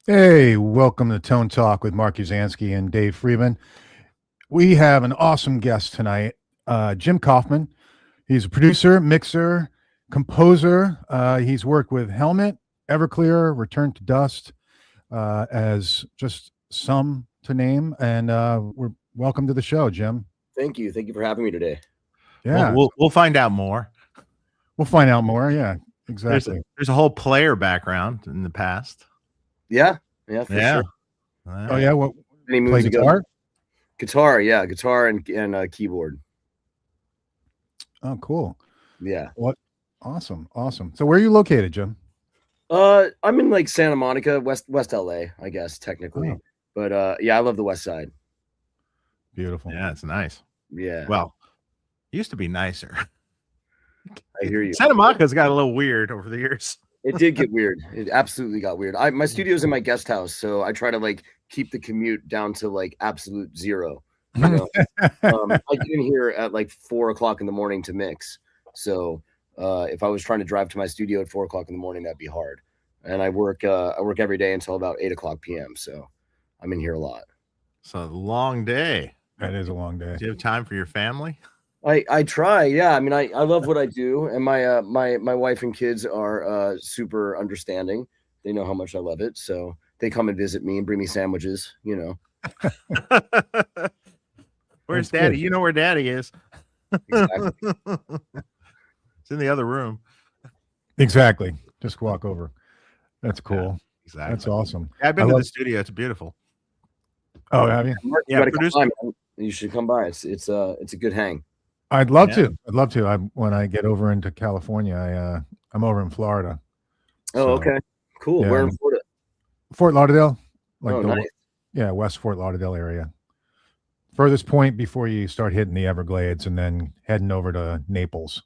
Hey, welcome to Tone Talk with Mark Uzansky and Dave Freeman. We have an awesome guest tonight, Jim Kaufman. He's a producer, mixer, composer. He's worked with Helmet, Everclear, Return to Dust, as just some to name. And we're welcome to the show, Jim. Thank you. Thank you for having me today. Yeah, We'll find out more. we'll find out more. Yeah, exactly. There's a whole player background in the past. Yeah, for sure. Oh yeah, what? Many Play moons guitar? ago. Guitar and keyboard. Oh, cool. Yeah. What? Awesome. So where are you located, Jim? I'm in like Santa Monica, West LA, I guess technically. Oh. But yeah, I love the West Side. Beautiful. Yeah, it's nice. Yeah. Well, used to be nicer. I hear you. Santa Monica's got a little weird over the years. It did get weird. It absolutely got weird. My studio's in my guest house, so I try to like keep the commute down to like absolute zero. You know? I get in here at like 4 o'clock in the morning to mix. So if I was trying to drive to my studio at 4 o'clock in the morning, that'd be hard. And I work every day until about 8 o'clock p.m. So I'm in here a lot. So a long day. That is a long day. Do you have time for your family? I try, yeah. I mean, I love what I do, and my wife and kids are super understanding. They know how much I love it, so they come and visit me and bring me sandwiches. You know. Where's That's Daddy? good. You know where Daddy is. Exactly. It's in the other room. Exactly. Just walk over. That's cool. Yeah, exactly. That's awesome. Yeah, I've been I to love- the studio. It's beautiful. Oh, have you? Mark, you Yeah, gotta come produce- by, man. You should come by. It's a good hang. I'd love Yeah. to. I'd love to. When I get over into California, I'm over in Florida. Oh, So, okay, cool. yeah. Where in Florida? Fort Lauderdale, Oh, nice. West Fort Lauderdale area. Furthest point before you start hitting the Everglades, and then heading over to Naples,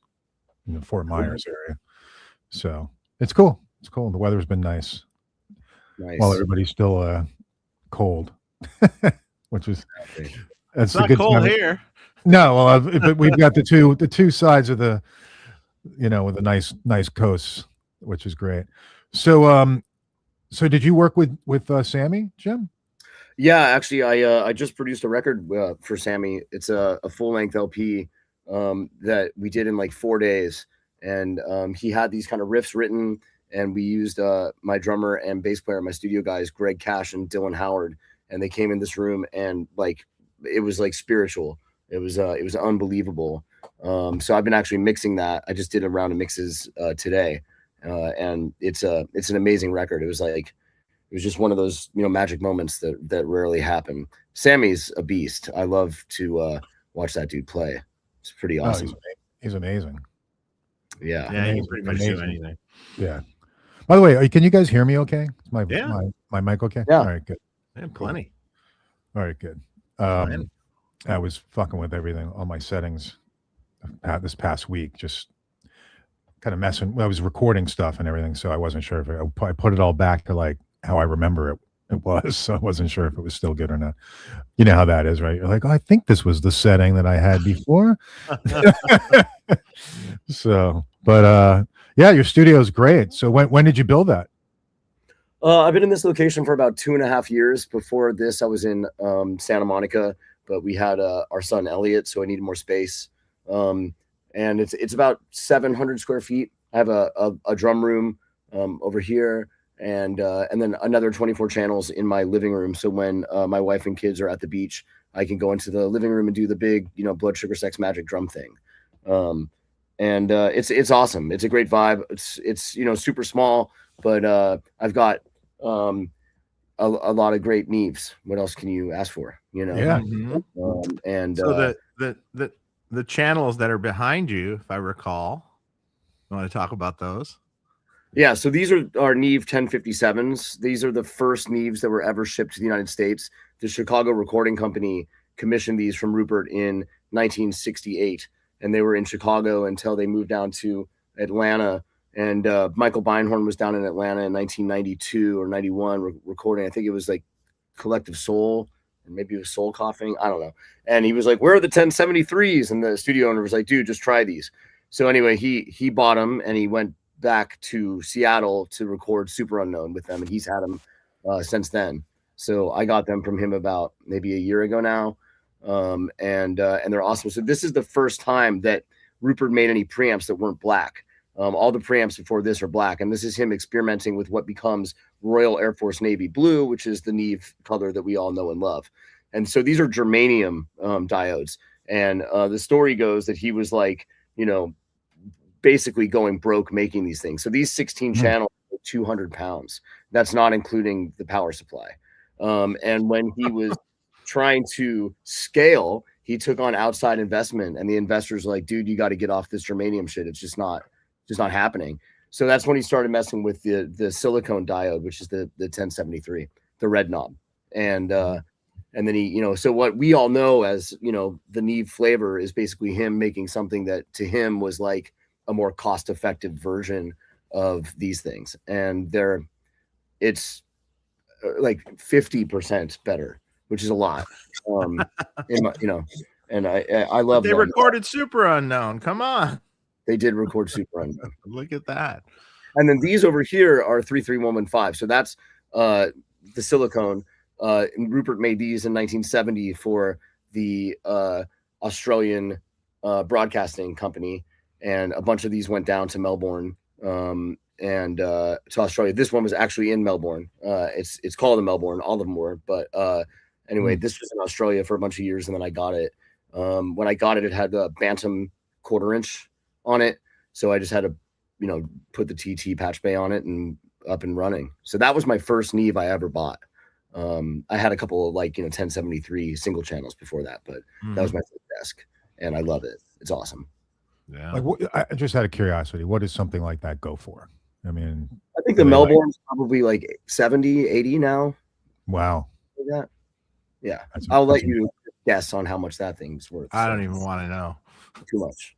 in the Fort Myers area. So it's cool. It's cool. The weather's been nice Nice. while everybody's still cold, which is Exactly. that's It's a not good cold time. here. No, well, but we've got the two sides of the, with the nice coasts, which is great. So so did you work with Sammy, Jim? Yeah, actually, I just produced a record for Sammy. It's a full length LP that we did in like 4 days, and he had these kind of riffs written, and we used my drummer and bass player, my studio guys, Greg Cash and Dylan Howard, and they came in this room, and like it was like spiritual. It was unbelievable. So I've been actually mixing that. I just did a round of mixes today, and it's an amazing record. It was just one of those magic moments that rarely happen. Sammy's a beast. I love to watch that dude play. It's pretty Oh, awesome. he's amazing. Yeah. Yeah, you Amazing, can pretty much do amazing. anything. Yeah. By the way, can you guys hear me okay? Is my Yeah. my mic okay? Yeah. All right, good. Yeah, plenty. All right, good. Fine. I was fucking with everything, all my settings this past week, just kind of messing. I was recording stuff and everything, so I wasn't sure if I put it all back to like how I remember it was. So I wasn't sure if it was still good or not. You know how that is, right? You're like, oh, I think this was the setting that I had before. So, but yeah, your studio is great. So when did you build that? I've been in this location for about 2.5 years. Before this, I was in Santa Monica, but we had our son Elliot, so I needed more space. And it's about 700 square feet. I have a drum room over here, and then another 24 channels in my living room. So when my wife and kids are at the beach, I can go into the living room and do the big, blood sugar sex magic drum thing. And it's awesome. It's a great vibe. It's super small, but I've got a lot of great Neves. What else can you ask for? Yeah. And So the channels that are behind you, if I recall, you want to talk about those? yeah, so these are our Neve 1057s. These are the first Neves that were ever shipped to the United States. The Chicago Recording Company commissioned these from Rupert in 1968, and they were in Chicago until they moved down to Atlanta. And Michael Beinhorn was down in Atlanta in 1992 or 91 recording. I think it was like Collective Soul, or maybe it was Soul Coughing. I don't know. And he was like, "Where are the 1073s?" And the studio owner was like, "Dude, just try these." So anyway, he bought them and he went back to Seattle to record Super Unknown with them, and he's had them since then. So I got them from him about maybe a year ago now, and they're awesome. So this is the first time that Rupert made any preamps that weren't black. All the preamps before this are black, and this is him experimenting with what becomes Royal Air Force Navy blue, which is the Neve color that we all know and love. And so these are germanium diodes. And the story goes that he was like, basically going broke making these things. So these 16 channels are 200 pounds. That's not including the power supply. And when he was trying to scale, he took on outside investment, and the investors were like, dude, you got to get off this germanium shit. It's just not happening. So that's when he started messing with the silicone diode, which is the 1073, the red knob. And then he, so what we all know as, the Neve flavor is basically him making something that to him was like a more cost-effective version of these things. And it's like 50% better, which is a lot. And I love They them. recorded Super Unknown. Come on. They did record Super Unknown. Look at that. And then these over here are 33115. So that's the silicone. Rupert made these in 1970 for the Australian broadcasting company, and a bunch of these went down to Melbourne and to Australia. This one was actually in Melbourne. It's called in Melbourne. All of them were, but anyway, this was in Australia for a bunch of years, and then I got it. When I got it, it had a Bantam 1/4 inch on it, so I just had to, put the TT patch bay on it and up and running. So that was my first Neve I ever bought. I had a couple of 1073 single channels before that, but that was my first desk, and I love it. It's awesome. Yeah. I just out of curiosity, what does something like that go for? I mean, I think the Melbourne's probably 70, 80 now. Wow. Like that. Yeah. I'll let you guess on how much that thing's worth. I don't even want to know. Too much.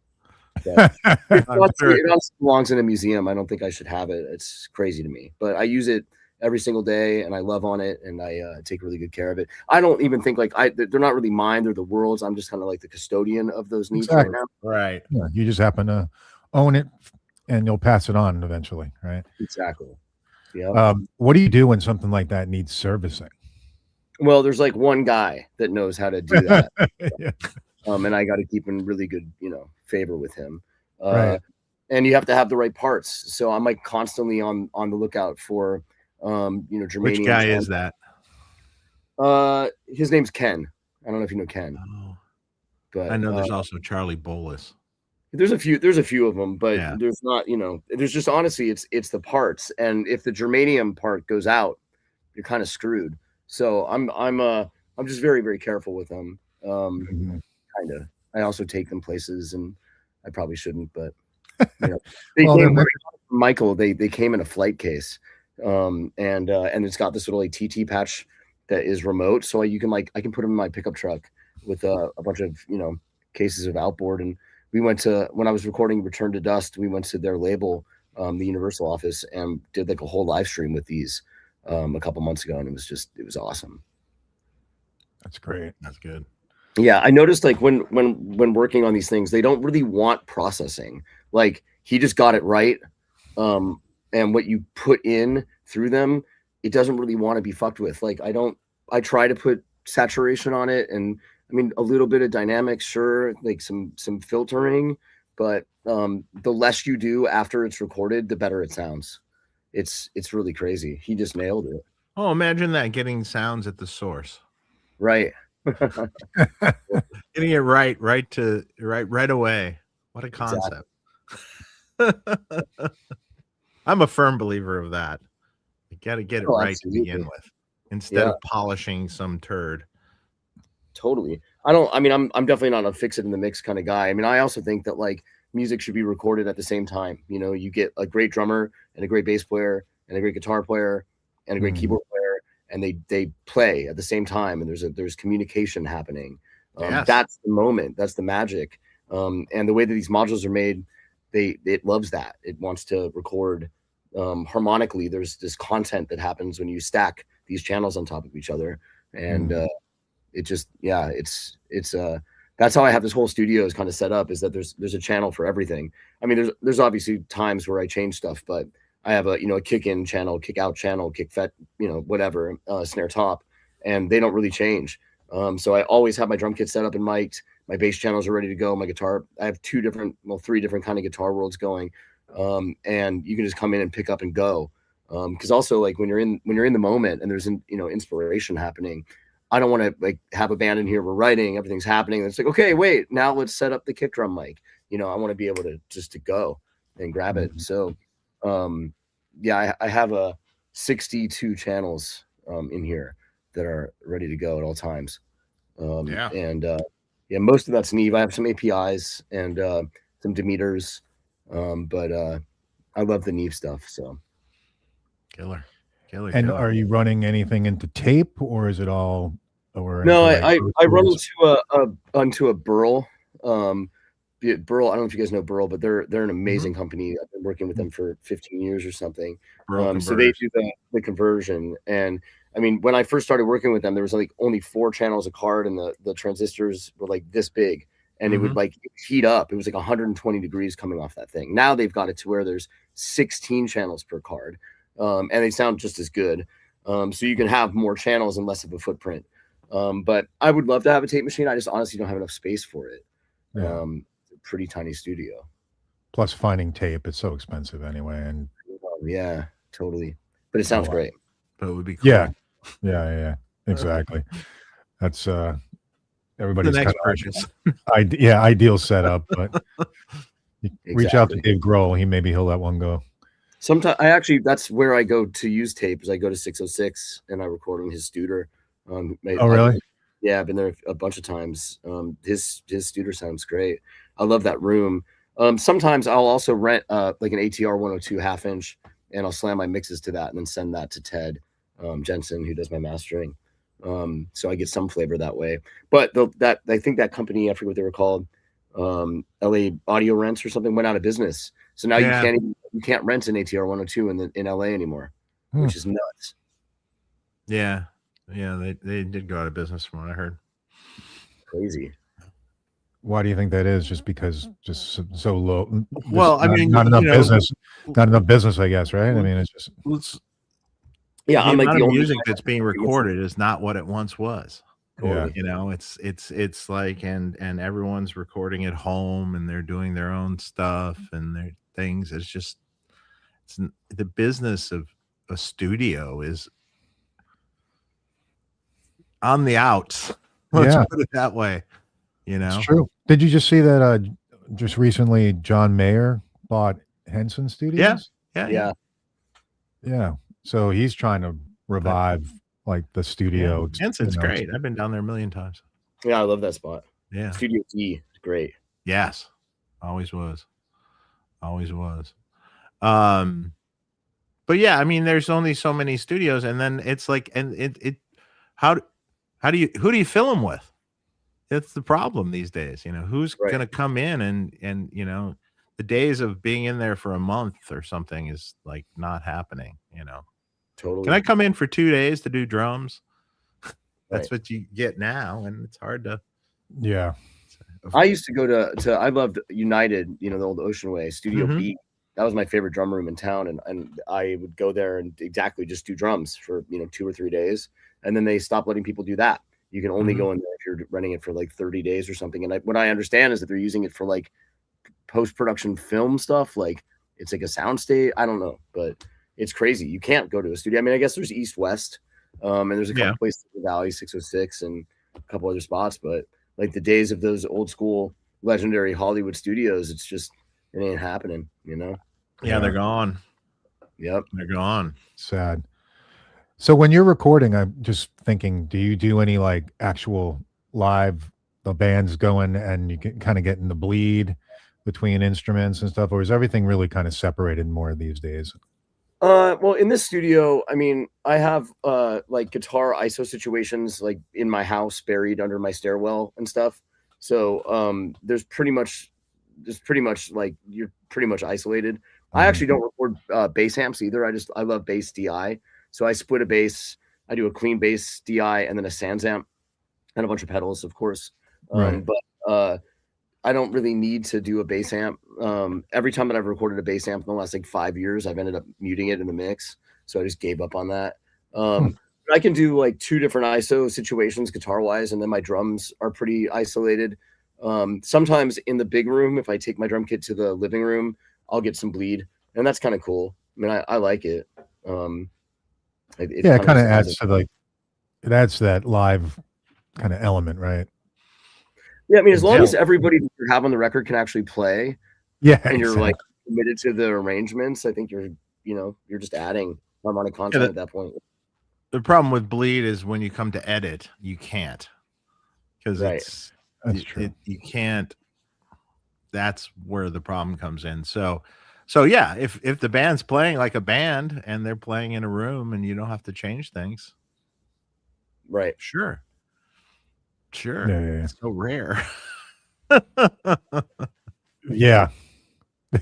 It honestly belongs in a museum. I don't think I should have it. It's crazy to me, but I use it every single day, and I love on it, and I take really good care of it. I don't even think they're not really mine; they're the world's. I'm just kind of like the custodian of those needs right now. Right. Yeah, you just happen to own it, and you'll pass it on eventually, right? Exactly. Yeah. What do you do when something like that needs servicing? Well, there's one guy that knows how to do that. Yeah. And I got to keep in really good, favor with him. Right. And you have to have the right parts. So I'm constantly on the lookout for, germanium. Which guy is that? His name's Ken. I don't know if you know Ken. Oh. But I know there's also Charlie Bolus. There's a few of them, but there's not, there's just honestly, it's the parts. And if the germanium part goes out, you're kind of screwed. So I'm just very, very careful with them. Kind of. I also take them places, and I probably shouldn't, but they came from Michael. They came in a flight case, and it's got this little TT patch that is remote, so you can I can put them in my pickup truck with a bunch of cases of outboard. And we went to, when I was recording Return to Dust, we went to their label, the Universal office, and did a whole live stream with these a couple months ago, and it was awesome. That's great. That's good. Yeah, I noticed when working on these things, they don't really want processing. He just got it right, and what you put in through them, it doesn't really want to be fucked with. I try to put saturation on it, and I mean a little bit of dynamics, sure, some filtering, but the less you do after it's recorded, the better it sounds. It's really crazy. He just nailed it. Oh, imagine that, getting sounds at the source. Right. Getting it right away. What a concept. Exactly. I'm a firm believer of that. You got to get it right to begin with, instead of polishing some turd. Totally. I'm definitely not a fix it in the mix kind of guy. I mean, I also think that music should be recorded at the same time. You get a great drummer and a great bass player and a great guitar player and a great keyboard player, and they play at the same time, and there's communication happening. That's the moment. That's the magic. And the way that these modules are made, it loves that. It wants to record harmonically. There's this content that happens when you stack these channels on top of each other, and it just it's that's how I have this whole studio is kind of set up, is that there's a channel for everything. I mean, there's obviously times where I change stuff, but I have a, a kick in channel, kick out channel, kick fet, whatever, snare top, and they don't really change. So I always have my drum kit set up and mic'd. My bass channels are ready to go. My guitar, I have three different kind of guitar worlds going. And you can just come in and pick up and go. Because also, like, when you're in the moment and there's inspiration happening, I don't want to like have a band in here, we're writing, everything's happening, and it's like, okay, wait, now let's set up the kick drum mic. I want to be able to just to go and grab it. So yeah, I have 62 channels in here that are ready to go at all times. And most of that's Neve. I have some APIs and some Demeters, but I love the Neve stuff. So killer. And are you running anything into tape, or is it all? Or no, I run onto a Burl. Burl, I don't know if you guys know Burl, but they're an amazing company. I've been working with them for 15 years or something. So they do the conversion. And I mean, when I first started working with them, there was like only 4 channels a card, and the transistors were like this big, and it would like heat up. It was like 120 degrees coming off that thing. Now they've got it to where there's 16 channels per card, and they sound just as good. So you can have more channels and less of a footprint. But I would love to have a tape machine. I just honestly don't have enough space for it. Yeah. Pretty tiny studio. Plus finding tape, it's so expensive anyway. And yeah, totally. But it sounds great. But it would be cool. Yeah. Exactly. That's everybody's the next purchase. Ideal setup, but reach out to Dave Grohl. He'll let one go. Sometimes that's where I go to use tape. Is I go to 606 and I record on his Studer. Oh, really? Yeah, I've been there a bunch of times. His Studer sounds great. I love that room. Sometimes I'll also rent like an ATR 102 half-inch, and I'll slam my mixes to that and then send that to Ted Jensen, who does my mastering. So I get some flavor that way. But I think that company, I forget what they were called, LA Audio Rents or something, went out of business. So now you can't rent an ATR 102 in LA anymore, which is nuts. Yeah, they did go out of business from what I heard. Crazy. Why do you think that is? Just because so low? Well, I mean, not enough business. Not enough business, I guess, right? I mean, it's just the amount of music that's being recorded is not what it once was. Yeah, it's like and everyone's recording at home and they're doing their own stuff and their things. It's the business of a studio is on the outs. Let's put it that way. It's true. Did you just see that just recently John Mayer bought Henson Studios? Yeah. So he's trying to revive like the studio. Henson's great. I've been down there a million times. Yeah, I love that spot. Yeah. Studio D is great. Yes. Always was. But yeah, I mean, there's only so many studios, and then it's like, and who do you fill them with? That's the problem these days. Who's going to come in and the days of being in there for a month or something is like not happening. Totally. Can I come in for 2 days to do drums? That's what you get now, and it's hard to. Yeah. I used to go to I loved United, the old Ocean Way Studio B. That was my favorite drum room in town, and I would go there and exactly just do drums for 2 or 3 days, and then they stopped letting people do that. You can only go in there if you're renting it for like 30 days or something. And what I understand is that they're using it for like post-production film stuff. Like it's like a soundstage. I don't know, but it's crazy. You can't go to a studio. I mean, I guess there's East West, and there's a couple places in the Valley, 606, and a couple other spots. But like the days of those old school legendary Hollywood studios, it ain't happening, Yeah, they're gone. Yep. They're gone. Sad. So when you're recording, I'm just thinking, do you do any like actual live, the band's going and you can kind of get in the bleed between instruments and stuff, or is everything really kind of separated more these days? Well, in this studio, I mean, I have like guitar ISO situations like in my house buried under my stairwell and stuff. So there's pretty much like you're pretty much isolated. I actually don't record bass amps either. I love bass DI. So I split a bass. I do a clean bass DI and then a Sans amp and a bunch of pedals, of course. Right. But I don't really need to do a bass amp. Every time that I've recorded a bass amp in the last like 5 years, I've ended up muting it in the mix. So I just gave up on that. I can do like 2 different ISO situations guitar wise, and then my drums are pretty isolated. Sometimes in the big room, if I take my drum kit to the living room, I'll get some bleed, and that's kind of cool. I mean, I like it. It kind of adds to like, it adds to that live kind of element, right? Yeah, I mean, as long as everybody that you have on the record can actually play, and you're like committed to the arrangements, I think you're just adding harmonic content at that point. The problem with bleed is when you come to edit, you can't, because that's true. You can't. That's where the problem comes in. So yeah, if the band's playing like a band and they're playing in a room and you don't have to change things, right? Sure. Yeah. It's so rare. Yeah,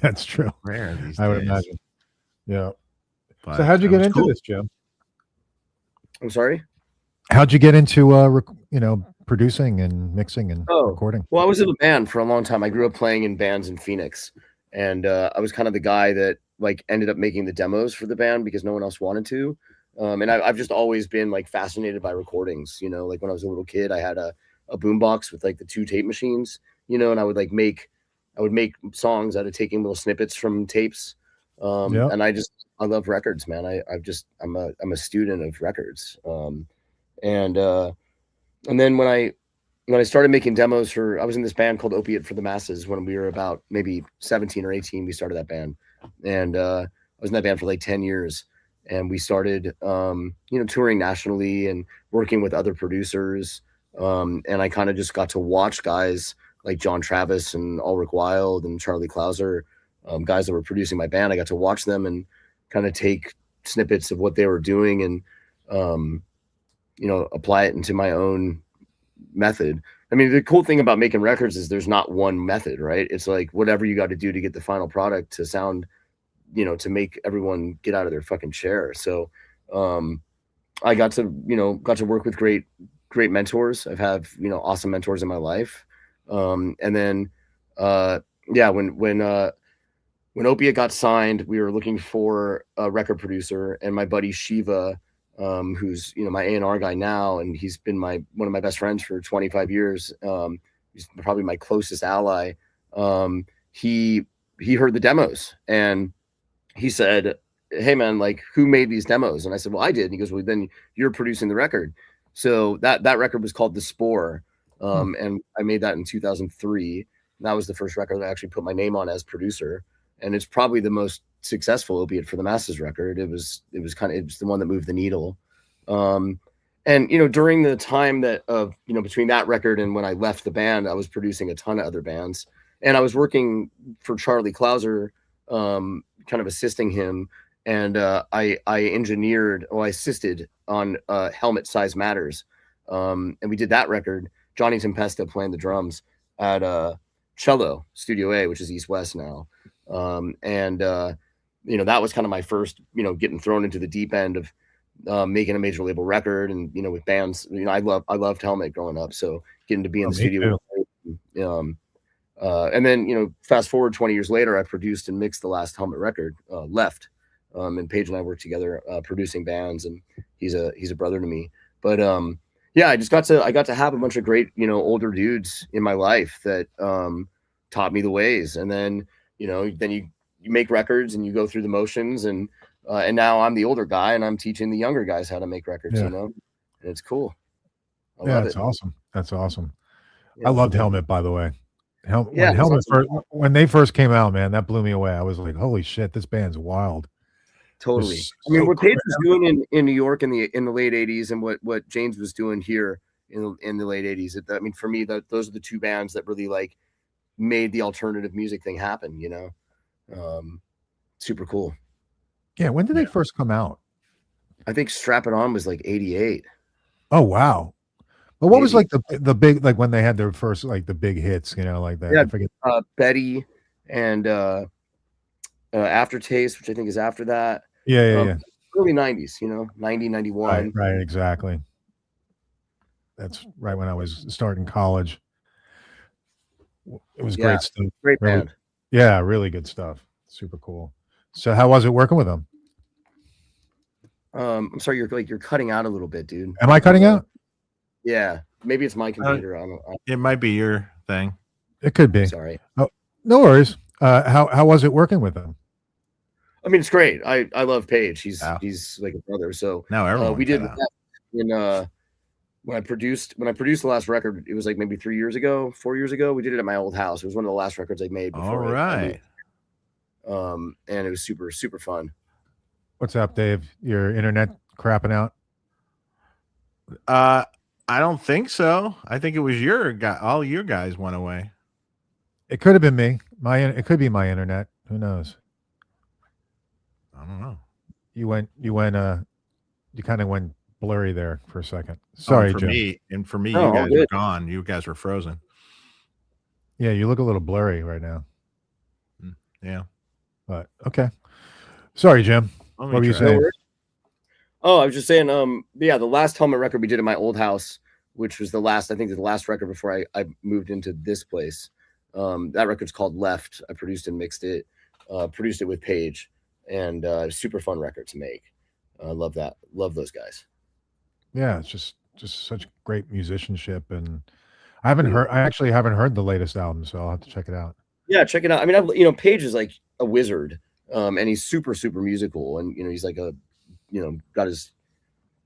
that's true. Rare these days. I would imagine. Yeah. But so how'd you get into this, Jim? I'm sorry? How'd you get into producing and mixing and recording? Well, I was in a band for a long time. I grew up playing in bands in Phoenix, and I was kind of the guy that like ended up making the demos for the band because no one else wanted to. And I've just always been like fascinated by recordings. Like when I was a little kid, I had a boombox with like the 2 tape machines, and I would make songs out of taking little snippets from tapes. And I love records, man. I'm a student of records. And then when I started making demos I was in this band called Opiate for the Masses when we were about maybe 17 or 18. We started that band, and I was in that band for like 10 years. And we started, touring nationally and working with other producers. And I kind of just got to watch guys like John Travis and Ulrich Wilde and Charlie Clouser, guys that were producing my band. I got to watch them and kind of take snippets of what they were doing and, apply it into my own method. I mean, the cool thing about making records is there's not one method, right? It's like whatever you got to do to get the final product to sound, to make everyone get out of their fucking chair. So I got to work with great mentors. I've had, awesome mentors in my life. And then, when Opiate got signed, we were looking for a record producer, and my buddy Shiva, who's, my A&R guy now, and he's been one of my best friends for 25 years. He's probably my closest ally. He heard the demos and he said, "Hey man, like who made these demos?" And I said, "Well, I did." And he goes, "Well, then you're producing the record." So that record was called The Spore. And I made that in 2003. That was the first record that I actually put my name on as producer. And it's probably the most successful Opiate for the Masses record. It was the one that moved the needle. And, during the time that between that record and when I left the band, I was producing a ton of other bands, and I was working for Charlie Clouser, kind of assisting him. And I assisted on Helmet Size Matters. And we did that record. Johnny Tempesta playing the drums at Cello Studio A, which is East West now. That was kind of my first, getting thrown into the deep end of making a major label record, and with bands. I loved Helmet growing up, so getting to be in the studio. And then fast forward 20 years later, I produced and mixed the last Helmet record, Left. And Paige and I worked together producing bands, and he's a brother to me. But I got to have a bunch of great older dudes in my life that taught me the ways. And then then you make records and you go through the motions, and now I'm the older guy and I'm teaching the younger guys how to make records. And it's cool. That's awesome. That's awesome. Yeah. I loved Helmet, by the way. When they first came out, man, that blew me away. I was like, holy shit, this band's wild. Totally. I mean, what Paige was doing in New York in the late 80s, and what James was doing here in the late 80s. I mean, for me, those are the 2 bands that really like made the alternative music thing happen, super cool. Yeah. When did they first come out? I think Strap It On was like 88. Oh, wow. But what was like the big, like when they had their first, like the big hits, like that? Yeah, I forget. Betty and Aftertaste, which I think is after that. Yeah. Early 90s, 90, 91. Right, exactly. That's right when I was starting college. It was Yeah, great stuff. great Really, band. yeah, really good stuff. Super cool. So how was it working with them? I'm sorry, you're cutting out a little bit, dude. Am I cutting out? Yeah, maybe it's my computer. I don't. It might be your thing. It could be. Sorry. Oh, no worries. How was it working with them? I mean, it's great. I love Paige. Wow. He's like a brother. So Now everyone we did cut out. that in when I produced the last record. It was like maybe 4 years ago. We did it at my old house. It was one of the last records I made. All Before right. and it was super, super fun. What's up, Dave? Your internet crapping out? I don't think so. I think it was your guy. All your guys went away. It could have been me. It could be my internet. Who knows? I don't know. You kind of went blurry there for a second. Sorry, for Jim. me, you Oh, guys good. were gone. You guys were frozen. Yeah, you look a little blurry right now. Yeah. But okay. Sorry, Jim. What were you saying? Oh, I was just saying, yeah, the last Thomann record we did at my old house, which was the last record before I moved into this place. That record's called Left. I produced and mixed it, produced it with Paige, and super fun record to make. Love that. Love those guys. Yeah, it's just such great musicianship, and I actually haven't heard the latest album, so I'll have to check it out. Yeah, check it out. I mean, Paige is like a wizard, and he's super, super musical, and he's like got his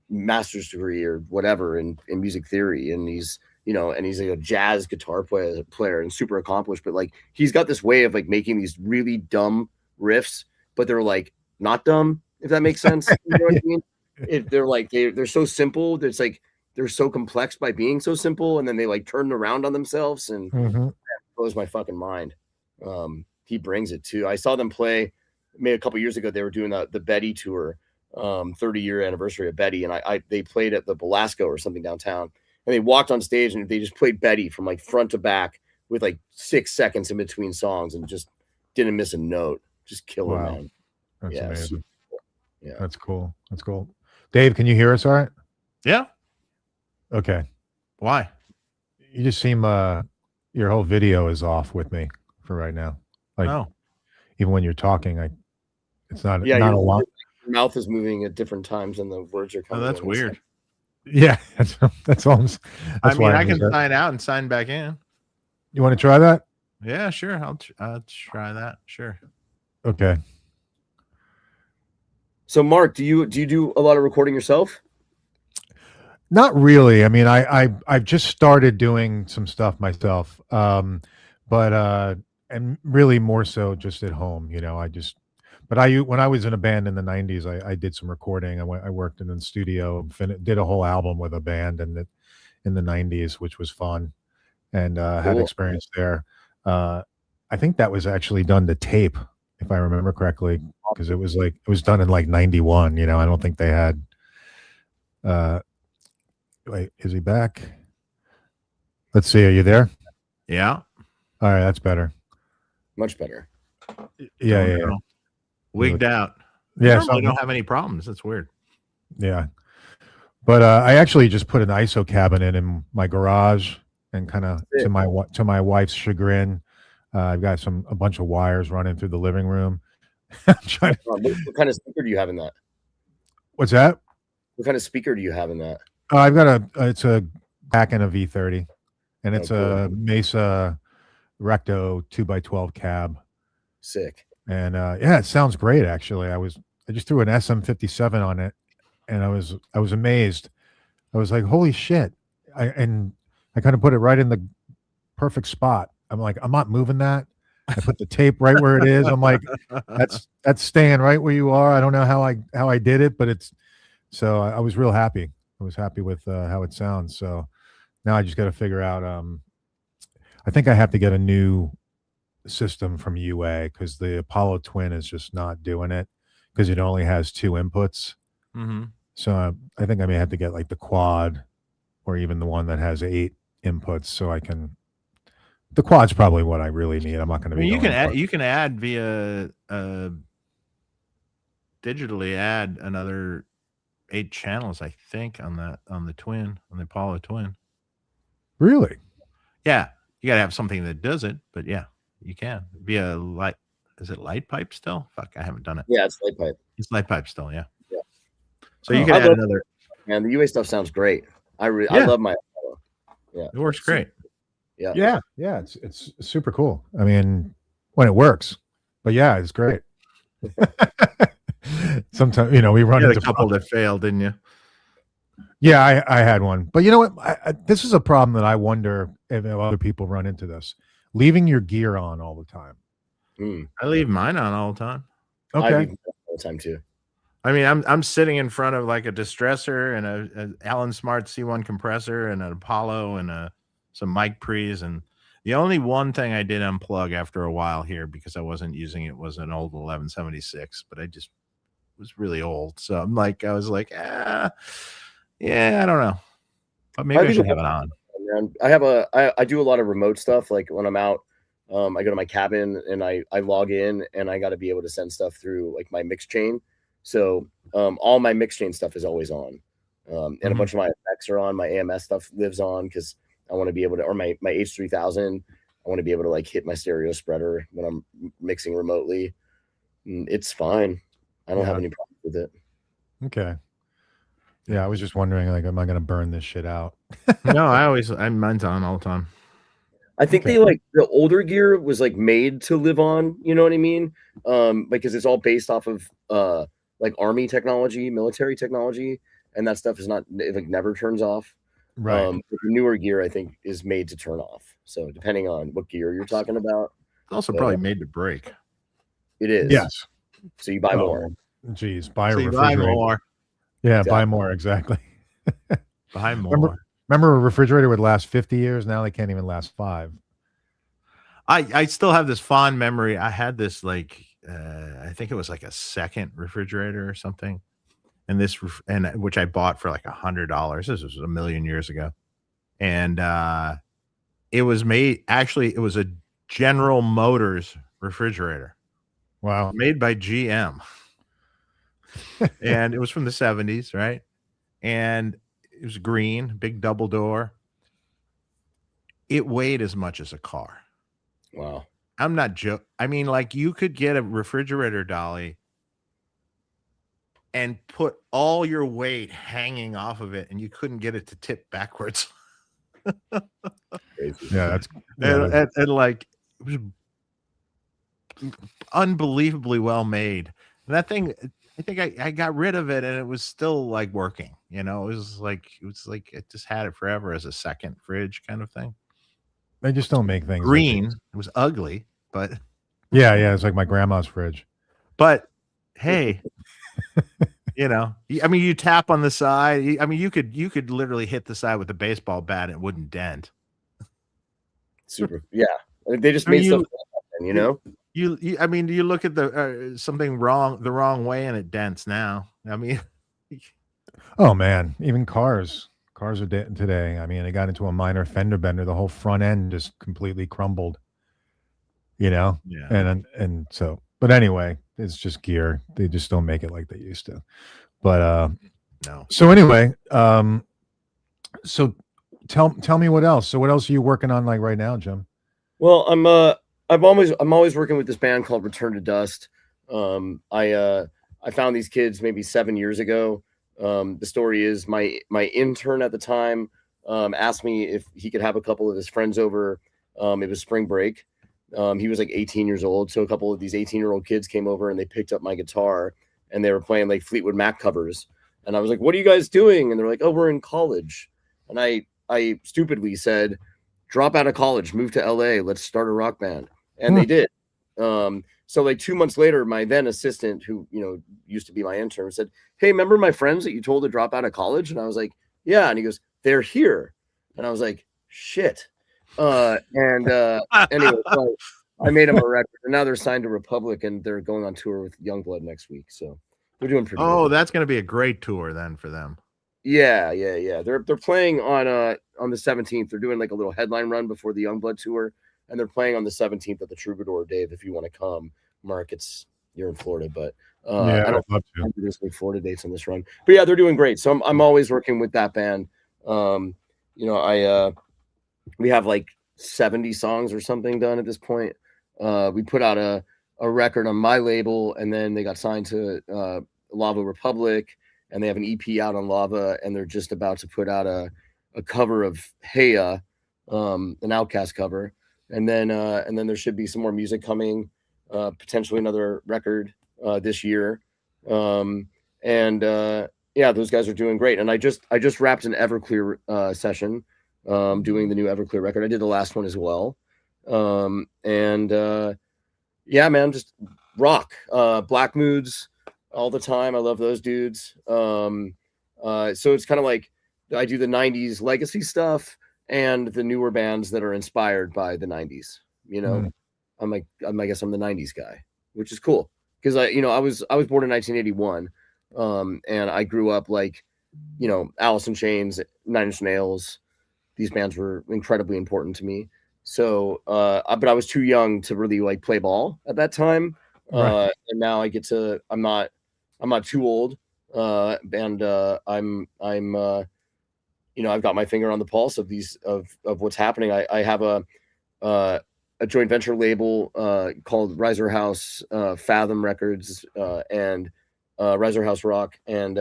master's degree or whatever in music theory, and he's like a jazz guitar player and super accomplished, but like he's got this way of like making these really dumb riffs, but they're like not dumb, if that makes sense. You know what I mean? They're so simple. It's like they're so complex by being so simple, and then they like turn around on themselves, and that blows my fucking mind. He brings it too. I saw them play maybe a couple years ago. They were doing the Betty tour, 30-year anniversary of Betty, and they played at the Belasco or something downtown, and they walked on stage and they just played Betty from like front to back with like 6 seconds in between songs and just didn't miss a note. Just killer, man. That's amazing. Cool. Yeah, that's cool. Dave, can you hear us all right? Yeah. Okay. Why? You just seem your whole video is off with me for right now. Like even when you're talking, it's not a lot. Your mouth is moving at different times and the words are coming. Oh, that's weird. Yeah, that's all. I mean, I can sign out and sign back in. You want to try that? Yeah, sure. I'll try that. Sure. Okay. So, Mark, do you do a lot of recording yourself? Not really. I mean, I've just started doing some stuff myself, but and really more so just at home. When I was in a band in the '90s, I did some recording. I worked in the studio, did a whole album with a band in the '90s, which was fun, and had experience there. I think that was actually done to tape, if I remember correctly, because it was done in like '91. I don't think they had. Wait, is he back? Let's see. Are you there? Yeah. All right, that's better. Much better. Yeah. Wigged out. Yeah, I don't have any problems. That's weird. Yeah, but I actually just put an ISO cabinet in my garage, and kind of to my wife's chagrin, I've got a bunch of wires running through the living room. What kind of speaker do you have in that? What's that? What kind of speaker do you have in that? I've got it's a back end of V30, and it's a Mesa Recto 2x12 cab. Sick. And yeah, it sounds great. Actually, I just threw an SM57 on it, and I was amazed. I was like, holy shit! I kind of put it right in the perfect spot. I'm like, I'm not moving that. I put the tape right where it is. I'm like, that's staying right where you are. I don't know how I did it, but it's so I was real happy. I was happy with how it sounds. So now I just got to figure out. I think I have to get a new system from UA, because the Apollo Twin is just not doing it, because it only has 2 inputs. So I think I may have to get like the quad, or even the one that has 8 inputs, so I can. The quad's probably what I really need. I'm not going to be. You can add via digitally add another 8 channels, I think, on the Twin, on the Apollo Twin. Really? Yeah. You got to have something that does it, but yeah, you can be a light. Is it light pipe still? Fuck, I haven't done it. Yeah, it's light pipe. It's light pipe still, yeah. Yeah. So you could add another. Man, the UA stuff sounds great. I love my. Yeah, it works great. Yeah. It's super cool. I mean, when it works, but yeah, it's great. Sometimes we run into a couple that failed, didn't you? Yeah, I had one, but you know what? This is a problem that I wonder if other people run into this: leaving your gear on all the time. I leave mine on all the time. Okay, I leave mine all the time too. I mean, I'm sitting in front of like a distressor and a Allen Smart C1 compressor and an Apollo and some mic pre's, and the only one thing I did unplug after a while here because I wasn't using it was an old 1176, but I just was really old, so I was like, yeah, I don't know, but maybe I should have it on. I do a lot of remote stuff, like when I'm out. I go to my cabin and I log in, and I got to be able to send stuff through like my mix chain. So all my mix chain stuff is always on, and a bunch of my effects are on. My AMS stuff lives on because I want to be able to, or my H3000, I want to be able to like hit my stereo spreader when I'm mixing remotely. It's fine. I don't have any problems with it. Okay. Yeah, I was just wondering, like, am I going to burn this shit out? No, mine's on all the time. I think they like the older gear was like made to live on, you know what I mean? Because it's all based off of like army technology, military technology, and that stuff is not, it like never turns off. Right. The newer gear I think is made to turn off. So depending on what gear you're talking about. It's also probably made to break. It is. Yes. So you buy more. Geez, buy a refrigerator. Buy more. Yeah, exactly. Buy more, exactly. Buy more. Remember a refrigerator would last 50 years? Now they can't even last 5. I still have this fond memory. I had this like I think it was like a second refrigerator or something, and which I bought for like $100. This was a million years ago, and it was made. Actually, it was a General Motors refrigerator. Wow, made by GM, and it was from the 70s, right? And it was green, big double door. It weighed as much as a car. Wow. I'm not joking. I mean, like you could get a refrigerator dolly and put all your weight hanging off of it, and you couldn't get it to tip backwards. Yeah, and like it was unbelievably well made. And that thing, I think I got rid of it, and it was still like working. You know, it was like it just had it forever as a second fridge kind of thing. They just don't make things green. Like it was ugly, but yeah, it's like my grandma's fridge. But hey, you know, I mean, you tap on the side. I mean, you could literally hit the side with a baseball bat and it wouldn't dent. Super, yeah. They just made stuff, you know. I mean, you look at the something the wrong way and it dents now. I mean, oh man, even cars are denting today. I mean, they got into a minor fender bender. The whole front end just completely crumbled. You know, yeah. And so, but anyway, it's just gear. They just don't make it like they used to. But no. So anyway, so tell me what else. So what else are you working on like right now, Jim? Well, I'm always working with this band called Return to Dust. I found these kids maybe 7 years ago. The story is my intern at the time asked me if he could have a couple of his friends over. It was spring break. He was like 18 years old. So a couple of these 18-year-old kids came over and they picked up my guitar and they were playing like Fleetwood Mac covers. And I was like, what are you guys doing? And they're like, oh, we're in college. And I stupidly said, drop out of college, move to LA. Let's start a rock band. And they did. So like 2 months later, my then assistant, who, you know, used to be my intern, said, hey, remember my friends that you told to drop out of college? And I was like, yeah. And he goes, they're here. And I was like, shit. Anyway, so I made them a record, and now they're signed to Republic, and they're going on tour with Youngblood next week. So they're doing pretty. Oh, that's going to be a great tour then for them. Yeah. They're playing on the 17th. They're doing like a little headline run before the Youngblood tour, and they're playing on the 17th at the Troubadour. Dave, if you want to come, Mark, you're in Florida, but yeah, I don't love to. There's like Florida dates on this run, but yeah, they're doing great. So I'm always working with that band. You know, we have like 70 songs or something done at this point. We put out a record on my label, and then they got signed to Lava Republic, and they have an EP out on Lava, and they're just about to put out a cover of Heya, an Outcast cover, and then there should be some more music coming, potentially another record this year, yeah, those guys are doing great. And I just wrapped an Everclear session, doing the new Everclear record. I did the last one as well, yeah, man, just rock, Black Moods all the time. I love those dudes. So it's kind of like I do the 90s legacy stuff and the newer bands that are inspired by the 90s, you know. I guess I'm the 90s guy, which is cool because I was born in 1981, and I grew up like, Alice in Chains, Nine Inch Nails. These bands were incredibly important to me. So, but I was too young to really like play ball at that time. Right. And now I get to, I'm not too old. And I've got my finger on the pulse of what's happening. I have a joint venture label, called Riser House, Fathom Records, and Riser House Rock. And,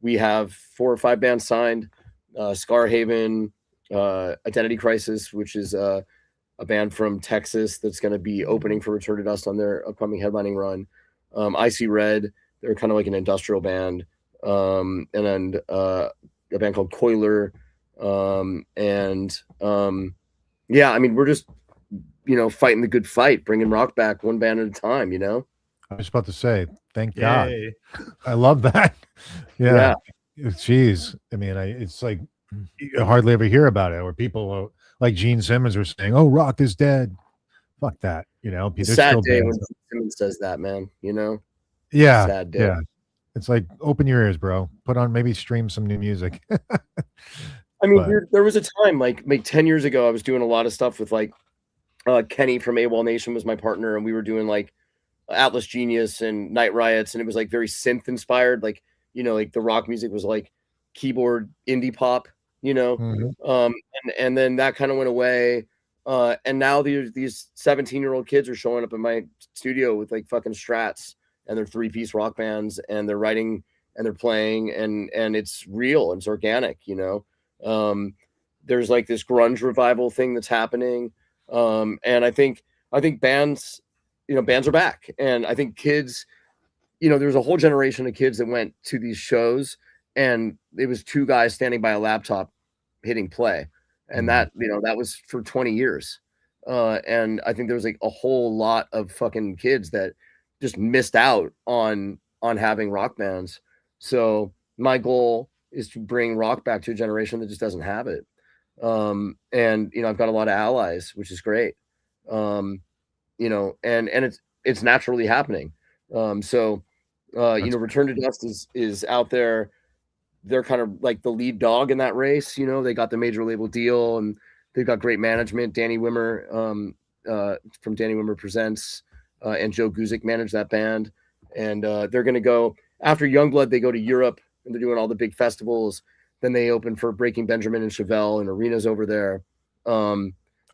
we have 4 or 5 bands signed, Scarhaven, Identity Crisis, which is a band from Texas that's going to be opening for Return to Dust on their upcoming headlining run. Icy Red, they're kind of like an industrial band, and then a band called Coiler, yeah, I mean, we're just fighting the good fight, bringing rock back one band at a time. I was about to say, thank Yay. God. I love that. Yeah. Jeez. I mean, it's like you hardly ever hear about it, where people like Gene Simmons are saying, "Oh, rock is dead." Fuck that. There's Sad still day bands. when Simmons says that, man. Yeah. Sad day. Yeah. It's like, open your ears, bro. Put on, maybe stream some new music. I mean, there was a time like 10 years ago, I was doing a lot of stuff with like Kenny from AWOL Nation was my partner, and we were doing like Atlas Genius and Night Riots, and it was like very synth inspired, like like the rock music was like keyboard indie pop, and then that kind of went away, and now these 17-year-old kids are showing up in my studio with like fucking Strats, and they're 3-piece rock bands, and they're writing and they're playing, and it's real and it's organic. There's like this grunge revival thing that's happening, and I think bands are back, and I think kids, there's a whole generation of kids that went to these shows, and it was 2 guys standing by a laptop hitting play, and that was for 20 years, and I think there was like a whole lot of fucking kids that just missed out on having rock bands. So my goal is to bring rock back to a generation that just doesn't have it, and I've got a lot of allies, which is great, and it's naturally happening. Return to Dust is out there. They're kind of like the lead dog in that race. They got the major label deal, and they've got great management. Danny Wimmer, from Danny Wimmer Presents, and Joe Guzik manage that band. And they're going to go after Youngblood. They go to Europe, and they're doing all the big festivals. Then they open for Breaking Benjamin and Chevelle and arenas over there. But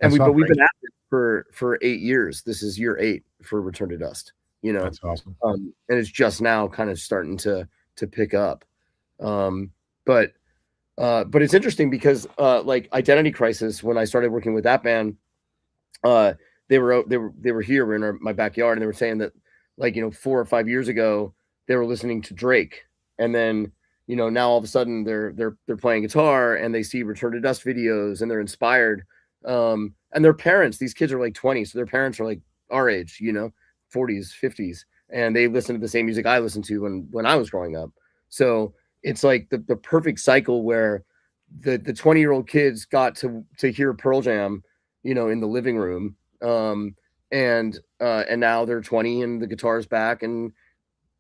we've been at it for 8 years. This is year 8 for Return to Dust. That's awesome. And it's just now kind of starting to pick up. But it's interesting because like Identity Crisis, when I started working with that band, they were here in my backyard, and they were saying that like 4 or 5 years ago they were listening to Drake, and then now all of a sudden they're playing guitar and they see Return to Dust videos and they're inspired. And their parents, these kids are like 20, so their parents are like our age, 40s, 50s, and they listen to the same music I listened to when I was growing up. So it's like the perfect cycle where the 20-year-old kids got to hear Pearl Jam, in the living room, and now they're 20 and the guitar's back and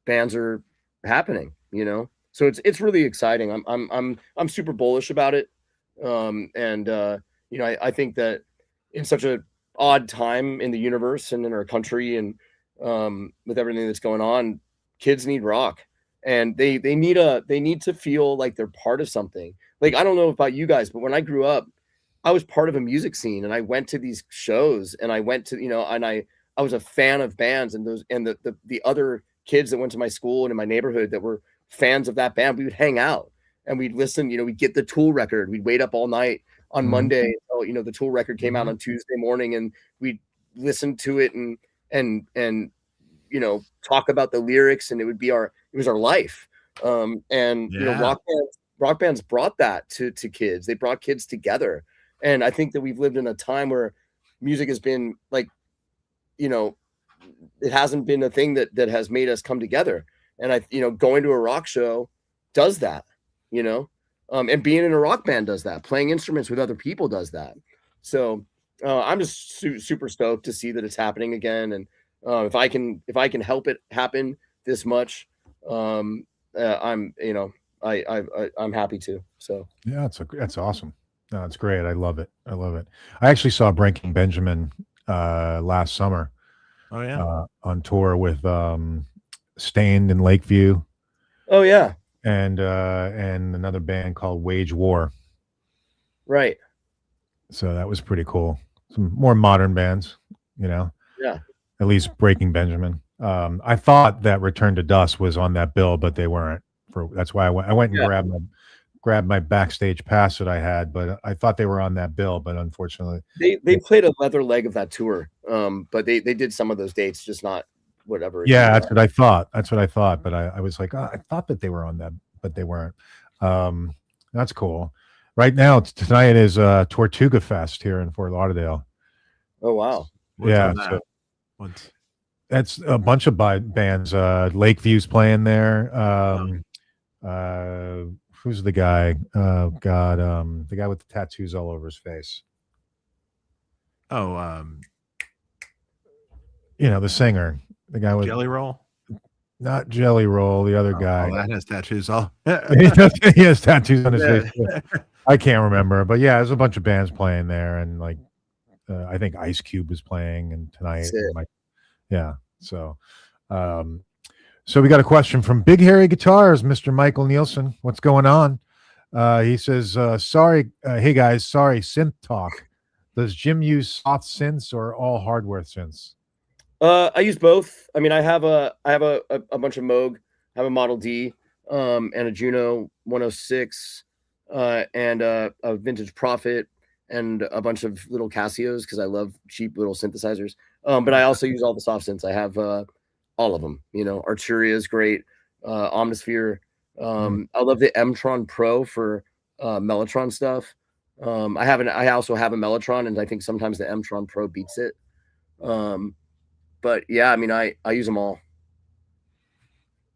bands are happening, So it's really exciting. I'm super bullish about it, I think that in such a odd time in the universe and in our country, and with everything that's going on, kids need rock, and they need to feel like they're part of something. Like, I don't know about you guys, but when I grew up, I was part of a music scene, and I went to these shows, and I went to, and I was a fan of bands, and the other kids that went to my school and in my neighborhood that were fans of that band, we would hang out and we'd listen. We'd get the Tool record. We'd wait up all night on Monday. The Tool record came out on Tuesday morning, and we'd listen to it and talk about the lyrics, and it was our life. Rock bands brought that to kids. They brought kids together. And I think that we've lived in a time where music has been like, it hasn't been a thing that has made us come together. And going to a rock show does that, and being in a rock band does that. Playing instruments with other people does that. So I'm just super stoked to see that it's happening again. And if I can help it happen this much, I'm happy to. So yeah, that's awesome. No, it's great. I love it. I actually saw Breaking Benjamin last summer. Oh yeah, on tour with Stained in Lakeview. Oh yeah, and another band called Wage War. Right. So that was pretty cool. Some more modern bands, Yeah. At least Breaking Benjamin. I thought that Return to Dust was on that bill, but they weren't. That's why I went and grabbed my backstage pass that I had, but I thought they were on that bill, but unfortunately they played a leather leg of that tour. But they did some of those dates, just not whatever. Yeah, that's what I thought. But I was like, I thought that they were on that, but they weren't. That's cool. Right now, tonight is Tortuga Fest here in Fort Lauderdale. Oh wow! That's a bunch of bands. Lakeview's playing there. Who's the guy? Oh God, the guy with the tattoos all over his face. Oh, the singer, the guy with Jelly Roll. Not Jelly Roll, the other guy. That has tattoos all. He has tattoos on his face. I can't remember, but yeah, there's a bunch of bands playing there, and like I think Ice Cube is playing and tonight. So we got a question from Big Hairy Guitars, Mr. Michael Nielsen. What's going on? He says, sorry, hey guys, sorry, synth talk. Does Jim use soft synths or all hardware synths? I use both. I mean, I have a bunch of Moog. I have a Model D, and a Juno 106, and a vintage Prophet, and a bunch of little Casios because I love cheap little synthesizers. But I also use all the soft synths. I have all of them. Arturia is great. Omnisphere. I love the M-Tron Pro for Mellotron stuff. I also have a Mellotron, and I think sometimes the M-Tron Pro beats it. But yeah, I mean, I use them all.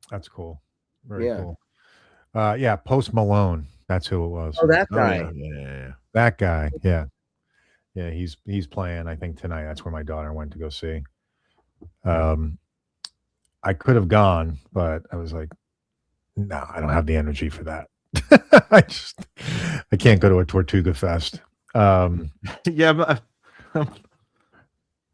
That's cool. Very cool. Yeah, Post Malone. That's who it was. Oh, that guy. Oh, yeah. That guy. Yeah. Yeah, he's playing, I think, tonight. That's where my daughter went to go see. I could have gone, but I was like, no, I don't have the energy for that. I can't go to a Tortuga Fest. Yeah, but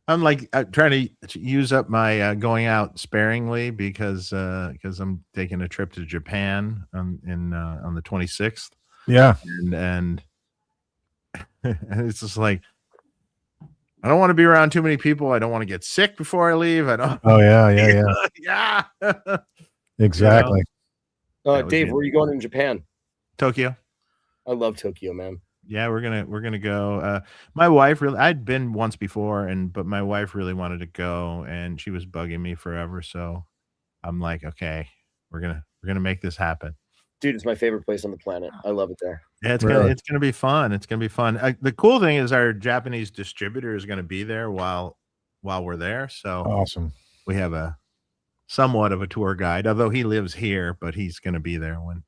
I'm like trying to use up my going out sparingly because I'm taking a trip to Japan on the 26th. Yeah, and it's just like I don't want to be around too many people. I don't want to get sick before I leave. I don't. Oh yeah. Yeah. Exactly. Dave, where are you going in Japan? Tokyo. I love Tokyo, man. Yeah, we're gonna go. My wife I'd been once before, but my wife really wanted to go, and she was bugging me forever. So I'm like, okay, we're gonna make this happen. Dude, it's my favorite place on the planet. I love it there. Yeah, it's gonna be fun. It's gonna be fun. The cool thing is our Japanese distributor is gonna be there while we're there. So awesome. We have a somewhat of a tour guide, although he lives here, but he's gonna be there when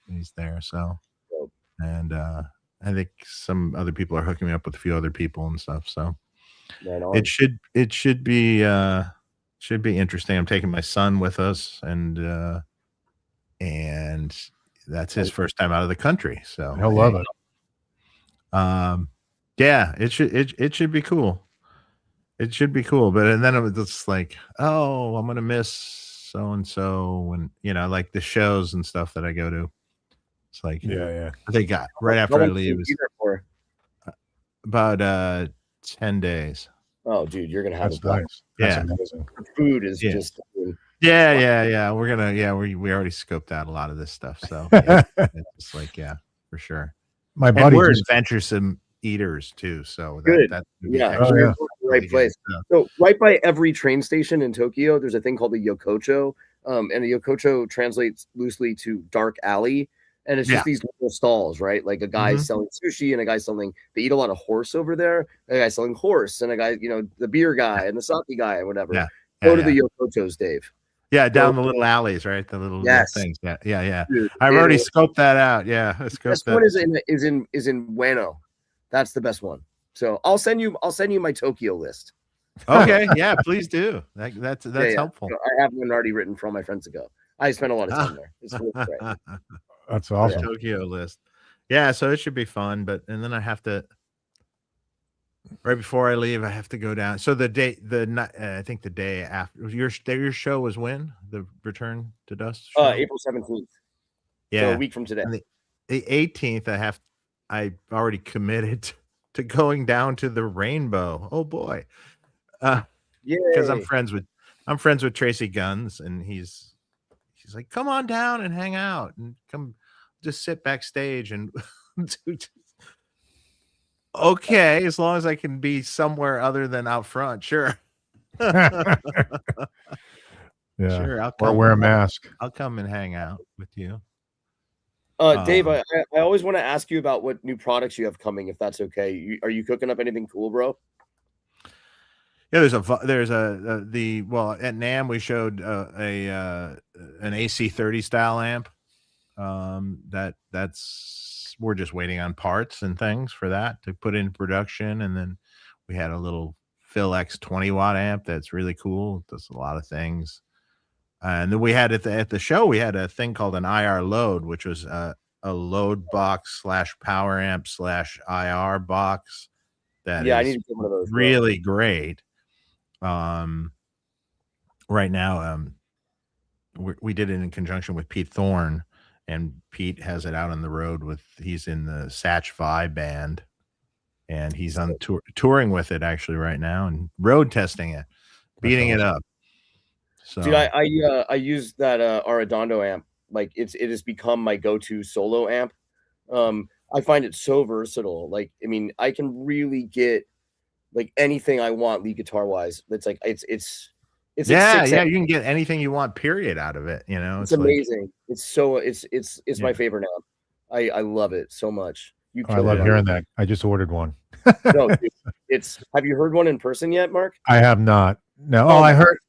he's there. So, and I think some other people are hooking me up with a few other people and stuff. So it should be interesting. I'm taking my son with us, and that's his first time out of the country. So he'll love it. Yeah, it should be cool. It should be cool. But then it was just like, oh, I'm gonna miss so and so, and like the shows and stuff that I go to. It's like, yeah. I think right after I leave, About 10 days. Oh, dude, you're gonna have That's a blast. nice. That's Yeah. amazing. The food is Yeah. just. I mean, Yeah. We're gonna we already scoped out a lot of this stuff. So yeah, it's like for sure. My And buddy we're just, adventuresome eaters too. So good. that's Yeah, Oh, you're yeah. in the right really place. good. So right by every train station in Tokyo, there's a thing called a yokocho, and a yokocho translates loosely to dark alley, and it's Yeah. just these little stalls, right? Like a guy Mhm. selling sushi and a guy selling. They eat a lot of horse over there. A guy selling horse and a guy, the beer guy and the sake guy and whatever. Yeah. Go to the yokochos, Dave. Yeah, down the little alleys, right? The little Yes. things. Yeah. Dude, I've already scoped that out. Yeah, I scoped best that. one is in Ueno. That's the best one. So I'll send you my Tokyo list. Okay, yeah, please do. That's helpful. So I have one already written for all my friends to go. I spent a lot of time there. It's really great. That's awesome. Tokyo list. Yeah, so it should be fun, and then I have to right before I leave, I have to go down. So I think the day after your show was when? The Return to Dust show? April 17th. Yeah. So a week from today. And the 18th I already committed to going down to the Rainbow. Oh boy. Because I'm friends with Tracy Guns, and he's like, come on down and hang out and come just sit backstage and okay, as long as I can be somewhere other than out front, sure. Yeah. Sure, I'll Or come wear a mask. I'll come and hang out with you. Dave, I always want to ask you about what new products you have coming, if that's okay. Are you cooking up anything cool, bro? Yeah, there's at NAMM we showed an AC30 style amp. We're just waiting on parts and things for that to put in production, and then we had a little Phil X 20-watt amp that's really cool. It does a lot of things. And then we had at the show we had a thing called an IR load, which was a load box / power amp / IR box. I need to get one of those. Really great. Right now, we did it in conjunction with Pete Thorne, and Pete has it out on the road he's in the Satch Vibe band, and he's on touring with it actually right now and road testing it, beating it up. So, dude, I use that Arredondo amp. Like it has become my go-to solo amp. I find it so versatile. Like, I mean, I can really get like anything I want lead guitar wise. It's like it's you can get anything you want, period, out of it. It's amazing. It's my favorite amp. I love it so much. I love hearing that. I just ordered one. No, dude, have you heard one in person yet, Mark? I have not. No. I heard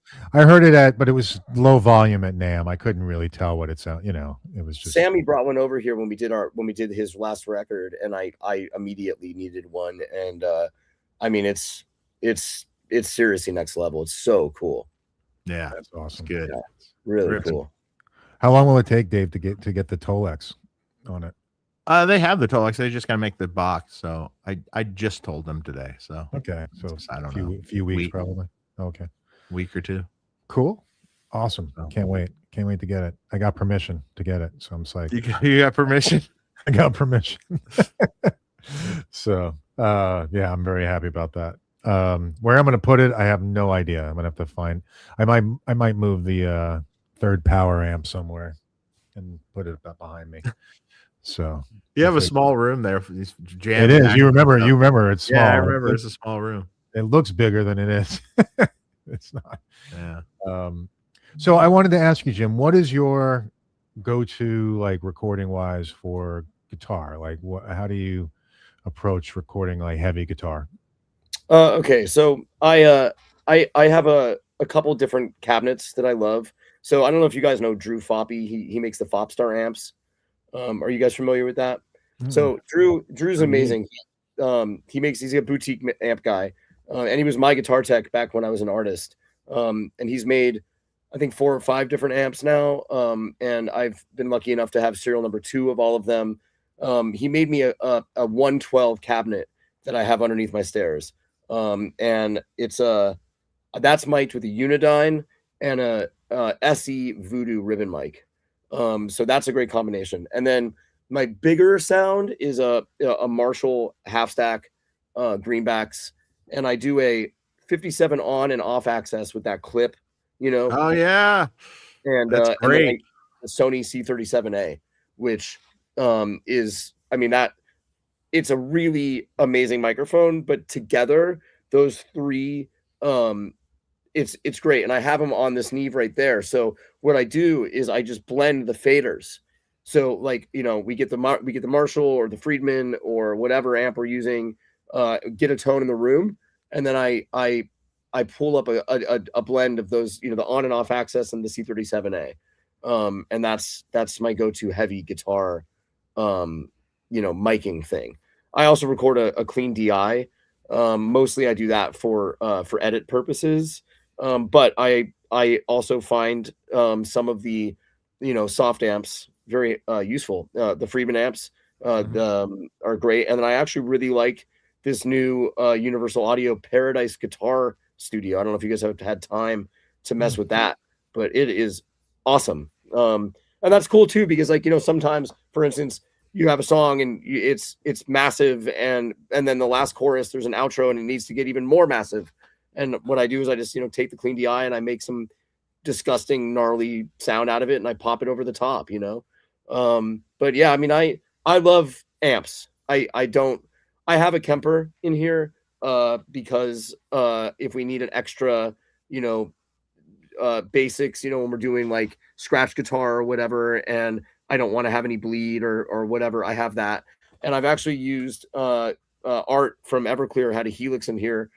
it but it was low volume at NAMM. I couldn't really tell what it sounded. It was just. Sammy brought one over here when we did his last record, and I immediately needed one, and I mean it's seriously next level. It's so cool. Yeah, that's awesome. It's good. Yeah, really cool. How long will it take, Dave, to get the Tolex on it? They have the Tolex. They just got to make the box. So I just told them today. So okay, so I don't know, a few weeks probably. Okay, week or two. Cool, awesome. Can't wait to get it. I got permission to get it, so I'm psyched. You got permission? I got permission. So yeah, I'm very happy about that. Where I'm going to put it, I have no idea. I'm going to have to find. I might move the third power amp somewhere and put it up behind me. So you have a small room there for these jam. It is. You remember it's small. Yeah, I remember it's a small room. It looks bigger than it is. It's not. Yeah. So I wanted to ask you, Jim, what is your go-to like recording wise for guitar? Like how do you approach recording like heavy guitar? Okay, so I have a couple different cabinets that I love. So I don't know if you guys know Drew Foppy. He makes the Fopstar amps. Are you guys familiar with that? Mm-hmm. So Drew's amazing. He's a boutique amp guy, and he was my guitar tech back when I was an artist. And he's made, I think, 4 or 5 different amps now. And I've been lucky enough to have serial number 2 of all of them. He made me a 112 cabinet that I have underneath my stairs. And it's that's mic'd with a Unidyne and a SE Voodoo ribbon mic. So that's a great combination. And then my bigger sound is a Marshall half stack greenbacks, and I do a 57 on and off access with that clip, you know. Oh yeah, And that's then great. the Sony C37A, which is, I mean, that it's a really amazing microphone, but together those three, it's great. And I have them on this Neve right there. So what I do is I just blend the faders. So like, you know, we get the Marshall or the Friedman or whatever amp we're using, get a tone in the room, and then I pull up a blend of those, you know, the on and off access and the C37A. And that's my go-to heavy guitar, you know, miking thing. I also record a clean DI. Mostly I do that for edit purposes. But I also find some of the, you know, soft amps very useful. The Friedman amps are great, and then I actually really like this new Universal Audio Paradise Guitar Studio. I don't know if you guys have had time to mess with that, but it is awesome. And that's cool too, because like, you know, sometimes, for instance, you have a song and it's massive, and then the last chorus there's an outro and it needs to get even more massive. And what I do is I just, you know, take the clean DI and I make some disgusting gnarly sound out of it and I pop it over the top, you know. But yeah, I mean, I love amps. I have a Kemper in here because if we need an extra, you know, basics, you know, when we're doing like scratch guitar or whatever, and I don't want to have any bleed or whatever, I have that. And I've actually used Art from Everclear had a Helix in here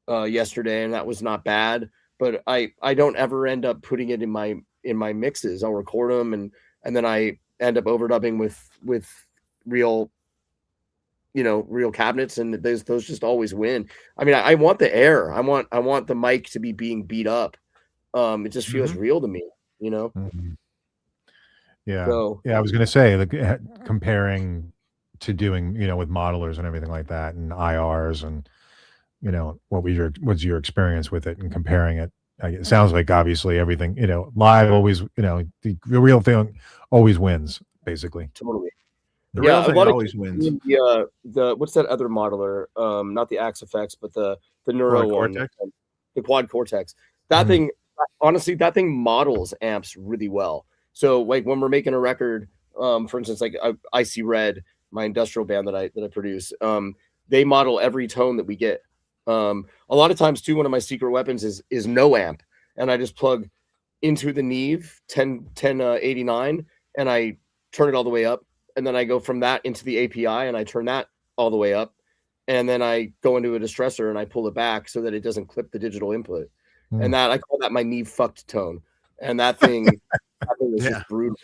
yesterday, and that was not bad. But I don't ever end up putting it in my mixes. I'll record them and then I end up overdubbing with real, you know, real cabinets, and those just always win. I mean, I want the air. I want the mic to be being beat up. It just feels real to me, you know. Yeah. So, yeah, I was gonna say, like, comparing to doing, you know, with modelers and everything like that, and IRs, and you know, what's your experience with it, and comparing it. It sounds like obviously everything, you know, live always, you know, the real thing always wins, basically. totally. The Yeah, real a thing lot of always wins. the what's that other modeler? Not the Axe FX, but the Neuro Quad one, Cortex? the Quad Cortex. That Mhm. thing, honestly, that thing models amps really well. So like when we're making a record, for instance, like Icy Red, my industrial band that I produce, they model every tone that we get. A lot of times too, one of my secret weapons is no amp, and I just plug into the Neve 1089 and I turn it all the way up, and then I go from that into the API and I turn that all the way up, and then I go into a distressor and I pull it back so that it doesn't clip the digital input. And that I call that my Neve fucked tone. And that thing is Yeah. just brutal.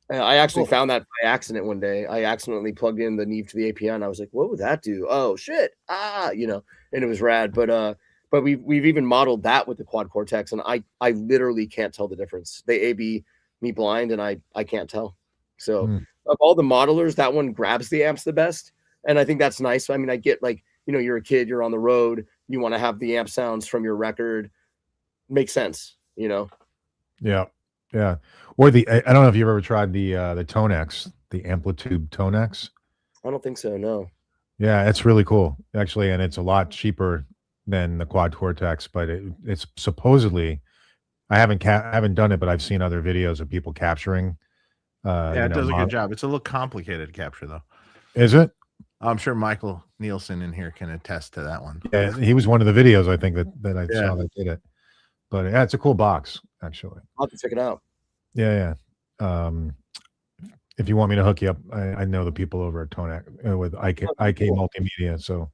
I actually found that by accident one day. I accidentally plugged in the Neve to the API and I was like, what would that do? Oh shit. You know, and it was rad. But we've even modeled that with the Quad Cortex, and I literally can't tell the difference. They A/B me blind, and I can't tell. So of all the modelers, that one grabs the amps the best, and I think that's nice. I mean, I get, like, you know, you're a kid, you're on the road, you want to have the amp sounds from your record. Makes sense, you know. Yeah, yeah. Or I don't know if you've ever tried the Tonex, the Amplitude Tonex. I don't think so. No. Yeah, it's really cool, actually, and it's a lot cheaper than the Quad Cortex, but it's supposedly, I haven't done it, but I've seen other videos of people capturing. Yeah, it does a good job. It's a little complicated to capture, though. Is it? I'm sure Michael Nielsen in here can attest to that one. Yeah, he was one of the videos, I think, that I saw that did it. But yeah, it's a cool box, actually. I'll have to check it out. Yeah. If you want me to hook you up, I know the people over at Tonex with IK Multimedia, so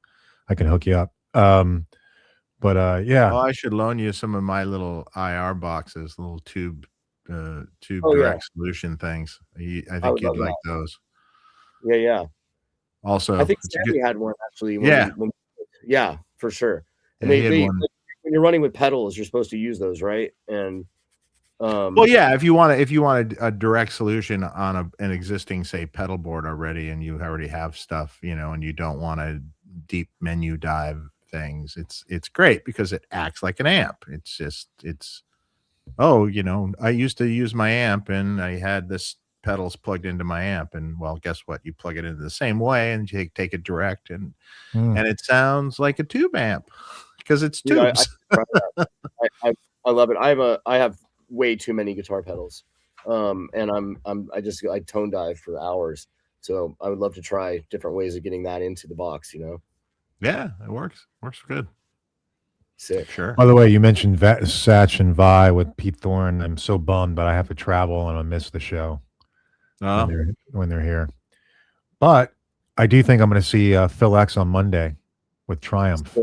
I can hook you up. Yeah. Oh, I should loan you some of my little IR boxes, little tube direct solution things. I think you'd like those. Yeah. Also, I think Sammy had one actually. Yeah, for sure. And when you're running with pedals, you're supposed to use those, right? And well, yeah, if you want a direct solution on an existing, say, pedal board already, and you already have stuff, you know, and you don't want to deep menu dive things, it's great because it acts like an amp. You know, I used to use my amp and I had this pedals plugged into my amp, and well, guess what? You plug it into the same way, and you take it direct, and it sounds like a tube amp because it's tubes. I love it. I have way too many guitar pedals, and I tone dive for hours. So I would love to try different ways of getting that into the box. Yeah, it works. Works good. Sick. Sure. By the way, you mentioned Satch and Vi with Pete Thorne. I'm so bummed, but I have to travel and I miss the show when they're here. But I do think I'm going to see Phil X on Monday with Triumph.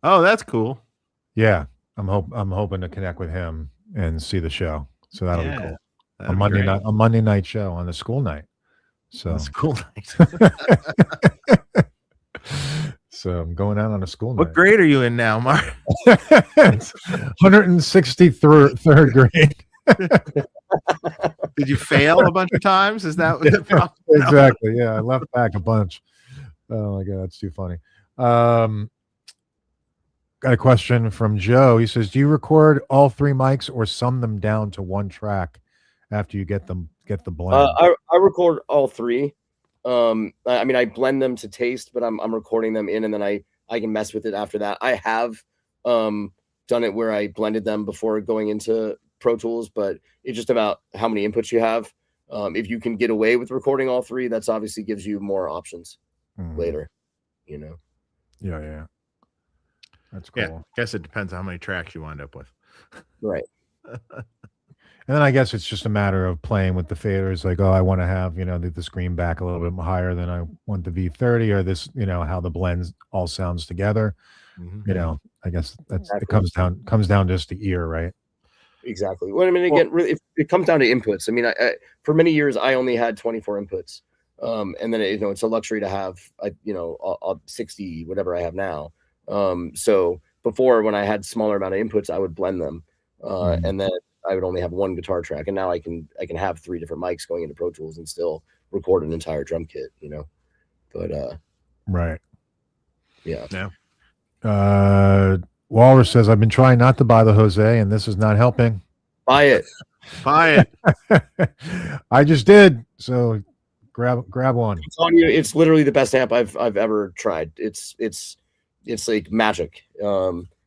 Oh, that's cool. Yeah, I'm hoping to connect with him and see the show. So that'll be cool. A Monday night show on the school night. So on school night. So I'm going out on a school night. What grade are you in now, Mark? 163rd grade. Did you fail a bunch of times? Is that the problem? Exactly. Yeah, I left back a bunch. Oh my God, that's too funny. Got a question from Joe. He says, "Do you record all 3 mics or sum them down to one track after you get the blend?" I record all 3. I mean, I blend them to taste, but I'm recording them in, and then I can mess with it after that. I have done it where I blended them before going into Pro Tools, but it's just about how many inputs you have. If you can get away with recording all 3, that's obviously gives you more options later. Yeah. That's cool. Yeah, guess it depends how many tracks you wind up with. Right. And then I guess it's just a matter of playing with the faders. Like, oh, I want to have, the screen back a little bit higher than I want the V30, or this, how the blends all sounds together. I guess it comes down just to ear, right? Exactly. Well, I mean, again, really, it comes down to inputs. I mean, I for many years I only had 24 inputs, and then it's a luxury to have 60 whatever I have now. So before, when I had smaller amount of inputs, I would blend them, and then I would only have one guitar track, and now I can have 3 different mics going into Pro Tools and still record an entire drum kit. But right. Yeah. Walrus says, "I've been trying not to buy the Jose, and this is not helping." Buy it. I just did. So grab one. I'm telling you, it's literally the best amp I've ever tried. It's like magic.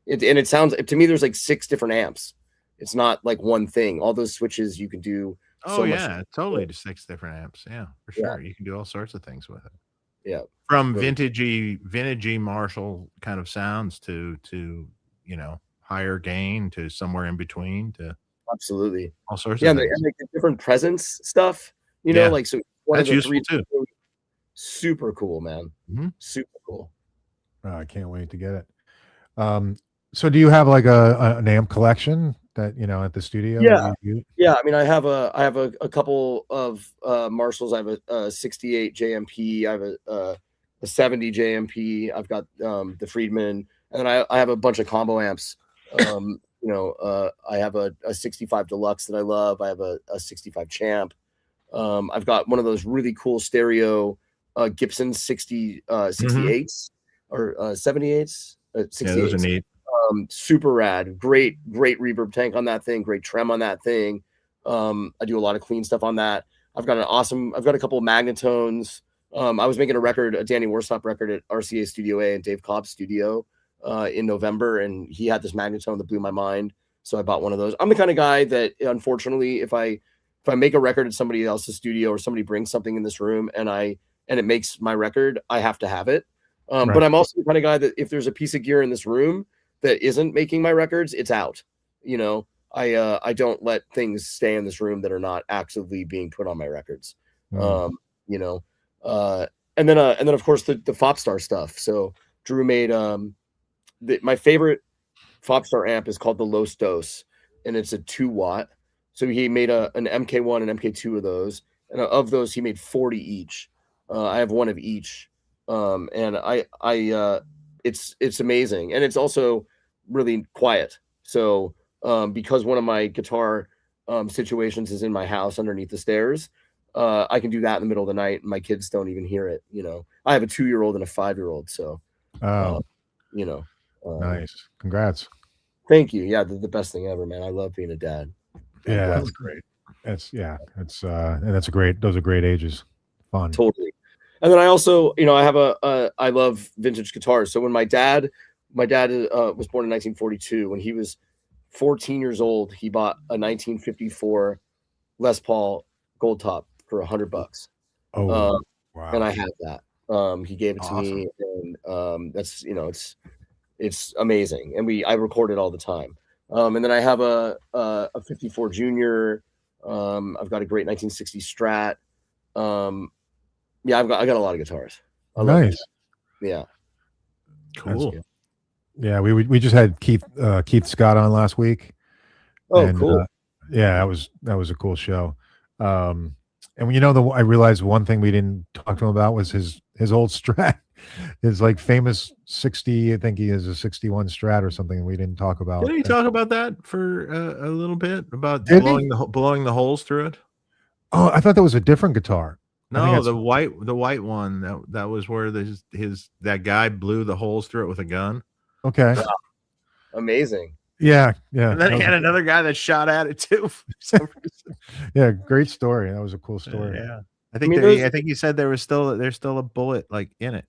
It sounds, to me, there's like 6 different amps. It's not like one thing. All those switches you can do. Oh yeah, totally. To 6 different amps. Yeah, for sure. You can do all sorts of things with it. Yeah. From vintagey Marshall kind of sounds to higher gain to somewhere in between to absolutely all sorts of things. And like the different presence stuff, like so one that's of the useful 3 too. Super cool, man. Super cool. I can't wait to get it. So do you have like an amp collection that at the studio? Yeah. I mean, I have a couple of Marshalls. I have a 68 JMP. I have a 70 JMP. I've got the Friedman, and then I have a bunch of combo amps. I have a 65 Deluxe that I love. I have a 65 Champ. I've got one of those really cool stereo Gibson 68s or 78s. 68s. Yeah, those are neat. Super rad. Great reverb tank on that thing. Great trem on that thing. I do a lot of clean stuff on that. I've got a couple of Magnetones. I was making a Danny Worsop record at RCA Studio A and Dave Cobb's studio in November, and he had this Magnetone that blew my mind. So I bought one of those. I'm the kind of guy that, unfortunately, if I make a record at somebody else's studio or somebody brings something in this room and it makes my record, I have to have it. Right. But I'm also the kind of guy that if there's a piece of gear in this room that isn't making my records, it's out. I don't let things stay in this room that are not actively being put on my records. And then of course the Fopstar stuff. So Drew made my favorite Fopstar amp is called the Los Dos, and it's a 2-watt. So he made an MK1 and MK2 of those, and of those he made 40 each. I have one of each, and it's amazing, and it's also really quiet. So because one of my guitar situations is in my house underneath the stairs, I can do that in the middle of the night and my kids don't even hear it. I have a 2-year-old and a 5-year-old, so nice. Congrats. Thank you. Yeah, the best thing ever, man. I love being a dad. Yeah, that's great. It's and that's those are great ages. Fun. Totally. And then I also, I have I love vintage guitars. So when my dad was born in 1942. When he was 14 years old, he bought a 1954 Les Paul Gold Top for $100. Oh, And wow. I have that. He gave it to me, and that's it's amazing. And I record it all the time. And then I have a 54 Junior. I've got a great 1960 Strat. Yeah, I got a lot of guitars. I love Nice. it. Yeah. Cool. Yeah, we just had Keith Scott on last week. Oh, and, cool. Yeah, that was a cool show. And I realized one thing we didn't talk to him about was his old Strat, his like famous 60. I think he has a 61 Strat or something. We didn't talk about. Didn't he talk about that for a little bit about Did blowing the holes through it? Oh, I thought that was a different guitar. No, the white one that was where that guy blew the holes through it with a gun. Okay. Wow. Amazing. Yeah. And then he had another guy that shot at it too. For some reason. Yeah, great story. That was a cool story. Yeah. I think he said there's still a bullet like in it,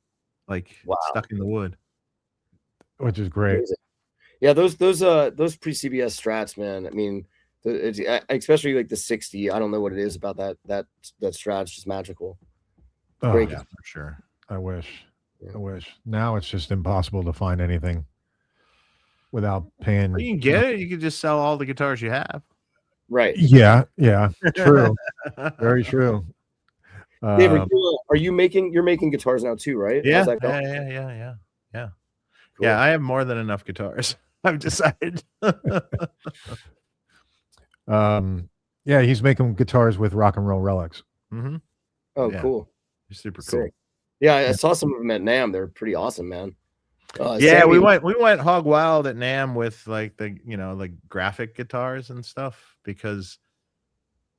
like stuck in the wood. Which is great. Amazing. Yeah, those pre-CBS Strats, man. I mean, especially like the 60. I don't know what it is about that Strat. It's just magical. Great. Yeah, for sure. I wish. Now it's just impossible to find anything without paying. Well, you can get it. You can just sell all the guitars you have. Right. Yeah. True. Very true. Dave, you're making guitars now too, right? Yeah. Yeah. Cool. Yeah, I have more than enough guitars. I've decided. Yeah, he's making guitars with Rock and Roll Relics. Mm-hmm. Oh, yeah. Cool. You're super cool. Sick. Yeah, I saw some of them at NAMM. They're pretty awesome, man. Yeah, we went hog wild at NAMM with like the like graphic guitars and stuff because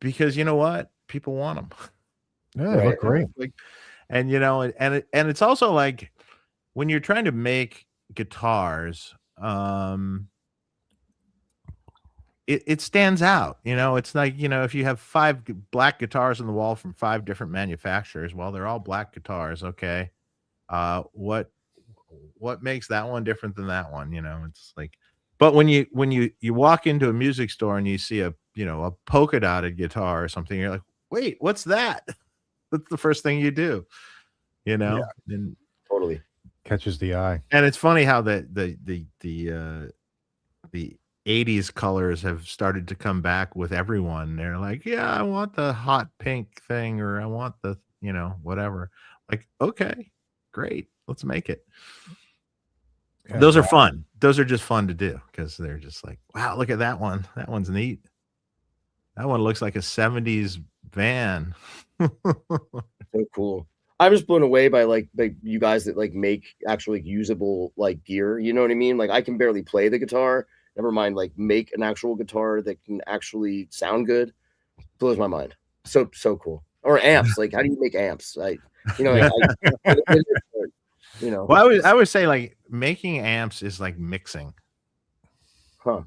you know what, people want them. Yeah, they look great. And and it's also like when you're trying to make guitars, it stands out. It's like if you have 5 black guitars on the wall from 5 different manufacturers, well, they're all black guitars. Okay, what makes that one different than that one? It's like, but when you walk into a music store and you see a polka dotted guitar or something, you're like, wait, what's that? That's the first thing you do, Yeah. And totally catches the eye. And it's funny how the 80s colors have started to come back with everyone. They're like, yeah, I want the hot pink thing, or I want the whatever. Like, okay, great, let's make it. Yeah, those are fun. Those are just fun to do because they're just like, wow, look at that one. That one's neat. That one looks like a 70s van. So cool. I'm just blown away by like you guys that like make actually usable like gear. You know what I mean? Like I can barely play the guitar. Never mind like make an actual guitar that can actually sound good. Blows my mind. So cool. Or amps. Like how do you make amps? Well, I would say like making amps is like mixing. Huh.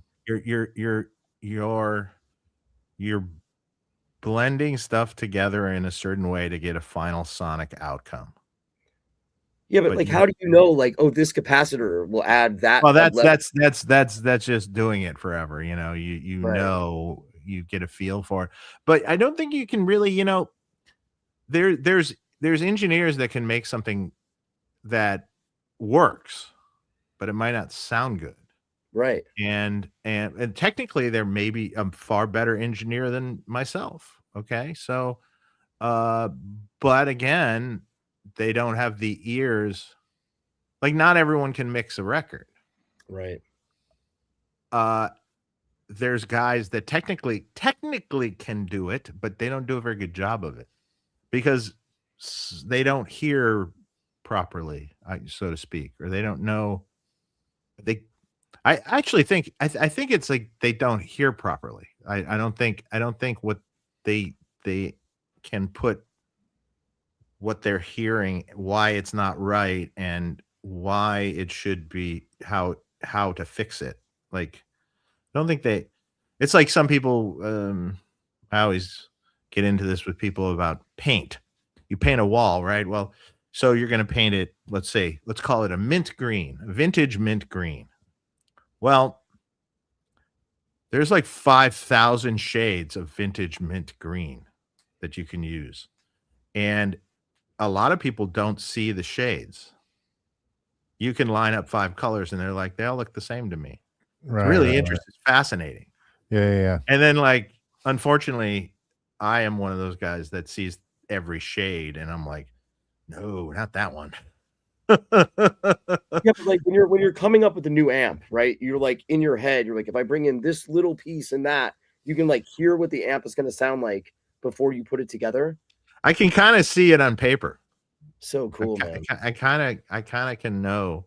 You're blending stuff together in a certain way to get a final sonic outcome. Yeah, but like, how do you know? Like, oh, this capacitor will add that. Well, that's just doing it forever. You know, you get a feel for it. But I don't think you can really. There's engineers that can make something that works, but it might not sound good. Right. And technically there may be a far better engineer than myself. Okay. So, but again, they don't have the ears. Like not everyone can mix a record. Right. There's guys that technically can do it, but they don't do a very good job of it because they don't hear properly, so to speak, or they don't know. I actually think I think it's like they don't hear properly. I don't think what they can put what they're hearing, why it's not right, and why it should be, how to fix it. Like I don't think it's like some people I always get into this with people about paint. You paint a wall, right? Well, so you're going to paint it, let's call it a mint green, a vintage mint green. Well, there's like 5,000 shades of vintage mint green that you can use. And a lot of people don't see the shades. You can line up 5 colors and they're like, they all look the same to me. It's really interesting. It's fascinating. Yeah. And then, like, unfortunately, I am one of those guys that sees every shade, and I'm like, no, not that one. Yeah, but like when you're coming up with a new amp, right? You're like in your head, you're like, if I bring in this little piece and that, you can like hear what the amp is going to sound like before you put it together. I can kind of see it on paper. So cool, man. I kind of can know.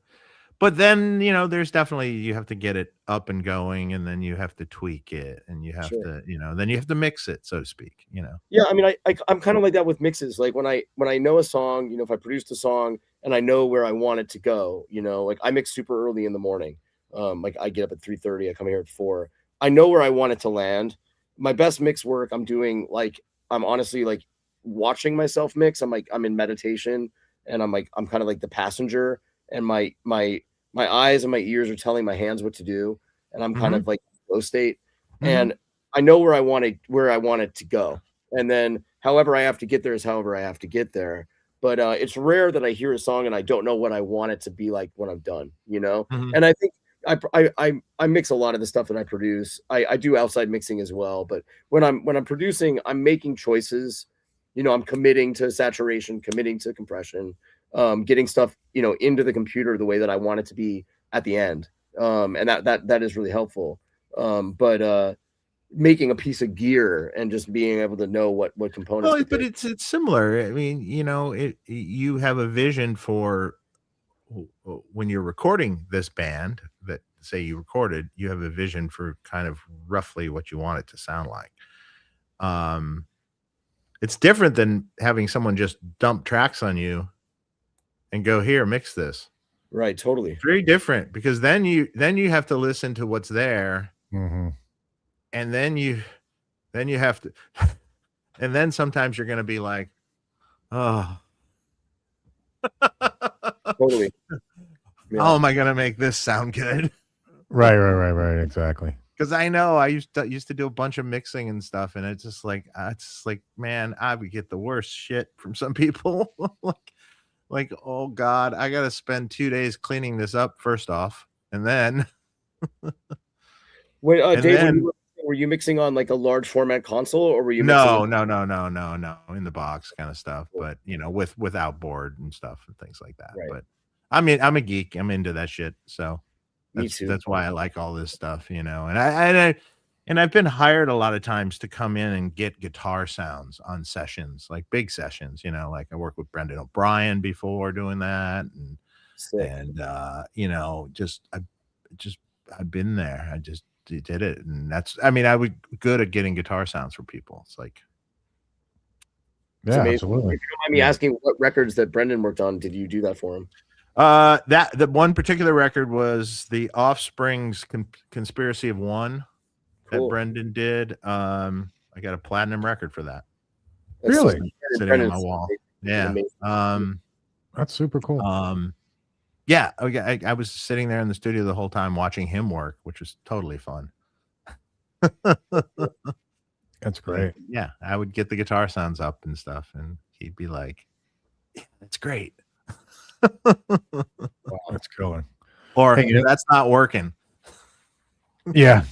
But then, you know, there's definitely, you have to get it up and going, and then you have to tweak it, and you have to, you know, then you have to mix it, so to speak, you know. Yeah, I mean, I'm kind of like that with mixes. Like when I know a song, you know, if I produced a song and I know where I want it to go, you know, like I mix super early in the morning. Like I get up at 3:30, I come here at 4. I know where I want it to land. My best mix work I'm doing, like I'm honestly like watching myself mix. I'm in meditation, and I'm kind of like the passenger, and my eyes and my ears are telling my hands what to do, and I'm kind of like flow state, and I know where I want it to go, and then however I have to get there is however I have to get there. But it's rare that I hear a song and I don't know what I want it to be like when I'm done, you know. And I think I mix a lot of the stuff that I produce. I do outside mixing as well, but when I'm producing, I'm making choices. You know, I'm committing to saturation, committing to compression, getting stuff, you know, into the computer the way that I want it to be at the end. And that is really helpful. But making a piece of gear and just being able to know what components. Well, but it's similar. I mean, you know, you have a vision for when you're recording this band that say you recorded, you have a vision for kind of roughly what you want it to sound like. It's different than having someone just dump tracks on you and go, here, mix this. Right. Totally. Very different, because then you have to listen to what's there. And then you have to, and then sometimes you're going to be like, oh, totally. Yeah. How am I going to make this sound good? Right. Exactly. Because I know I used to do a bunch of mixing and stuff, and it's just like, man, I would get the worst shit from some people. like, oh God, I got to spend 2 days cleaning this up first off, and then. Wait, Dave, were you mixing on like a large format console, or were you? No, in the box kind of stuff, but you know, with outboard and stuff and things like that. Right. But I mean, I'm a geek. I'm into that shit, so. Me too. That's why I like all this stuff, you know. And I've been hired a lot of times to come in and get guitar sounds on sessions, like big sessions, you know. Like I worked with Brendan O'Brien before doing that, and you know, I've been there. I just did it, and I was good at getting guitar sounds for people. It's like, yeah, absolutely. If you don't mind me asking, what records that Brendan worked on did you do that for him? The one particular record was the Offspring's Conspiracy of One that Brendan did. I got a platinum record for that. Really? Sitting on my wall. Yeah. That's super cool. Yeah. I was sitting there in the studio the whole time watching him work, which was totally fun. That's great. Yeah. I would get the guitar sounds up and stuff, and he'd be like, yeah, that's great. Wow, that's killer. Or hey, that's not working. Yeah.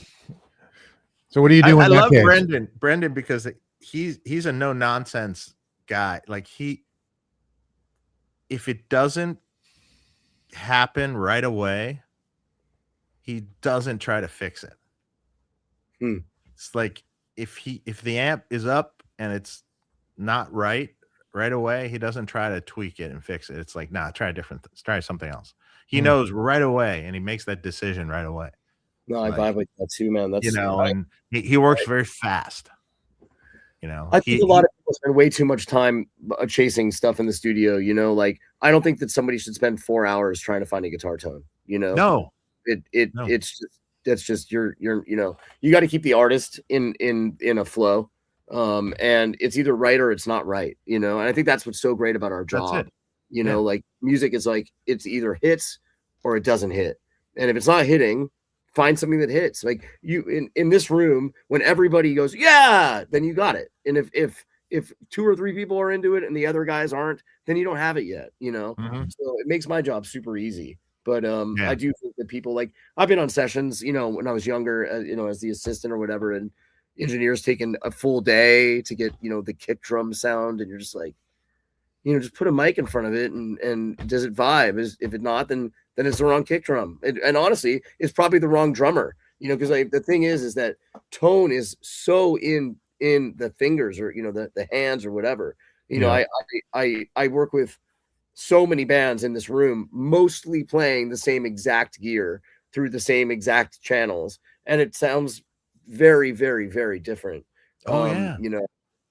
So what do you do? I love Brendan because he's a no nonsense guy. Like if it doesn't happen right away, he doesn't try to fix it. It's like if the amp is up and it's not right away, he doesn't try to tweak it and fix it. It's like, nah, try something else. He knows right away, and he makes that decision right away. No, I vibe like that too, man. That's, you know, and he works very fast. You know, I think a lot of people spend way too much time chasing stuff in the studio. You know, like I don't think that somebody should spend 4 hours trying to find a guitar tone. You know, no, it's just you're you know, you got to keep the artist in a flow. And it's either right or it's not right, you know. And I think that's what's so great about our job. You know, like music is like it's either hits or it doesn't hit. And if it's not hitting, find something that hits. Like you in this room, when everybody goes, yeah, then you got it. And if 2 or 3 people are into it and the other guys aren't, then you don't have it yet, you know. So it makes my job super easy. But I do think that people, like, I've been on sessions, you know, when I was younger, you know, as the assistant or whatever, and engineers taking a full day to get, you know, the kick drum sound, and you're just like, you know, just put a mic in front of it, and does it vibe? If it not, then it's the wrong kick drum. And honestly, it's probably the wrong drummer, you know, because the thing is that tone is so in the fingers, or, you know, the hands or whatever. You know, I work with so many bands in this room, mostly playing the same exact gear through the same exact channels, and it sounds very, very, very different. You know,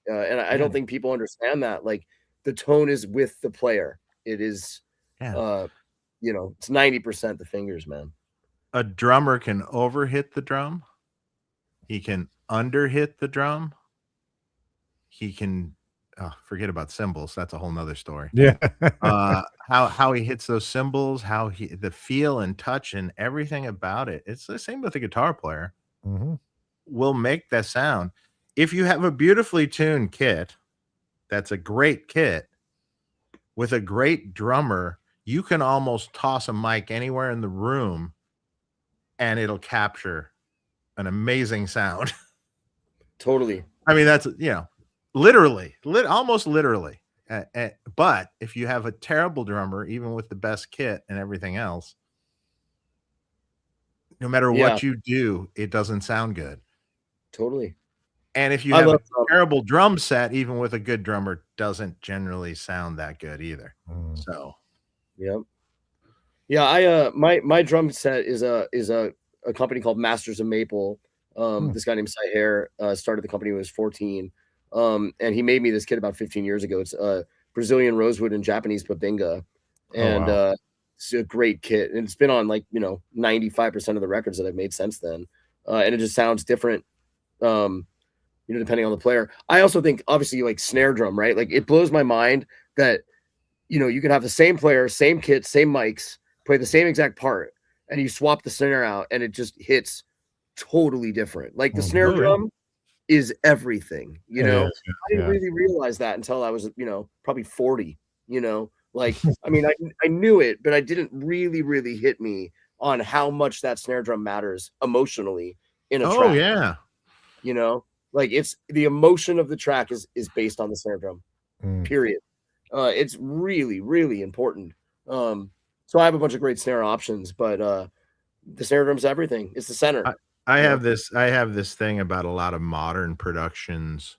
and I don't think people understand that. Like, the tone is with the player. It is, you know, it's 90% the fingers, man. A drummer can overhit the drum. He can underhit the drum. He can forget about cymbals. That's a whole nother story. Yeah. How he hits those cymbals, how the feel and touch and everything about it. It's the same with a guitar player. Will make that sound. If you have a beautifully tuned kit, that's a great kit with a great drummer, you can almost toss a mic anywhere in the room and it'll capture an amazing sound. Totally. I mean, that's, you know, literally, almost literally. But if you have a terrible drummer, even with the best kit and everything else, no matter what you do, it doesn't sound good. Totally. And if you have a terrible drum set, even with a good drummer, doesn't generally sound that good either. So, yeah, my drum set is a company called Masters of Maple. This guy named Cy Hare started the company when he was 14. And he made me this kit about 15 years ago. It's Brazilian rosewood and Japanese babinga. And it's a great kit. And it's been on, like, you know, 95% of the records that I've made since then. And it just sounds different, you know, depending on the player. I also think, obviously, like, snare drum, right? Like, it blows my mind that, you know, you can have the same player, same kit, same mics, play the same exact part, and you swap the snare out and it just hits totally different. Like, the snare drum is everything, you know. I didn't really realize that until I was, you know, probably 40, you know. Like, I mean, I knew it, but I didn't really hit me on how much that snare drum matters emotionally in a track. You know, like, it's the emotion of the track is based on the snare drum. Period. It's really important. So I have a bunch of great snare options, but the snare drum's everything. It's the center. I have this thing about a lot of modern productions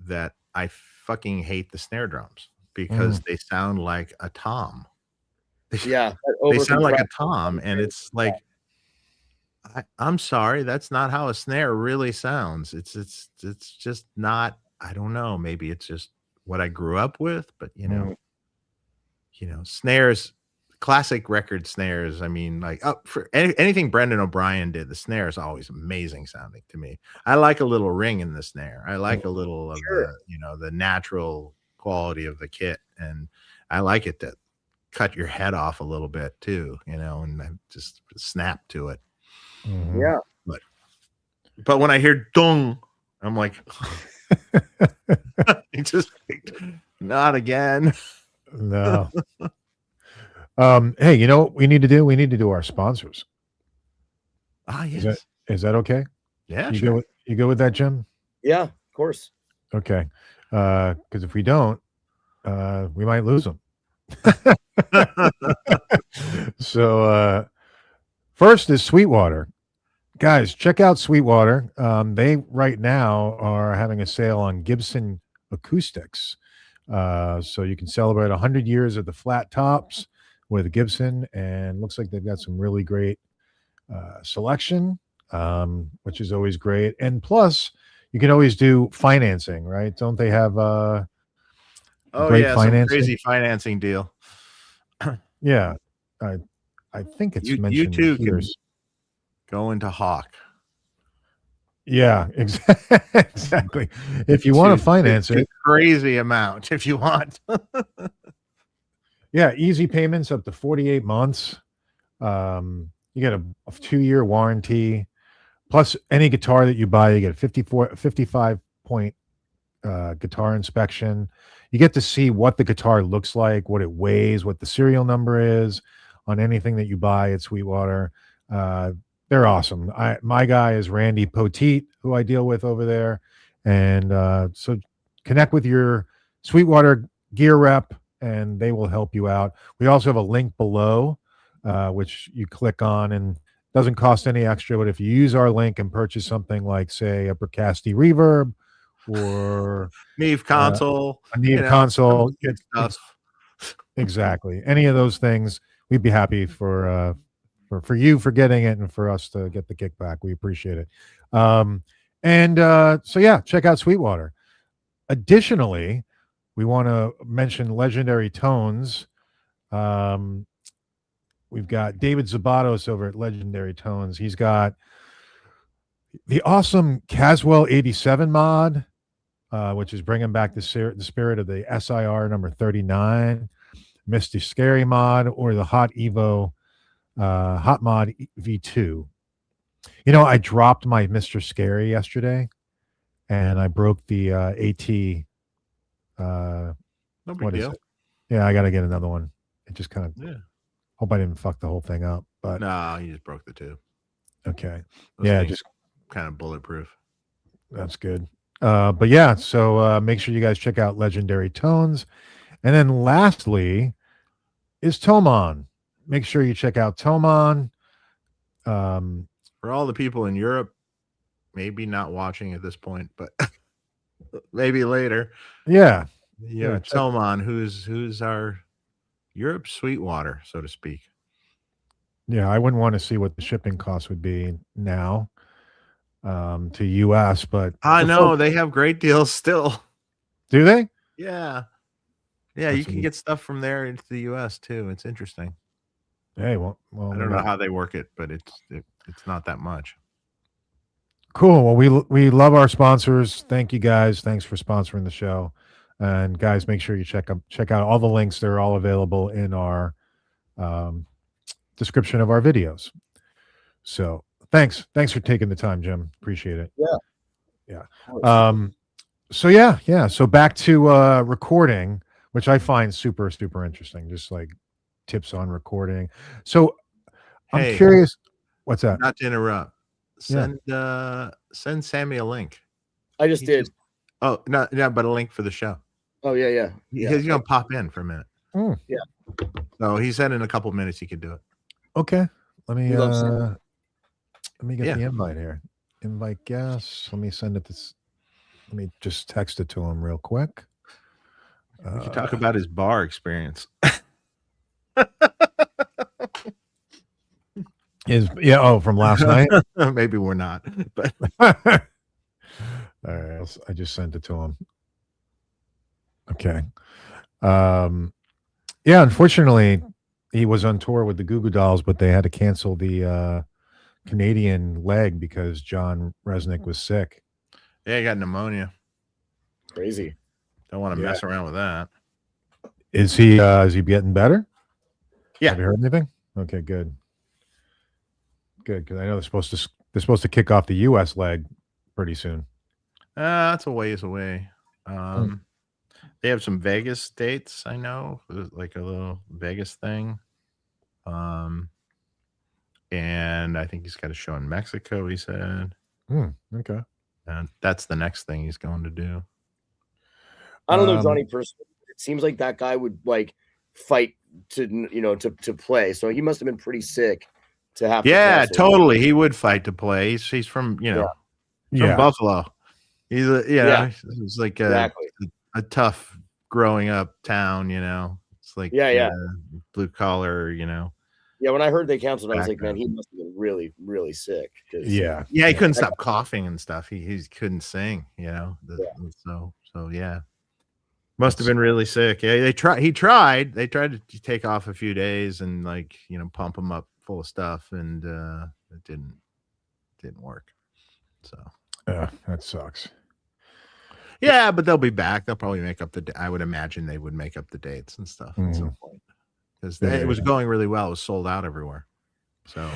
that I fucking hate the snare drums because they sound like a tom. Yeah, they sound like a tom, and it's like, I'm sorry, that's not how a snare really sounds. It's just not. I don't know. Maybe it's just what I grew up with, but you know, snares. Classic record snares. I mean, like, for anything Brendan O'Brien did, the snare is always amazing sounding to me. I like a little ring in the snare. I like a little of the, you know, the natural quality of the kit, and I like it to cut your head off a little bit too, you know, and I just snap to it. Yeah, but when I hear dung, I'm like, just not again. No. Hey, you know what we need to do? We need to do our sponsors. Yes. Is that okay? Yeah, you sure. You go with that, Jim? Yeah, of course. Okay. Because if we don't, we might lose them. So first is Sweetwater. Guys, check out Sweetwater. They right now are having a sale on Gibson acoustics. So you can celebrate 100 years of the flat tops with Gibson, and looks like they've got some really great selection, which is always great. And plus, you can always do financing, right? Don't they have great financing? Some crazy financing deal. Yeah, I think it's mentioned you too here. can go into Hawk. Yeah, exactly. If you want to finance to it, crazy amount if you want. yeah, easy payments up to 48 months. You get a 2-year warranty. Plus, any guitar that you buy, you get a 55-point guitar inspection. You get to see what the guitar looks like, what it weighs, what the serial number is on anything that you buy at Sweetwater. They're awesome. My guy is Randy Poteet, who I deal with over there, and so connect with your Sweetwater gear rep, and they will help you out. We also have a link below, which you click on, and doesn't cost any extra. But if you use our link and purchase something like, say, a Bricasti reverb or Neve console, a Neve console, stuff. Exactly. Any of those things, we'd be happy for you for getting it and for us to get the kickback. We appreciate it. So yeah, check out Sweetwater. Additionally, we want to mention Legendary Tones. We've got David Zabatos over at Legendary Tones. He's got the awesome Caswell 87 mod, which is bringing back the spirit of the SIR number 39, Mr. Scary mod, or the Hot Evo Hot Mod V2. You know, I dropped my Mr. Scary yesterday, and I broke the AT. No big deal. Yeah, I got to get another one. It just kind of. Yeah. Hope I didn't fuck the whole thing up, but no, you just broke the tube. Okay. Those just kind of bulletproof. That's good. But yeah, so make sure you guys check out Legendary Tones. And then lastly is Thomann. Make sure you check out Thomann. For all the people in Europe, maybe not watching at this point, but maybe later. Yeah. Thomann, who's our Europe Sweetwater, so to speak. Yeah, I wouldn't want to see what the shipping costs would be now to US, but I know they have great deals still. Do they? Yeah. Yeah, you can get stuff from there into the US too. It's interesting. Hey, well I don't know how they work it, but it's not that much. Cool. Well, we love our sponsors. Thank you guys. Thanks for sponsoring the show. And guys, make sure you check out all the links. They're all available in our description of our videos. So thanks for taking the time, Jim. Appreciate it. Yeah. So back to recording, which I find super, super interesting. Just like tips on recording. So I'm curious. What's that? Not to interrupt. Send Sammy a link. I just did. But a link for the show. Oh yeah. He's gonna pop in for a minute. Yeah. So he said in a couple minutes he could do it. Okay. Let me get the invite here. Invite guest. Let me send it this. Let me just text it to him real quick. We can talk about his bar experience. From last night. Maybe we're not, but all right. I just sent it to him. Okay. Unfortunately, he was on tour with the Goo Goo Dolls, but they had to cancel the Canadian leg because John Resnick was sick. Yeah, he got pneumonia. Crazy. Don't want to mess around with that. Is he getting better? Yeah. Have you heard anything? Okay, good. Good, because I know they're supposed to kick off the U.S. leg pretty soon. That's a ways away. They have some Vegas dates. I know, like a little Vegas thing. And I think he's got a show in Mexico. He said. Okay. And that's the next thing he's going to do. I don't know Johnny personally. It seems like that guy would like fight to play. So he must have been pretty sick to have. Yeah, totally. He would fight to play. He's from from Buffalo. He's it's like a tough growing up town. It's like blue collar. Yeah, when I heard they canceled, I was like, man, he must have been really, really sick. He couldn't stop coughing and stuff. He couldn't sing. So yeah. Must have been really sick. Yeah, he tried. They tried to take off a few days and pump him up full of stuff, and it didn't work. So That sucks. Yeah, but they'll be back. They'll probably make up I would imagine they would make up the dates and stuff at some point, because it was going really well. It was sold out everywhere. So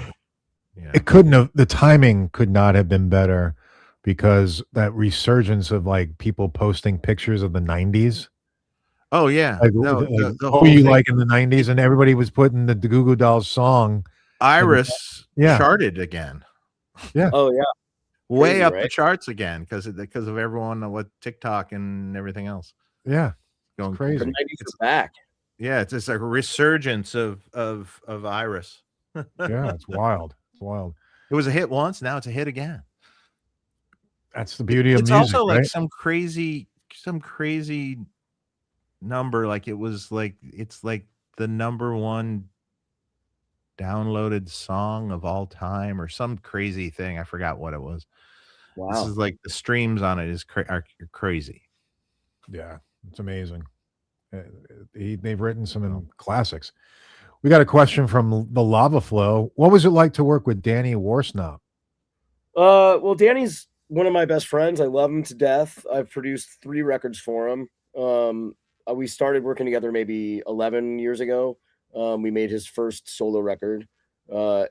yeah, it couldn't have. The timing could not have been better, because that resurgence of like people posting pictures of the '90s. Oh yeah, Like, no, like the what whole were you thing. like in the '90s? And everybody was putting the Goo Goo Dolls song. Iris Yeah. charted again. Yeah. Oh yeah. Way Crazy, up right? the charts again because of everyone with TikTok and everything else. Yeah, going it's crazy. The 90s are back. Yeah, it's just like a resurgence of Iris. Yeah, it's wild. It's wild. It was a hit once, now it's a hit again. That's the beauty of It's music, also right? like some crazy number. Like it's like the number one downloaded song of all time or some crazy thing. I forgot what it was. Wow. This is like the streams on it are crazy. Yeah, it's amazing. They've written some classics. We got a question from the Lava Flow. What was it like to work with Danny Warsnop? Well, Danny's one of my best friends. I love him to death. I've produced 3 records for him. We started working together maybe 11 years ago. We made his first solo record,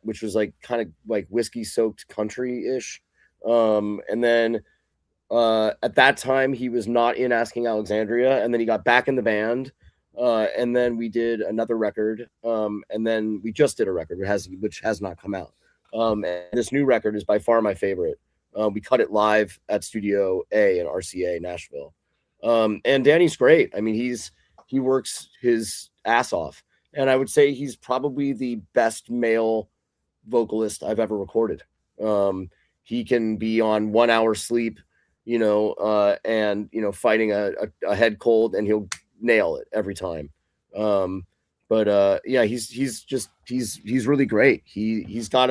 which was like kind of like whiskey soaked country ish. And then at that time he was not in Asking Alexandria, and then he got back in the band. And then we did another record. And then we just did a record which has not come out. And this new record is by far my favorite. We cut it live at Studio A in RCA, Nashville. And Danny's great. I mean, he works his ass off. And I would say he's probably the best male vocalist I've ever recorded. He can be on 1 hour sleep, and, fighting a head cold, and he'll nail it every time. Yeah, he's really great. He's got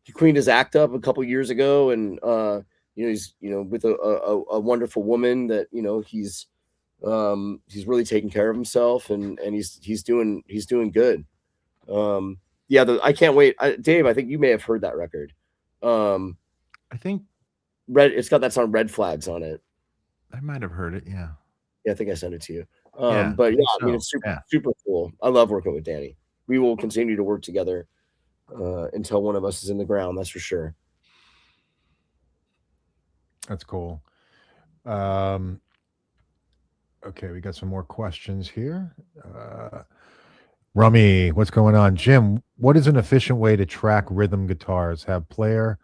he cleaned his act up a couple years ago, and he's with a wonderful woman that he's really taking care of himself, and he's doing good. Yeah, I can't wait. Dave, I think you may have heard that record. I think it's got that song Red Flags on it. I might have heard it. Yeah, I think I sent it to you. Yeah, But yeah, so. I mean, it's super cool. I love working with Danny. We will continue to work together until one of us is in the ground. That's for sure. That's cool. Okay, we got some more questions here. Rummy, what's going on? Jim, what is an efficient way to track rhythm guitars? Have player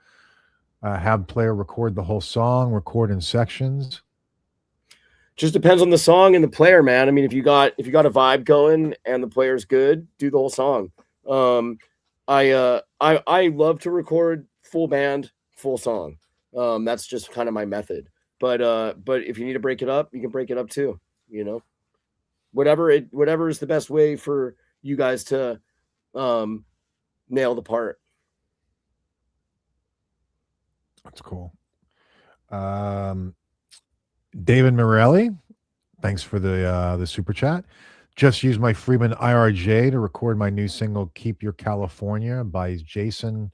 record the whole song, record in sections? Just depends on the song and the player, man. I mean, if you got a vibe going and the player's good, do the whole song. I love to record full band, full song. That's just kind of my method. But if you need to break it up, you can break it up too. Whatever is the best way for you guys to nail the part. That's cool. David Morelli, thanks for the super chat. Just used my Freeman IRJ to record my new single "Keep Your California" by Jason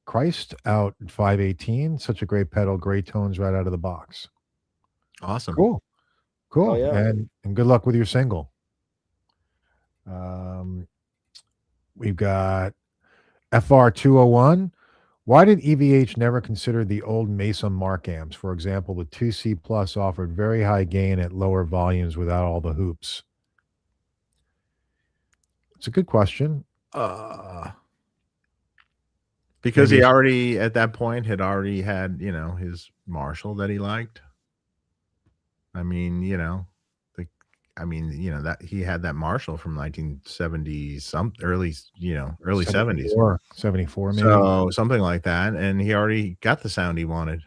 Christ, out at 518. Such a great pedal, great tones right out of the box. Awesome. Cool. Oh, yeah. And good luck with your single. We've got FR201. Why did EVH never consider the old Mesa Mark amps? For example, the 2C Plus offered very high gain at lower volumes without all the hoops. It's a good question. Because he already, at that point, had his Marshall that he liked. I mean, that he had that Marshall from 1970 early 70s. 74 maybe. So something like that. And he already got the sound he wanted.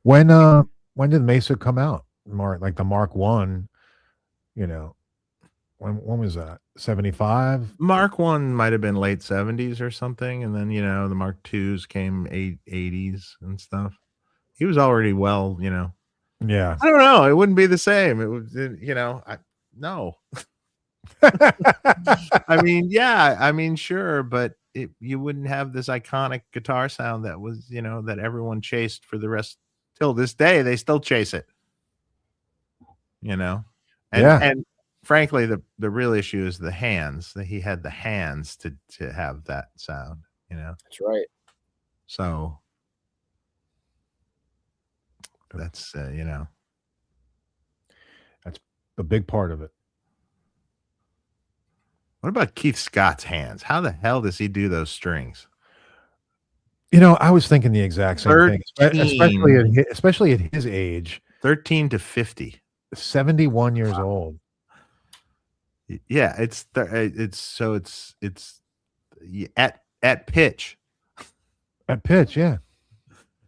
When did Mesa come out? Like the Mark 1, when was that? 75? Mark 1 might have been late 70s or something, and then the Mark 2s came 80s and stuff. He was already Yeah. I don't know. It wouldn't be the same. It was, no. I mean, yeah. I mean, sure, but you wouldn't have this iconic guitar sound that was, that everyone chased for the rest till this day. They still chase it, and frankly, the real issue is the hands, that he had the hands to have that sound, That's right. So that's that's a big part of it. What about Keith Scott's hands? How the hell does he do those strings? I was thinking the exact same thing, especially at his age, 13 to 50, 71 years old. Yeah, it's at pitch. At pitch, yeah.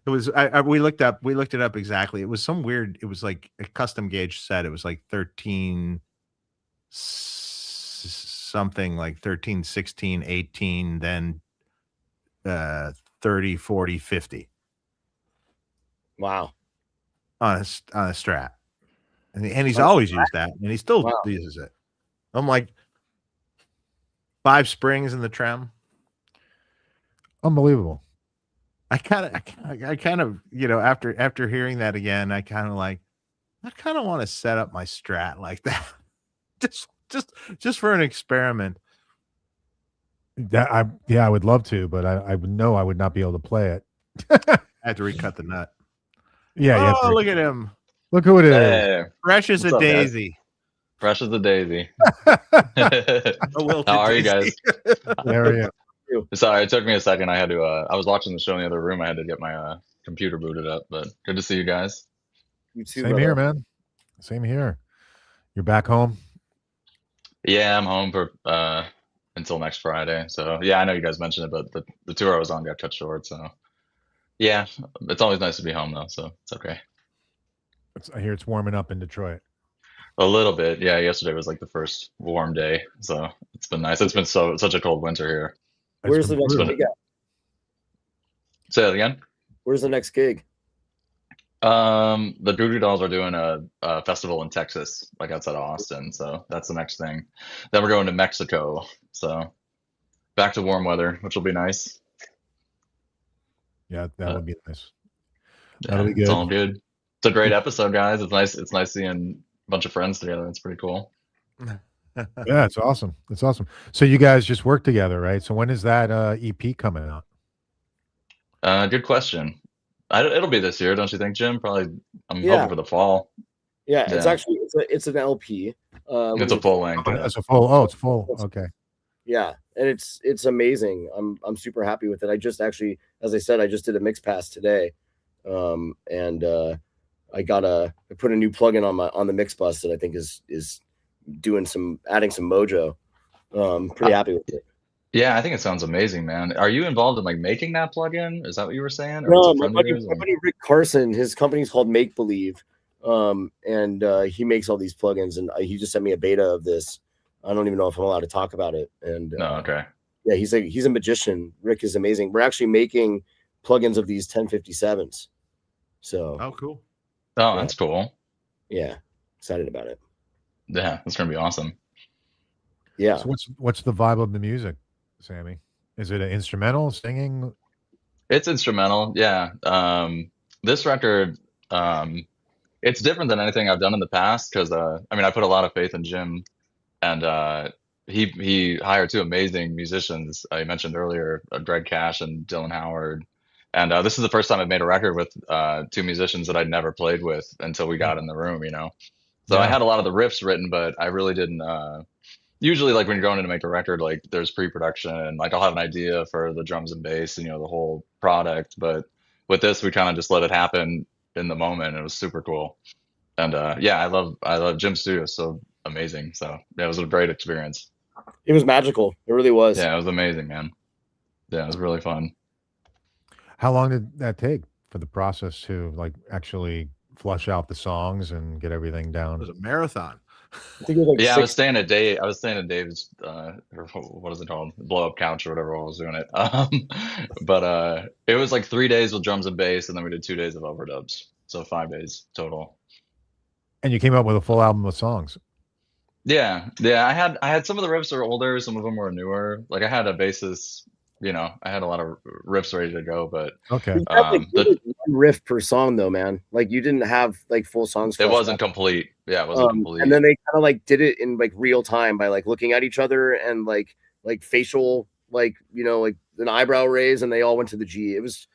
It was. We looked it up exactly. It was some weird. It was like a custom gauge set. It was like 13 something, like 13, 16, 18, then 30, 40, 50. Wow. On a Strat, and he's always used that, and he still uses it. I'm like 5 springs in the trem. Unbelievable. I kind of, after hearing that again, I kind of want to set up my Strat like that, just for an experiment. I would love to, but I would know I would not be able to play it. I had to recut the nut. Yeah. Oh, look at him! Look who it is. Fresh as a daisy. Fresh as a daisy. How are you guys? There we go. Sorry, it took me a second. I was watching the show in the other room. I had to get my computer booted up, but good to see you guys. You too, Same here, man. Same here. You're back home? Yeah, I'm home for until next Friday. So yeah, I know you guys mentioned it, but the tour I was on got cut short. So yeah, it's always nice to be home though. So it's okay. I hear it's warming up in Detroit. A little bit, yeah. Yesterday was like the first warm day, so it's been nice. It's been such a cold winter here. Where's the next gig at? Say that again. Where's the next gig? The Doo Doo Dolls are doing a festival in Texas, like outside of Austin. So that's the next thing. Then we're going to Mexico. So back to warm weather, which will be nice. Yeah, that would be nice. That'll be good. It's all good. It's a great episode, guys. It's nice. It's nice seeing a bunch of friends together. It's pretty cool. Yeah, it's awesome. It's awesome. So you guys just work together, right? So when is that EP coming out? Good question. It'll be this year, don't you think, Jim? Probably. I'm hoping for the fall. Yeah, it's actually it's an LP. It's a full length. It's a full. Oh, it's full. Okay. Yeah, and it's amazing. I'm super happy with it. I just actually, as I said, I just did a mix pass today, and I put a new plugin on the mix bus that I think is adding some mojo. Pretty happy with it. Yeah, I think it sounds amazing, man. Are you involved in like making that plugin? Is that what you were saying? Or No, my buddy Rick Carson, his company's called Make Believe, and he makes all these plugins, and he just sent me a beta of this. I don't even know if I'm allowed to talk about it. And no, okay. Yeah, he's a magician. Rick is amazing. We're actually making plugins of these 1057s. So cool. Oh, that's cool. Yeah, excited about it. Yeah, it's gonna be awesome. Yeah. So what's the vibe of the music, Sammy? Is it an instrumental, singing? It's instrumental, yeah. This record, it's different than anything I've done in the past because I put a lot of faith in Jim, and he hired 2 amazing musicians. I mentioned earlier, Greg Cash and Dylan Howard. And this is the first time I've made a record with 2 musicians that I'd never played with until we got in the room, So I had a lot of the riffs written, but I really didn't. Usually, like when you're going in to make a record, like there's pre-production, and like I'll have an idea for the drums and bass and the whole product. But with this, we kind of just let it happen in the moment. It was super cool, and I love Jim's studio, so amazing. So yeah, it was a great experience. It was magical. It really was. Yeah, it was amazing, man. Yeah, it was really fun. How long did that take for the process to like actually flush out the songs and get everything down? It was a marathon. I think it was like I was staying at Dave's what is it called? Blow up couch or whatever I was doing it. But it was like 3 days with drums and bass, and then we did 2 days of overdubs. So 5 days total. And you came up with a full album of songs. Yeah. I had some of the riffs are older, some of them were newer. Like I had a bassist I had a lot of riffs ready to go, but Okay. You had like the one riff per song though, man. Like you didn't have like full songs. it wasn't complete. Yeah, it wasn't And complete. then they kind of like did it in like real time by like looking at each other and like facial like like an eyebrow raise, and they all went to the G. It was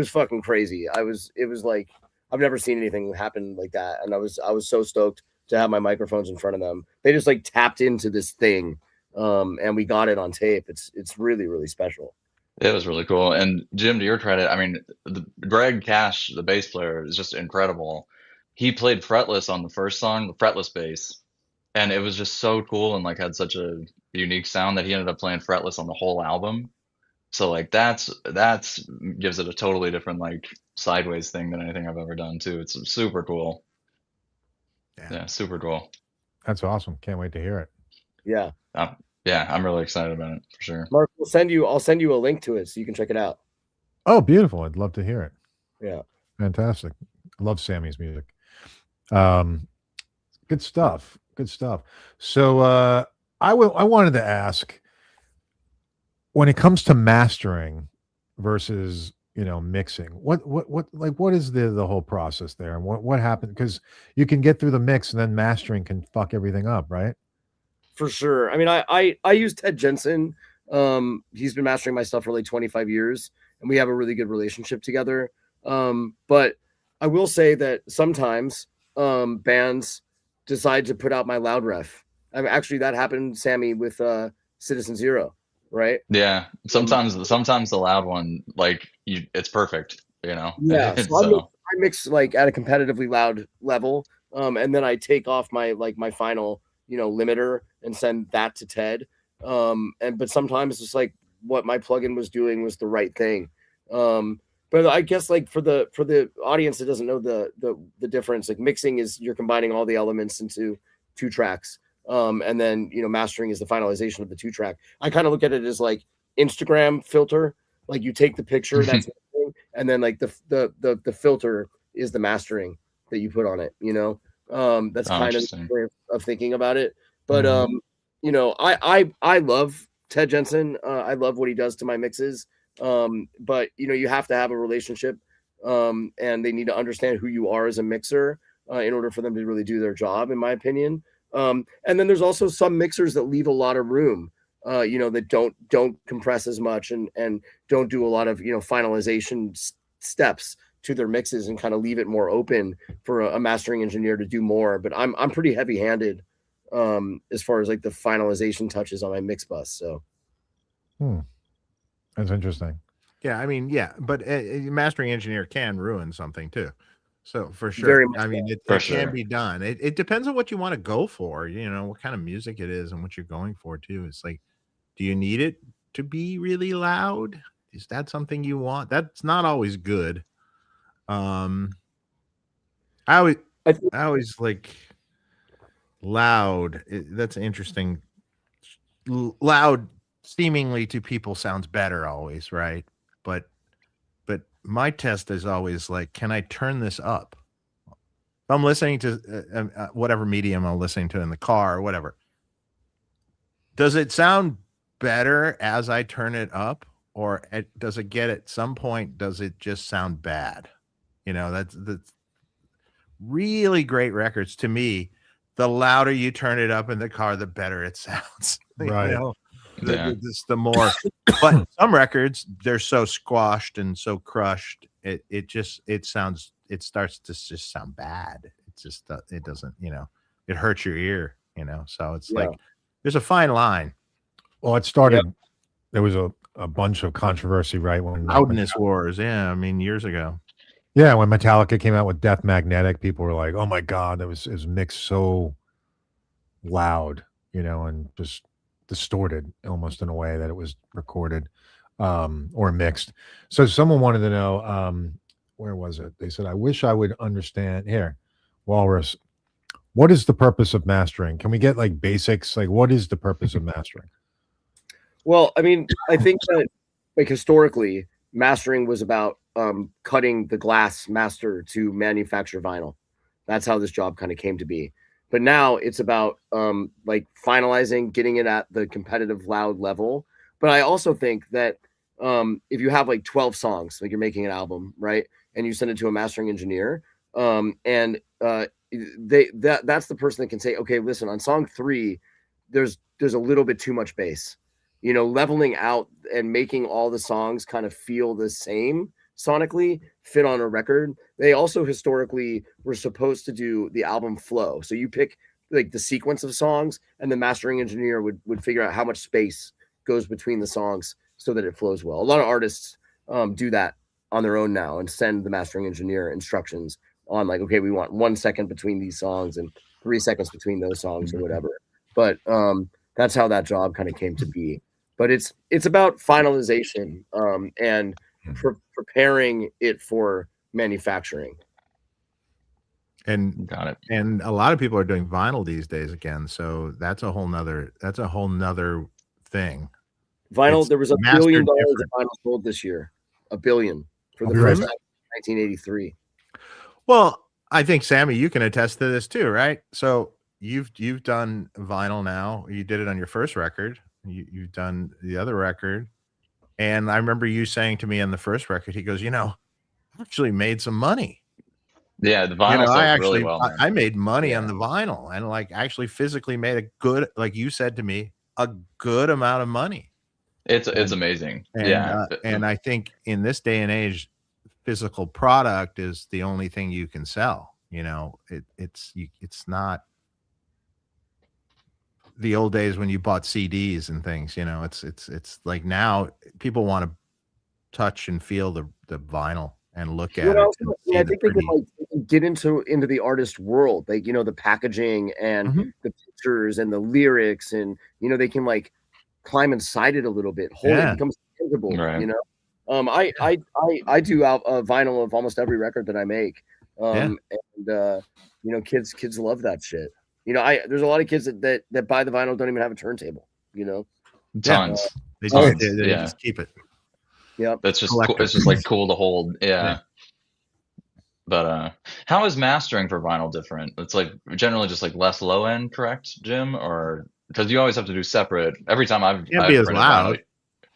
fucking crazy. It was like I've never seen anything happen like that, and I was so stoked to have my microphones in front of them. They just like tapped into this thing, and we got it on tape. It's really really special. It was really cool. And Jim, to your credit, I mean, Greg Cash, the bass player, is just incredible. He played fretless on the first song, the fretless bass, and it was just so cool and like had such a unique sound that he ended up playing fretless on the whole album. So like that's gives it a totally different like sideways thing than anything I've ever done too. It's super cool. Yeah, super cool. That's awesome. Can't wait to hear it. Yeah. Yeah, I'm really excited about it for sure. Mark, I'll send you a link to it so you can check it out. Oh, beautiful. I'd love to hear it. Yeah. Fantastic. I love Sammy's music. Good stuff. Good stuff. So I wanted to ask, when it comes to mastering versus mixing, what is the whole process there, and what happened? Because you can get through the mix and then mastering can fuck everything up, right? For sure. I mean, I use Ted Jensen. He's been mastering my stuff for like 25 years, and we have a really good relationship together. But I will say that sometimes bands decide to put out my loud ref. I mean, actually, that happened, Sammy, with Citizen Zero, right? Yeah, sometimes the loud one, like it's perfect, Yeah. So I mix like at a competitively loud level, and then I take off my final limiter and send that to Ted. But sometimes it's like what my plugin was doing was the right thing. But I guess like for the audience that doesn't know the difference, like mixing is you're combining all the elements into 2 tracks. And then mastering is the finalization of the 2 track. I kind of look at it as like Instagram filter. Like you take the picture that's and then like the filter is the mastering that you put on it. That's kind of the way of thinking about it. But I love Ted Jensen. I love what he does to my mixes. But you have to have a relationship, and they need to understand who you are as a mixer in order for them to really do their job, in my opinion. And then there's also some mixers that leave a lot of room, that don't compress as much and don't do a lot of finalization steps to their mixes and kind of leave it more open for a mastering engineer to do more. But I'm pretty heavy handed as far as like the finalization touches on my mix bus. So that's interesting. Yeah, I mean, yeah, but a mastering engineer can ruin something too. So for sure, I mean, it can be done. It depends on what you want to go for, what kind of music it is and what you're going for too. It's like, do you need it to be really loud? Is that something you want? That's not always good. I always like loud. That's interesting. Loud seemingly to people sounds better always, right? But my test is always like, can I turn this up? If I'm listening to whatever medium I'm listening to in the car or whatever, does it sound better as I turn it up, or does it get at some point, does it just sound bad? That's really great records to me. The louder you turn it up in the car, the better it sounds. Right. The more, but some records, they're so squashed and so crushed. It starts to just sound bad. It doesn't, it hurts your ear, so it's like, there's a fine line. Well, it started, there was a bunch of controversy, right? When loudness wars. Yeah. I mean, years ago. Yeah. When Metallica came out with Death Magnetic, people were like, oh my God, it was mixed so loud, and just distorted almost in a way that it was recorded or mixed. So someone wanted to know, where was it? They said, I wish I would understand here, Walrus, what is the purpose of mastering? Can we get like basics? Like, what is the purpose of mastering? Well, I mean, I think that like historically mastering was about cutting the glass master to manufacture vinyl. That's how this job kind of came to be. But now it's about like finalizing, getting it at the competitive loud level. But I also think that if you have like 12 songs, like you're making an album, right? And you send it to a mastering engineer, and that's the person that can say, okay, listen, on song 3, there's a little bit too much bass, leveling out and making all the songs kind of feel the same sonically, fit on a record. They also historically were supposed to do the album flow. So you pick like the sequence of songs, and the mastering engineer would figure out how much space goes between the songs so that it flows well. A lot of artists do that on their own now and send the mastering engineer instructions on like, okay, we want 1 second between these songs and 3 seconds between those songs or whatever. But that's how that job kind of came to be. But it's about finalization and preparing it for manufacturing. And Got it. And a lot of people are doing vinyl these days again, so that's a whole nother thing. Vinyl, It's there was $1 mastered billion of different. vinyl sold this year. $1 billion for the I'll be right first back. time in 1983. Well, I think Sammy, you can attest to this too, right? So you've done vinyl now. You did it on your first record. You've done the other record, and I remember you saying to me on the first record, he goes, I actually made some money. Yeah, the vinyl sells really well. Man. I made money Yeah. on the vinyl, and like actually physically made a good, like you said to me, a good amount of money. It's amazing. And, yeah, and I think in this day and age, physical product is the only thing you can sell. It's not the old days when you bought CDs and things. It's like now people want to touch and feel the vinyl and look at it. I think they can get into the artist world, like the packaging and the pictures and the lyrics, and they can like climb inside it a little bit, it becomes tangible. Right. I do vinyl of almost every record that I make, and kids love that shit. There's a lot of kids that buy the vinyl, don't even have a turntable. Tons. They Tons. just keep it. Yeah, that's just cool. It's just like cool to hold. Yeah. But how is mastering for vinyl different? It's like generally just like less low end, correct, Jim? Or because you always have to do separate. Every time I've be as loud. Vinyl,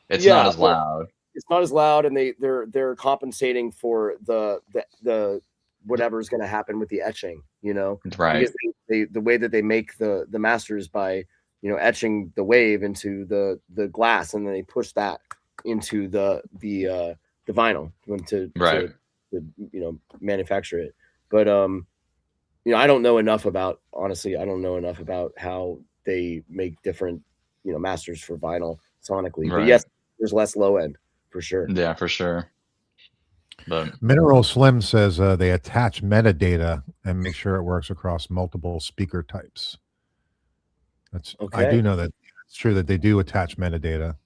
it's not as loud. It's not as loud, and they're compensating for the whatever is going to happen with the etching. Right. Because the way that they make the masters by etching the wave into the glass, and then they push that into the vinyl to manufacture it. But I don't know enough about how they make different masters for vinyl sonically. Right. But yes, there's less low end for sure. Yeah, for sure. But Mineral Slim says they attach metadata and make sure it works across multiple speaker types. That's okay. I do know that it's true that they do attach metadata,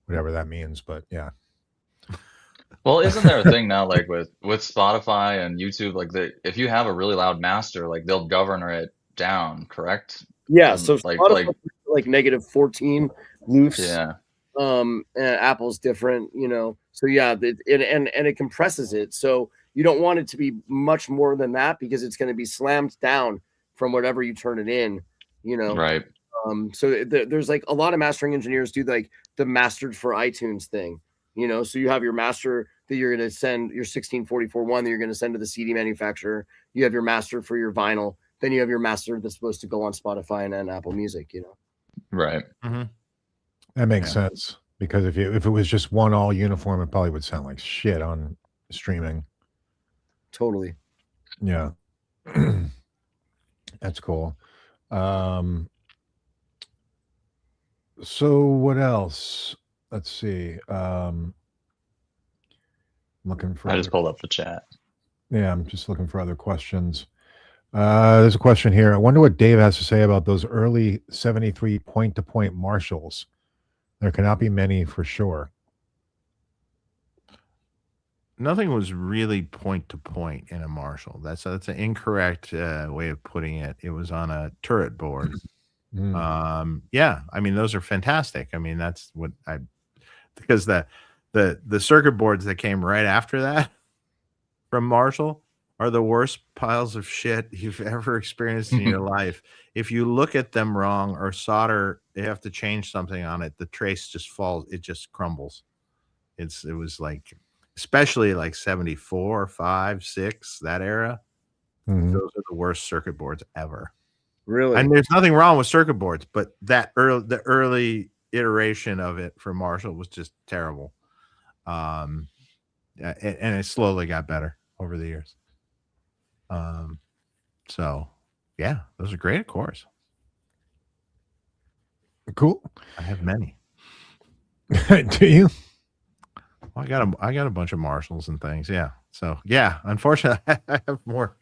whatever that means. But yeah. Well, isn't there a thing now, like with Spotify and YouTube, like if you have a really loud master, like they'll governor it down, correct? Yeah. So Spotify like negative 14 loofs. Yeah. And Apple's different, So yeah, and it compresses it. So you don't want it to be much more than that because it's going to be slammed down from whatever you turn it in, Right. So there's like a lot of mastering engineers do like the mastered for iTunes thing, So you have your master that you're going to send your 1644.1 that you're going to send to the CD manufacturer. You have your master for your vinyl. Then you have your master that's supposed to go on Spotify and Apple Music, Right. Mm-hmm. That makes sense because if it was just one all uniform, it probably would sound like shit on streaming. Totally. Yeah. That's cool. So what else? Let's see. Looking for. I just pulled up the chat. Yeah, I'm just looking for other questions. There's a question here. I wonder what Dave has to say about those early 73 point-to-point Marshalls. There cannot be many for sure. Nothing was really point to point in a Marshall. That's an incorrect way of putting it. It was on a turret board. Yeah, I mean those are fantastic. I mean that's what because the circuit boards that came right after that from Marshall are the worst piles of shit you've ever experienced in your life. If you look at them wrong or solder, they have to change something on it. The trace just falls. It just crumbles. It was like, especially like 74, 5, 6, that era. Mhm. Those are the worst circuit boards ever. Really? And there's nothing wrong with circuit boards, but the early iteration of it for Marshall was just terrible. And it slowly got better over the years. So yeah, those are great, of course. Cool. I have many. Do you? Well, I got a bunch of Marshalls and things. Yeah. So yeah, unfortunately, I have more.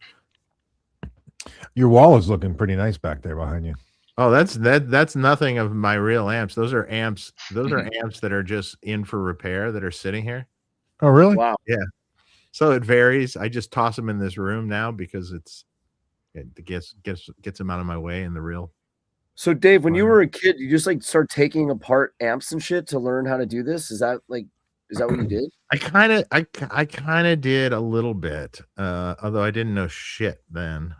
Your wall is looking pretty nice back there behind you. Oh, that's nothing of my real amps. Those are amps. Those are amps that are just in for repair that are sitting here. Oh, really? Wow. Yeah. So it varies. I just toss them in this room now because it gets them out of my way in the real. So Dave, when you were a kid, you just like start taking apart amps and shit to learn how to do this? Is that what you did? I kind of did a little bit, although I didn't know shit then.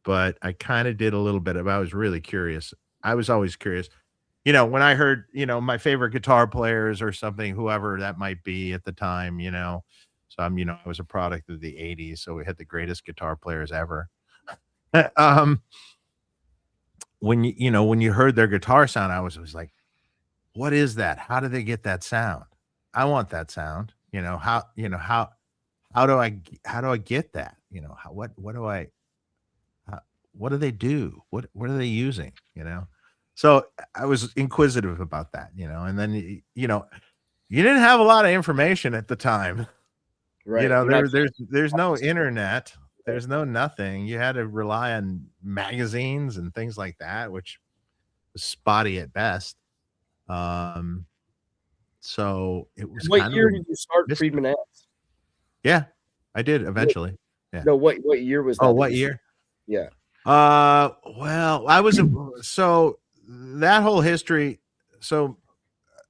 But I kind of did a little bit. I was really curious. I was always curious. You know, when I heard, my favorite guitar players or something, whoever that might be at the time, So I was a product of the 80s, so we had the greatest guitar players ever. When you heard their guitar sound, I was like, what is that? How do they get that sound? I want that sound. How do I get that? What do they do? What are they using? So I was inquisitive about that, and then you didn't have a lot of information at the time. Right. There's no internet. There's no nothing. You had to rely on magazines and things like that, which was spotty at best. So it was. What year did you start Friedman amps? Yeah, I did eventually. Yeah. No, what year was that? Oh, what year? Yeah. Well, I was so that whole history. So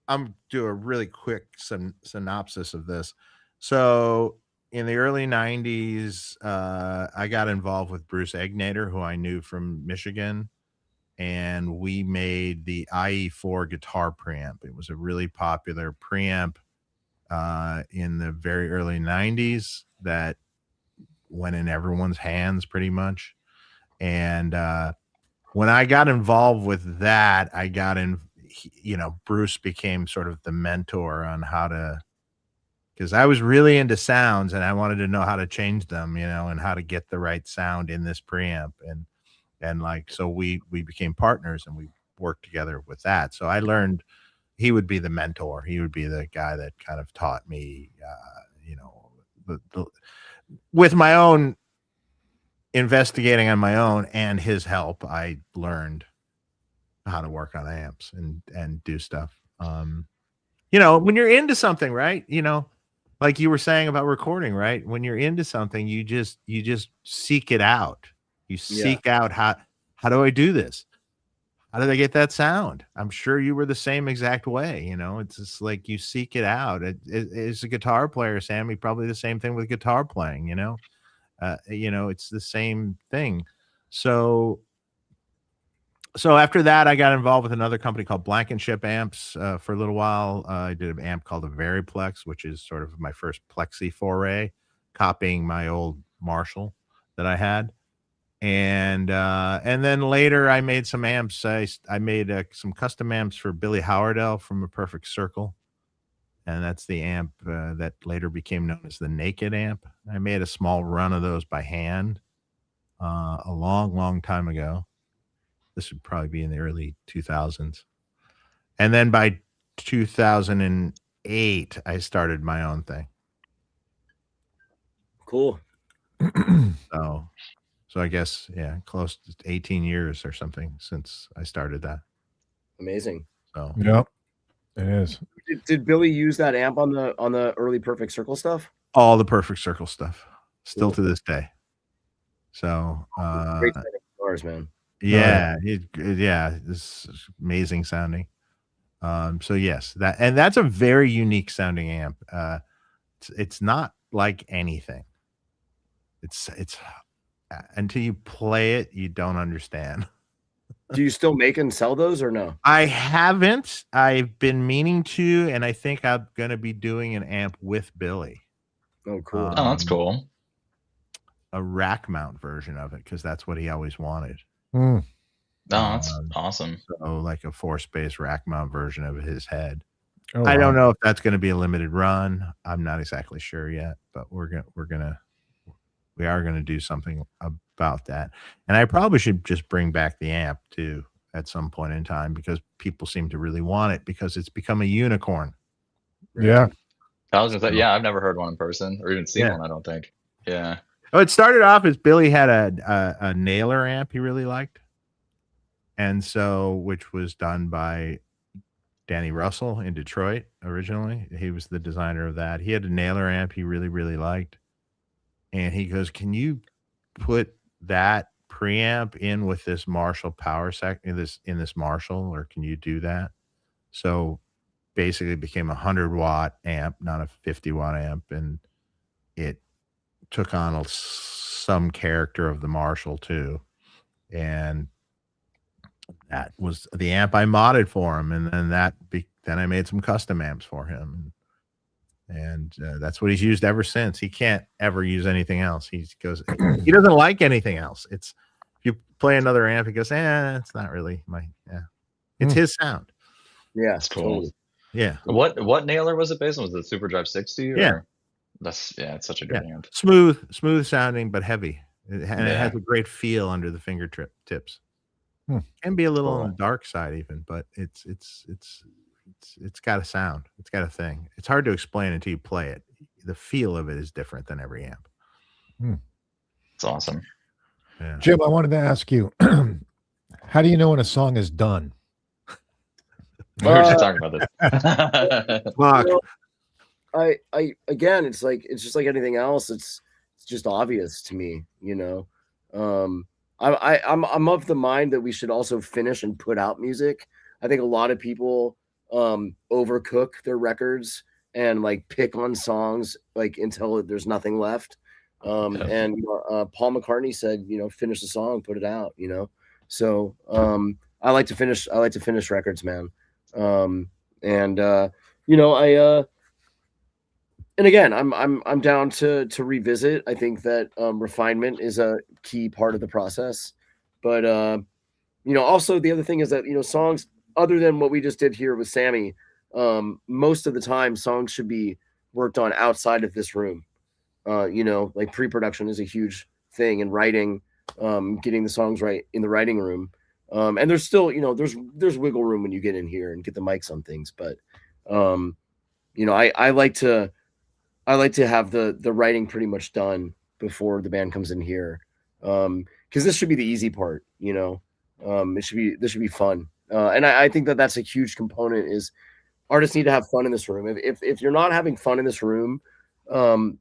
I'm do a really quick synopsis of this. So in the early 90s, I got involved with Bruce Egnater, who I knew from Michigan, and we made the IE4 guitar preamp. It was a really popular preamp in the very early 90s that went in everyone's hands pretty much. And when I got involved with that, I got in, Bruce became sort of the mentor on how to, because I was really into sounds and I wanted to know how to change them, and how to get the right sound in this preamp. And so we became partners and we worked together with that. So I learned he would be the mentor. He would be the guy that kind of taught me, with my own investigating on my own and his help, I learned how to work on amps and do stuff. When you're into something, right? Like you were saying about recording, right? When you're into something, you just seek it out. You seek out how do I do this? How did I get that sound? I'm sure you were the same exact way. It's just like you seek it out. As a guitar player, Sammy, probably the same thing with guitar playing. It's the same thing. So after that, I got involved with another company called Blankenship Amps for a little while. I did an amp called a Variplex, which is sort of my first plexi foray, copying my old Marshall that I had. And then later I made some amps. I made some custom amps for Billy Howardell from A Perfect Circle. And that's the amp that later became known as the Naked amp. I made a small run of those by hand a long, long time ago. This would probably be in the early 2000s. And then by 2008, I started my own thing. Cool. So I guess, close to 18 years or something since I started that. Amazing. So yep, it is. Did Billy use that amp on the early Perfect Circle stuff? All the Perfect Circle stuff, still Cool. to this day. So Great set of guitars, man. Yeah, it's amazing sounding. So yes, that's a very unique sounding amp. It's not like anything. It's until you play it, you don't understand. Do you still make and sell those or no? I haven't. I've been meaning to, and I think I'm gonna be doing an amp with Billy. Oh, cool. Oh, that's cool. A rack mount version of it, because that's what he always wanted. Mm. Oh, that's awesome. So like a 4-space rack mount version of his head. Oh, I wow. don't know if that's going to be a limited run. I'm not exactly sure yet, but we are gonna do something about that. And I probably should just bring back the amp too at some point in time, because people seem to really want it, because it's become a unicorn. Yeah. I was gonna say, yeah, I've never heard one in person or even seen one, I don't think. Yeah. Oh, it started off as Billy had a nailer amp he really liked. And so, which was done by Danny Russell in Detroit originally. He was the designer of that. He had a nailer amp he really, really liked. And he goes, can you put that preamp in with this Marshall power in this Marshall, or can you do that? So basically it became a 100-watt amp, not a 50-watt amp. And it took on some character of the Marshall too. And that was the amp I modded for him. And then then I made some custom amps for him. And that's what he's used ever since. He can't ever use anything else. He doesn't like anything else. If you play another amp, he goes, it's not really it's his sound. Yeah, that's cool. Totally. Yeah. What nailer was it based on? Was it Superdrive 60? Or? Yeah. It's such a good amp. Smooth sounding, but heavy. It has a great feel under the fingertips. Can be a little on the dark side even, but it's got a sound. It's got a thing. It's hard to explain until you play it. The feel of it is different than every amp. It's awesome. Yeah. Jim, I wanted to ask you, how do you know when a song is done? We were just talking about this. Again, it's just like anything else. It's just obvious to me, you know. I'm of the mind that we should also finish and put out music. I think a lot of people overcook their records and like pick on songs like until there's nothing left. And Paul McCartney said, finish the song, put it out, So I like to finish records, man. And again, I'm down to revisit. I think that refinement is a key part of the process. But also the other thing is that songs other than what we just did here with Sammy, most of the time songs should be worked on outside of this room. Like pre-production is a huge thing in writing, getting the songs right in the writing room. And there's still, there's wiggle room when you get in here and get the mics on things. But, I like to have the writing pretty much done before the band comes in here. Cause this should be the easy part, this should be fun. And I think that that's a huge component is artists need to have fun in this room. If you're not having fun in this room, no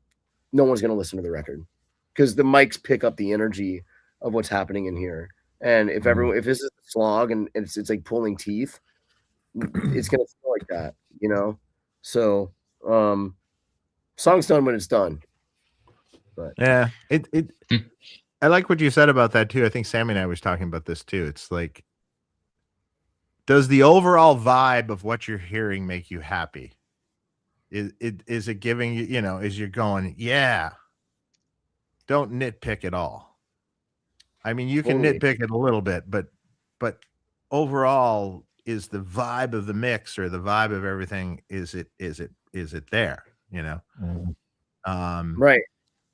one's going to listen to the record because the mics pick up the energy of what's happening in here. And if this is a slog and it's like pulling teeth, it's going to feel like that, So, song's done when it's done. But yeah, I like what you said about that too. I think Sammy and I was talking about this too. It's like, does the overall vibe of what you're hearing make you happy? Is it giving you, is you're going, yeah, don't nitpick at all. I mean, you can nitpick it a little bit, but overall, is the vibe of the mix or the vibe of everything, is it there, right.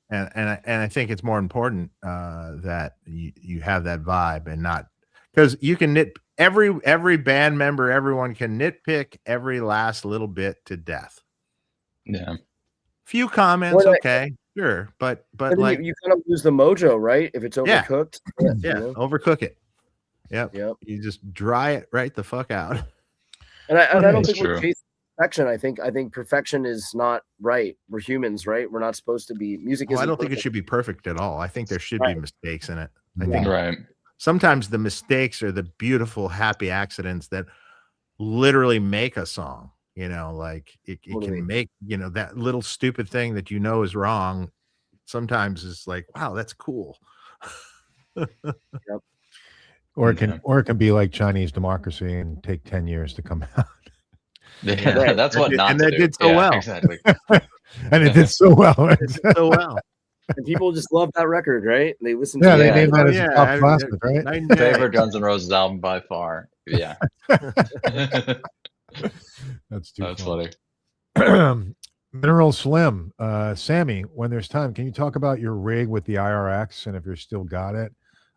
And I think it's more important that you have that vibe and not, because you can every band member, everyone can nitpick every last little bit to death. Yeah. Few comments, okay, sure, but like you kind of lose the mojo, right? If it's overcooked. Yeah, overcook it. Yep. You just dry it right the fuck out. And I don't think we're chasing perfection. I think perfection is not right. We're humans, right? We're not supposed to be music. I don't think it should be perfect at all. I think there should be mistakes in it. I think right. Sometimes the mistakes are the beautiful, happy accidents that literally make a song. Like it can make, that little stupid thing that is wrong. Sometimes is like, wow, that's cool. Yep. Or it can be like Chinese democracy and take 10 years to come out. Yeah, Right. that's what not and to that do. did so well. Exactly. And it did so well. It did so well. And people just love that record, right? They listen Yeah, to they it. named that Oh, as a yeah, top classic, right? Favorite Guns N' Roses album by far. Yeah. That's too That's funny. funny. Mineral Slim, Sammy, when there's time, can you talk about your rig with the IRX and if you're still got it?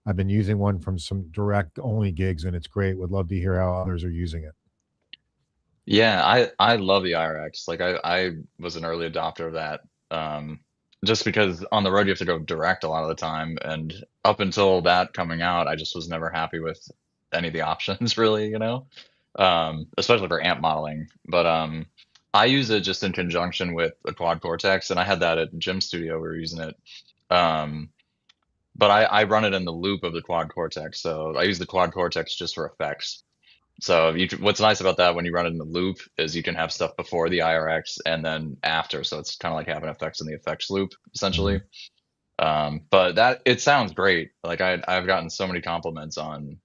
I've been using one from some direct only gigs and it's great. Would love to hear how others are using it. Yeah, I love the IRX. Like I was an early adopter of that. Just because on the road you have to go direct a lot of the time, and up until that coming out, I just was never happy with any of the options really, you know. Especially for amp modeling. But I use it just in conjunction with a quad cortex, and I had that at Gym Studio. We were using it. Um, but I run it in the loop of the quad cortex, so I use the quad cortex just for effects. So what's nice about that when you run it in the loop is you can have stuff before the IRX and then after. So it's kind of like having effects in the effects loop, essentially. But that it sounds great. Like I've gotten so many compliments on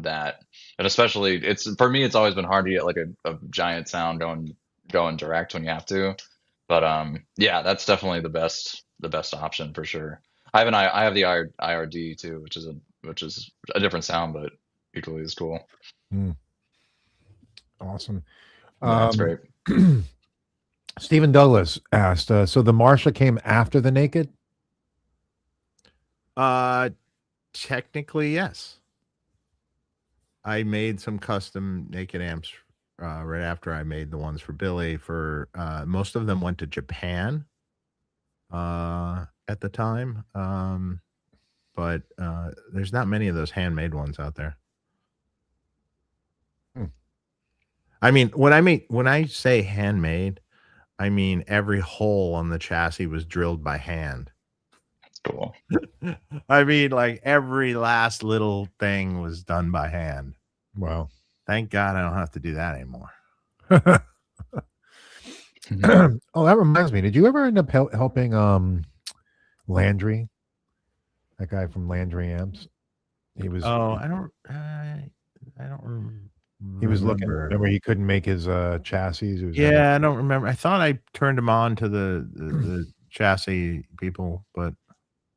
that, and especially it's for me. It's always been hard to get like a giant sound going direct when you have to. But yeah, that's definitely the best option for sure. I have the IRD too, which is a different sound, but equally as cool. Awesome. Yeah, that's great. Stephen Douglas asked, so the Marsha came after the Naked? Technically, yes. I made some custom Naked amps right after I made the ones for Billy. For most of them went to Japan at the time, but there's not many of those handmade ones out there. I mean, when I say handmade, I mean every hole on the chassis was drilled by hand. That's cool. I mean, like every last little thing was done by hand. Wow. Thank God I don't have to do that anymore. Oh, that reminds me. Did you ever end up helping Landry? That guy from Landry Amps. He was. Oh, I don't remember. He was looking. Remember, he couldn't make his chassis. Yeah, I don't remember. I thought I turned him on to the chassis people, but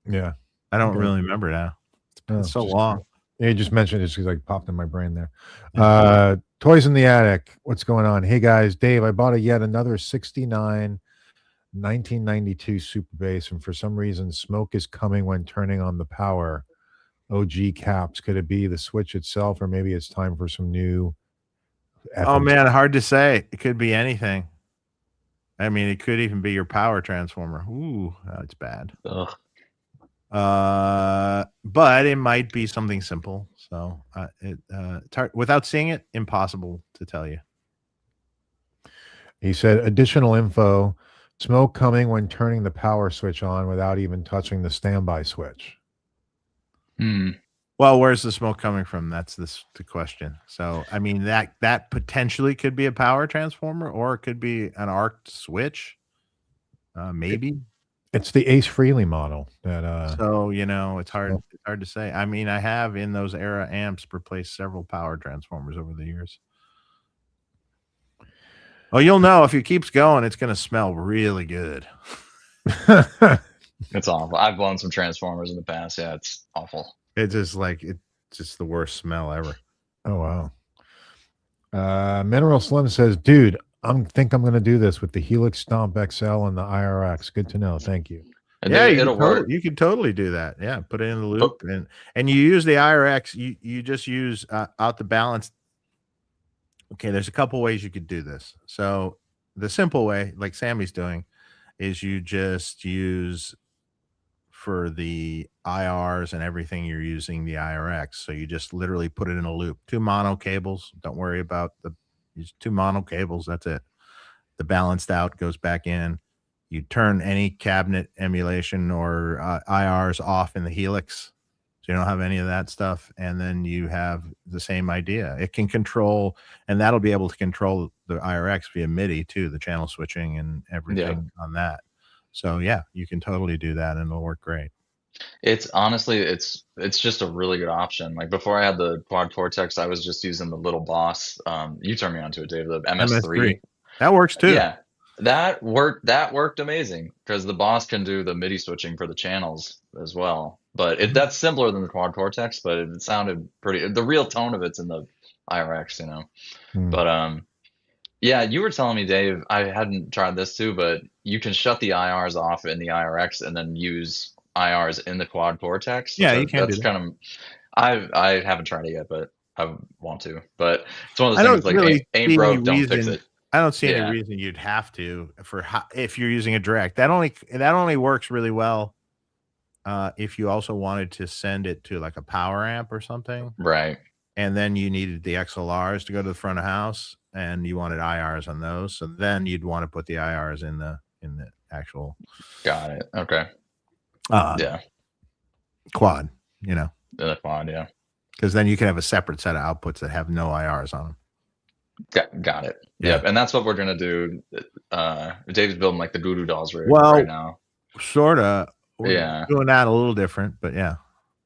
yeah, I don't really remember now. It's been so long. Yeah, you just mentioned it because I popped in my brain there. Toys in the Attic. What's going on? Hey guys, Dave, I bought yet another 69 1992 Super Bass, and for some reason, smoke is coming when turning on the power. OG caps. Could it be the switch itself, or maybe it's time for some new? Oh man, hard to say. It could be anything. I mean, it could even be your power transformer. Ooh, that's bad. Ugh. But it might be something simple. So it's hard, without seeing it, impossible to tell you. He said, additional info: smoke coming when turning the power switch on without even touching the standby switch. Well, where's the smoke coming from? That's the question. So, I mean, that potentially could be a power transformer, or it could be an arced switch. Maybe. It's the Ace Frehley model. That so it's hard to say. I mean, I have in those era amps replaced several power transformers over the years. Oh, you'll know if it keeps going, it's going to smell really good. It's awful. I've blown some transformers in the past. Yeah, it's awful. It's just the worst smell ever. Oh wow. Mineral Slim says, dude, think I'm going to do this with the Helix Stomp XL and the IRX. Good to know. Thank you. And yeah, it'll work. You can totally do that. Yeah, put it in the loop, and you use the IRX. You just use out the balance. Okay, there's a couple ways you could do this. So the simple way, like Sammy's doing, is you just use for the IRs and everything, you're using the IRX. So you just literally put it in a loop. 2 mono cables. Don't worry about use 2 mono cables. That's it. The balanced out goes back in. You turn any cabinet emulation or IRs off in the Helix. So you don't have any of that stuff. And then you have the same idea. It can control, and that'll be able to control the IRX via MIDI too, the channel switching and everything on that. So yeah, you can totally do that and it'll work great. It's honestly, it's just a really good option. Like before I had the Quad Cortex, I was just using the little Boss. You turned me on to it, Dave, the MS3. That works too. Yeah, that worked. That worked amazing because the Boss can do the MIDI switching for the channels as well. But that's simpler than the Quad Cortex, but it sounded pretty. The real tone of it's in the IRX, you know. But yeah, you were telling me, Dave, I hadn't tried this too, but you can shut the IRs off in the IRX and then use IRs in the Quad Cortex. Yeah, you can That's do that. kind of. I haven't tried it yet, but I want to. But it's one of I those don't things like really ain't see broke, any don't fix reason. it. I don't see Yeah. any reason you'd have to if you're using a direct. That only works really well if you also wanted to send it to like a power amp or something, Right. and then you needed the XLRs to go to the front of house, and you wanted IRs on those. So then you'd want to put the IRs in the actual. Got it. Okay. Yeah. Quad, you know. The quad, yeah. Because then you can have a separate set of outputs that have no IRs on them. Got it. Yeah. Yep. And that's what we're gonna do. Dave's building like the Voodoo Dolls right now. Sorta. Yeah. Doing that a little different, but yeah.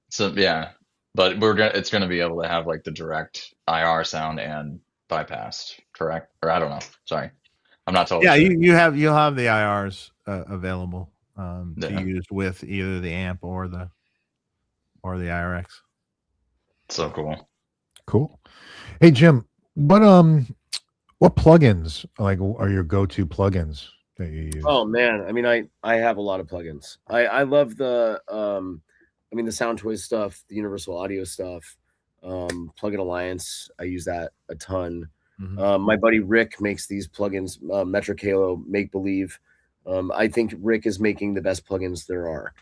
So yeah, but it's gonna be able to have like the direct IR sound and bypassed, correct? Or I don't know. Sorry, I'm not totally Yeah, sure. you'll have the IRs available to use with either the amp or the IRX. So cool. Cool. Hey Jim, what plugins like are your go-to plugins that you use? Oh man, I mean, I have a lot of plugins. I love the I mean the Sound Toys stuff, the Universal Audio stuff, Plugin Alliance. I use that a ton. My buddy Rick makes these plugins, Metric Halo, Make Believe. I think Rick is making the best plugins there are.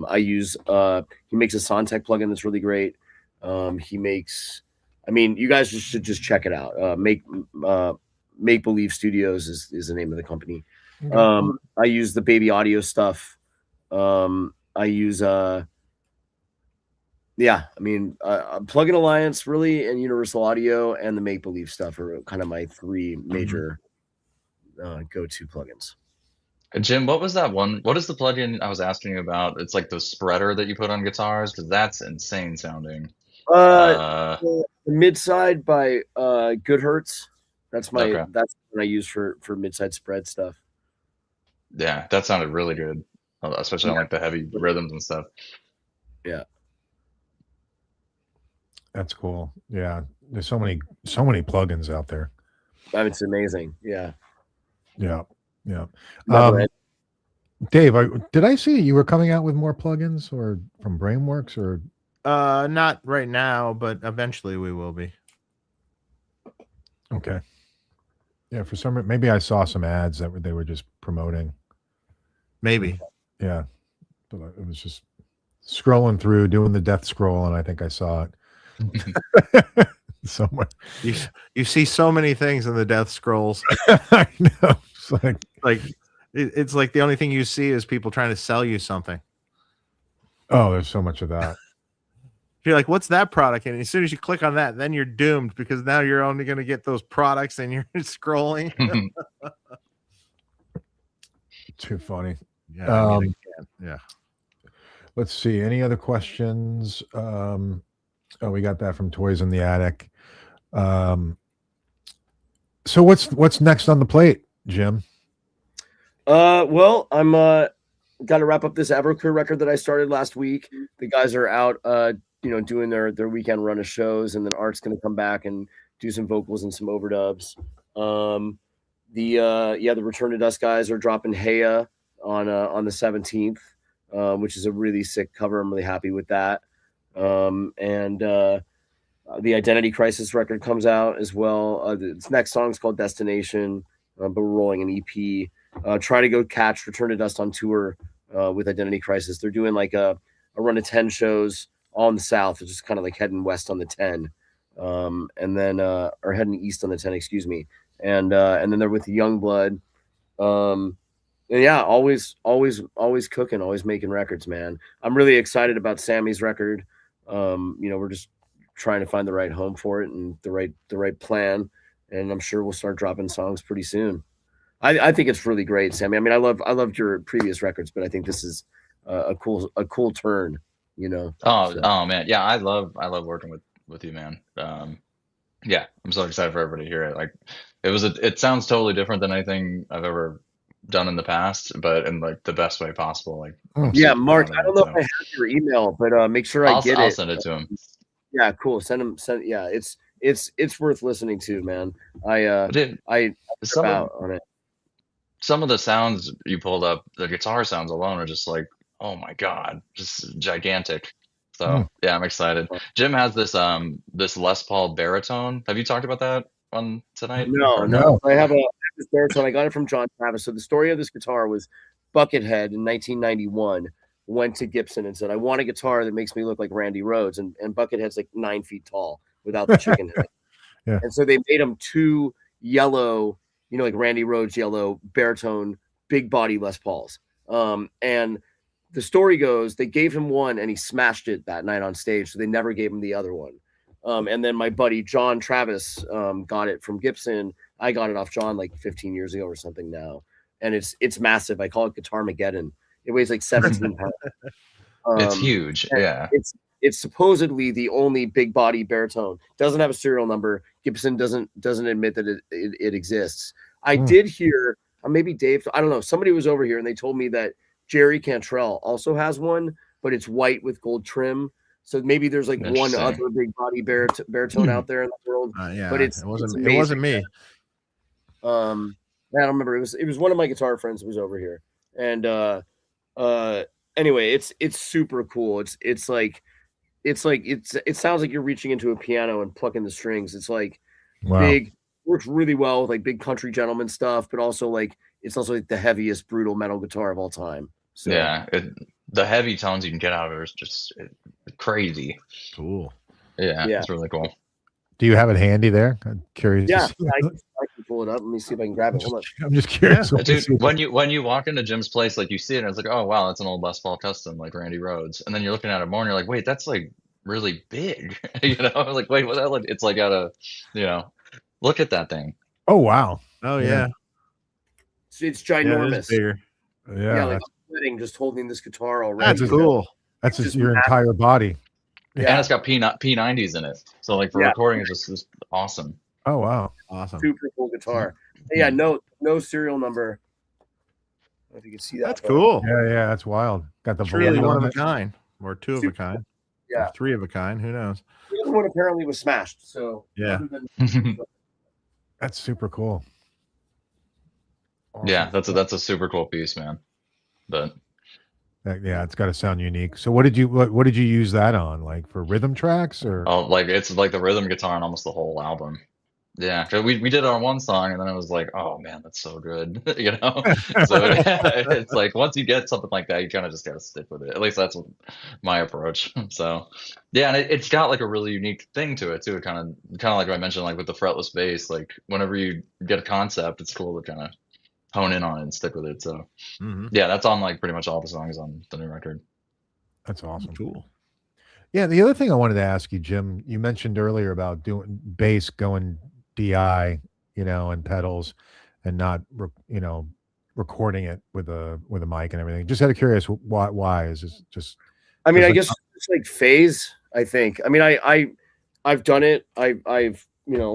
I use he makes a Soundtech plugin that's really great. He makes, I mean, you guys should just check it out. Make Believe Studios is the name of the company. I use the Baby Audio stuff. I use yeah, I mean, Plugin Alliance really, and Universal Audio, and the Make Believe stuff are kind of my three major go-to plugins. Jim, what was that one? What is the plugin I was asking you about? It's like the spreader that you put on guitars, because that's insane sounding. The Midside by Good Hurts. That's my that's what I use for midside spread stuff. Yeah, that sounded really good, especially on like the heavy rhythms and stuff. Yeah, that's cool. Yeah, there's so many plugins out there. I mean, it's amazing. Yeah. Dave, did I see you were coming out with more plugins or from Brainworks or? Not right now, but eventually we will be. Okay. Yeah, for some reason, maybe I saw some ads that they were just promoting. Maybe. Yeah, but it was just scrolling through, doing the death scroll, and I think I saw it somewhere. You see so many things in the death scrolls. I know. It's like the only thing you see is people trying to sell you something. Oh, there's so much of that. You're like, what's that product? And as soon as you click on that, then you're doomed because now you're only going to get those products and you're scrolling. Too funny. Yeah. Yeah. Let's see. Any other questions? Oh, we got that from Toys in the Attic. So what's next on the plate, Jim? Well, I'm got to wrap up this Everclear record that I started last week. The guys are out doing their weekend run of shows, and then Art's going to come back and do some vocals and some overdubs. The Return to Dust guys are dropping Heya on the 17th, which is a really sick cover. I'm really happy with that. And the Identity Crisis record comes out as well. Its next song is called Destination, but we're rolling an EP. Try to go catch Return to Dust on tour with Identity Crisis. They're doing like a run of 10 shows all in the South. They're just kind of like heading west on the 10, and then or heading east on the 10, excuse me. And then they're with the Youngblood. And yeah, always cooking, always making records, man. I'm really excited about Sammy's record. We're just trying to find the right home for it and the right plan. And I'm sure we'll start dropping songs pretty soon. I think it's really great, Sammy. I mean, I loved your previous records, but I think this is a cool turn, you know. Oh man, yeah, I love working with you, man. Yeah, I'm so excited for everybody to hear it. Like, it sounds totally different than anything I've ever done in the past, but in like the best way possible. Like, I'm Yeah, super Mark, proud I of don't it, know if so I have your email, but make sure I get I'll it. send it to him. Yeah, cool. Send. Yeah, it's worth listening to, man. Dude, I some of out on it. some of the sounds you pulled up, the guitar sounds alone are just like, oh my God, just gigantic. So yeah, I'm excited. Jim has this Les Paul baritone. Have you talked about that on tonight? No, Or no. no? I have this baritone. I got it from John Travis. So the story of this guitar was Buckethead in 1991 went to Gibson and said, "I want a guitar that makes me look like Randy Rhoads." And Buckethead's like 9 feet tall without the chicken head. Yeah. And so they made him 2 yellow, you know, like Randy Rhoads yellow baritone, big body Les Pauls. And the story goes they gave him one and he smashed it that night on stage. So they never gave him the other one. And then my buddy John Travis got it from Gibson. I got it off John like 15 years ago or something now. And it's massive. I call it Guitar Mageddon. It weighs like 17 pounds. It's huge. Yeah. It's supposedly the only big body baritone. Doesn't have a serial number. Gibson doesn't admit that it exists. I did hear maybe Dave. I don't know. Somebody was over here and they told me that Jerry Cantrell also has one, but it's white with gold trim. So maybe there's like one other big body baritone out there in the world. Yeah, but it wasn't me. I don't remember. It was one of my guitar friends who was over here, and anyway, it's super cool. It sounds like you're reaching into a piano and plucking the strings. It's like big, works really well with like big country gentleman stuff, but also like it's also like the heaviest brutal metal guitar of all time. So yeah, the heavy tones you can get out of it is just crazy. Cool. Yeah, it's really cool. Do you have it handy there? I'm curious. Yeah, I can pull it up. Let me see if I can grab it. Hold on. I'm just curious. Yeah. Dude, when you walk into Jim's place, like you see it, and it's like, oh wow, that's an old Les Paul custom, like Randy Rhoads. And then you're looking at it more, and you're like, wait, that's like really big, you know? Like, wait, what? That? It's like out of, you know, look at that thing. Oh wow. Oh yeah. It's ginormous. Yeah, yeah, like I'm sitting just holding this guitar already. That's cool. That's just your entire body. Yeah, and it's got P90s in it, so like for recording, it's just awesome. Oh wow, awesome, super cool guitar. Yeah, no serial number. I don't know if you can see that. That's cool. Yeah, that's wild. Got the really one of a kind, or two of a kind. Yeah, or 3 of a kind. Who knows? The other one apparently was smashed. So yeah, that's super cool. Awesome. Yeah, that's a super cool piece, man. But yeah, it's got to sound unique. So what did you use that on? Like for rhythm tracks or? Oh, like it's like the rhythm guitar on almost the whole album. Yeah, we did it on one song, and then it was like, oh man, that's so good, you know. So it's like once you get something like that, you kind of just gotta stick with it. At least that's my approach. So yeah, and it's got like a really unique thing to it too. It kind of like I mentioned, like with the fretless bass, like whenever you get a concept, it's cool to kind of hone in on it and stick with it. So yeah, that's on like pretty much all the songs on the new record. That's awesome. Cool. Yeah, the other thing I wanted to ask you, Jim, you mentioned earlier about doing bass going DI, you know, and pedals, and not recording it with a mic and everything. Just out of curious, why is this just? I mean, I guess it's like phase. I think. I mean, I've done it. I've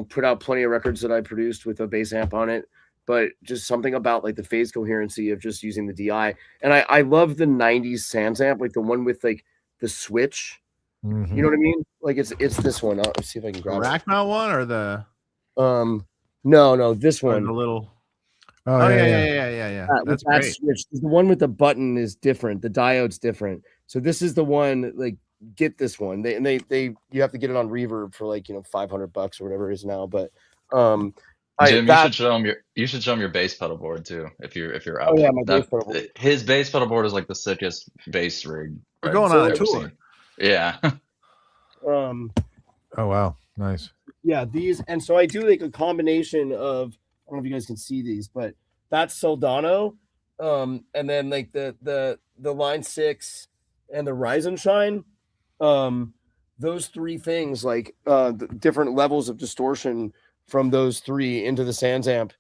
put out plenty of records that I produced with a bass amp on it. But just something about like the phase coherency of just using the DI. And I love the 90s Sans amp, like the one with like the switch. Mm-hmm. You know what I mean? Like it's this one. Let's see if I can grab the rack mount one or the no, this one. The little yeah. That's that great. Switch. The one with the button is different. The diode's different. So this is the one, like get this one. They you have to get it on Reverb for like $500 or whatever it is now. But Jim, you should show him your bass pedal board too. If you're up. Oh yeah, my bass pedal board. His bass pedal board is like the sickest bass rig. We're going on a tour. Seen. Yeah. Oh wow, nice. Yeah, these, and so I do like a combination of, I don't know if you guys can see these, but that's Soldano, and then like the Line 6 and the Rise and Shine, those 3 things, like the different levels of distortion from those 3 into the Sans amp,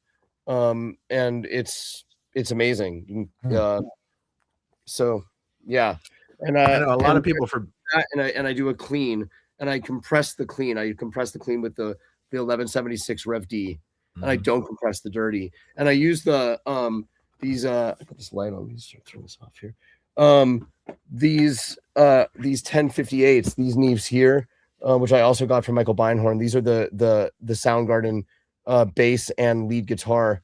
and it's amazing. So Yeah, and I know a lot of people for that, and I do a clean, and I compress the clean. I compress the clean with the 1176 Rev D, and I don't compress the dirty. And I use the these I put this light on. Let me start turning this off here. These 1058s, these Neves here, which I also got from Michael Beinhorn. These are the Soundgarden bass and lead guitar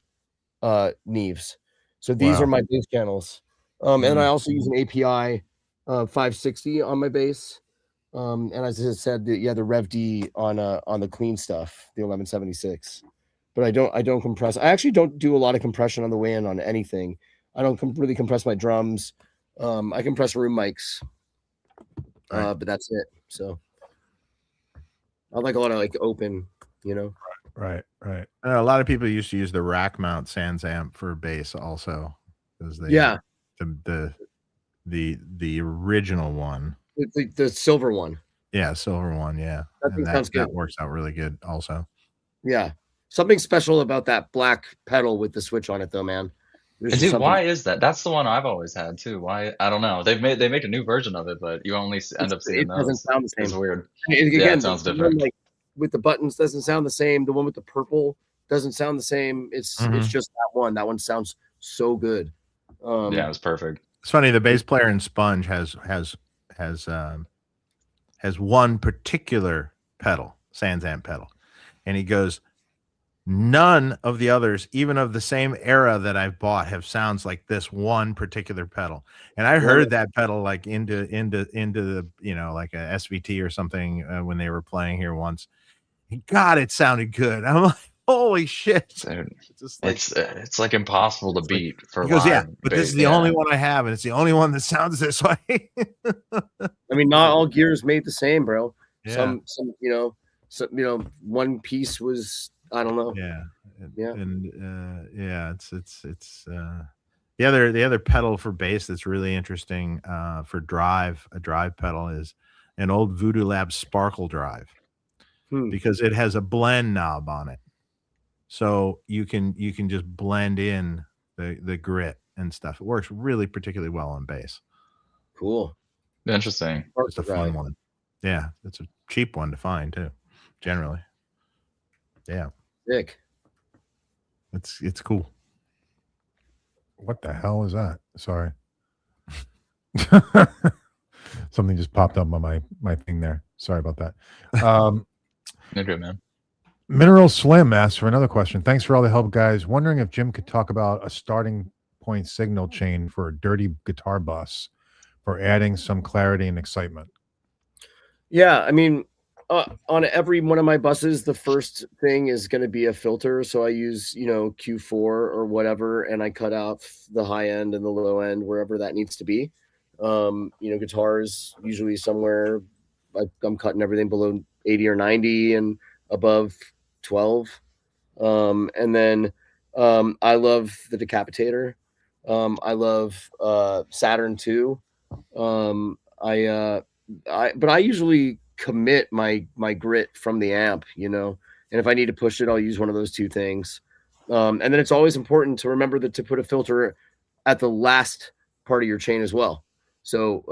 Neves. So these are my bass channels. And I also use an API 560 on my bass. And as I said, the Rev D on the clean stuff, the 1176. But I don't compress. I actually don't do a lot of compression on the way in on anything. I don't really compress my drums. I compress room mics, but that's it. So I like a lot of like open, you know. Right. A lot of people used to use the rack mount Sans amp for bass also, because they the original one, the silver one. Yeah, silver one. Yeah, that works out really good also. Yeah, something special about that black pedal with the switch on it, though, man. Dude, why is that? That's the one I've always had too. Why? I don't know. They make a new version of it, but you only end up seeing those. It doesn't sound the same. It's weird. Again, it sounds different. Like with the buttons doesn't sound the same. The one with the purple doesn't sound the same. It's just that one. That one sounds so good. Yeah, it was perfect. It's funny. The bass player in Sponge has one particular pedal, Sans amp pedal, and he goes, none of the others, even of the same era that I've bought, have sounds like this one particular pedal. And I heard that pedal like into the, you know, like a SVT or something when they were playing here once. God, it sounded good. I'm like, holy shit! Dude, it's like impossible to beat for. He goes, but this is the only one I have, and it's the only one that sounds this way. I mean, not all gears made the same, bro. Yeah. Some one piece was. I don't know. It's the other pedal for bass that's really interesting for drive. A drive pedal is an old Voodoo Lab Sparkle drive because it has a blend knob on it, so you can just blend in the grit and stuff. It works really particularly well on bass. Cool, interesting. It's a fun one. Yeah, it's a cheap one to find too, generally. Yeah. Sick. It's cool. What the hell is that? Sorry. Something just popped up on my thing there. Sorry about that. You're good, man. Mineral Slim asks for another question. Thanks for all the help, guys. Wondering if Jim could talk about a starting point signal chain for a dirty guitar bus for adding some clarity and excitement. Yeah, I mean, on every one of my buses, the first thing is going to be a filter. So I use, Q4 or whatever, and I cut out the high end and the low end wherever that needs to be. Guitars usually somewhere, I'm cutting everything below 80 or 90 and above 12. And then I love the Decapitator. I love Saturn 2. But I usually commit my grit from the amp, and if I need to push it, I'll use one of those two things. And then it's always important to remember to put a filter at the last part of your chain as well. So,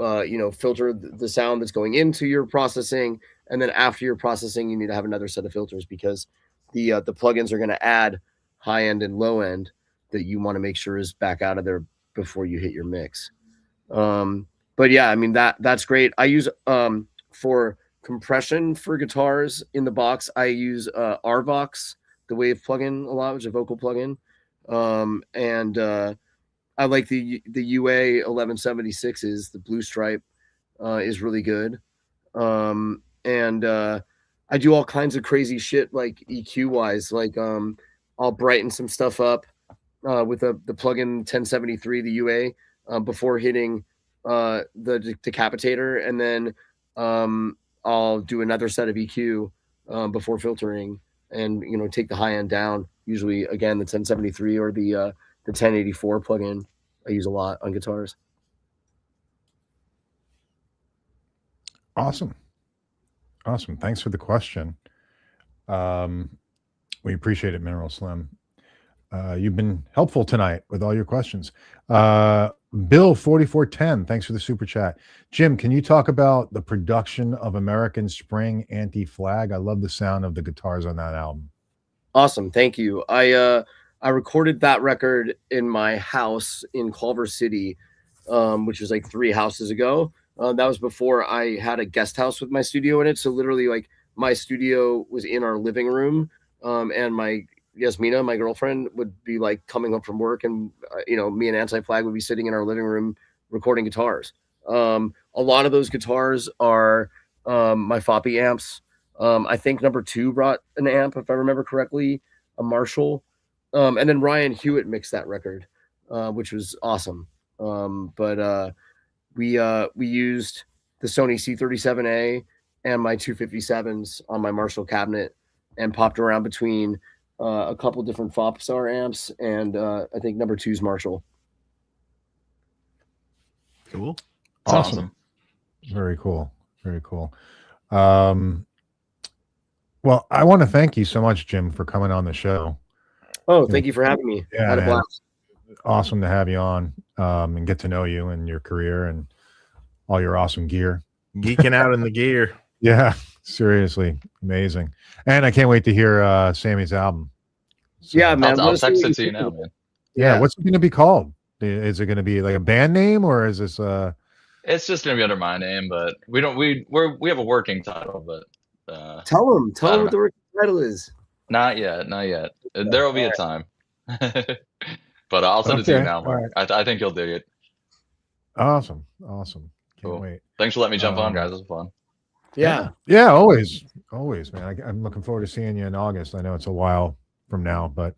filter the sound that's going into your processing, and then after your processing, you need to have another set of filters because the plugins are going to add high end and low end that you want to make sure is back out of there before you hit your mix. But yeah, I mean that's great. I use for compression for guitars in the box, I use RVox, the Wave plugin a lot, which is a vocal plugin. And I like the UA 1176s, the blue stripe is really good. And I do all kinds of crazy shit like EQ wise, like I'll brighten some stuff up with the plugin 1073, the UA, before hitting the Decapitator, and then I'll do another set of EQ before filtering, and take the high end down. Usually, again, the 1073 or the 1084 plugin I use a lot on guitars. Awesome. Thanks for the question. We appreciate it, Mineral Slim. You've been helpful tonight with all your questions. Bill 4410, thanks for the super chat. Jim, can you talk about the production of American Spring Anti-Flag? I love the sound of the guitars on that album. Awesome, thank you. I recorded that record in my house in Culver City, which was like 3 houses ago. That was before I had a guest house with my studio in it. So literally, like, my studio was in our living room, and my Yasmina, my girlfriend, would be like coming home from work, and me and Anti-Flag would be sitting in our living room recording guitars. A lot of those guitars are my Foppy amps. I think number 2 brought an amp, if I remember correctly, a Marshall, and then Ryan Hewitt mixed that record, which was awesome. But we used the Sony C37A and my 257s on my Marshall cabinet, and popped around between a couple different Fopstar amps and I think number 2's Marshall. Cool. Awesome. Very cool. Very cool. Well, I want to thank you so much, Jim, for coming on the show. Oh, thank you for having me. Yeah, had a blast. Awesome to have you on, and get to know you and your career and all your awesome gear. Geeking out in the gear. Yeah, seriously, amazing. And I can't wait to hear Sammy's album. So, yeah, man. I'll text it to you now, man. Yeah, what's it going to be called? Is it going to be like a band name, or is this It's just gonna be under my name, but we have a working title, but tell them what the working title is. Not yet. There will be a time. But I'll send it to you now, Mark. Right. I think you'll dig it. Awesome. Can't wait. Thanks for letting me jump on, guys. It was fun. Yeah, always, man. I'm looking forward to seeing you in August. I know it's a while from now, but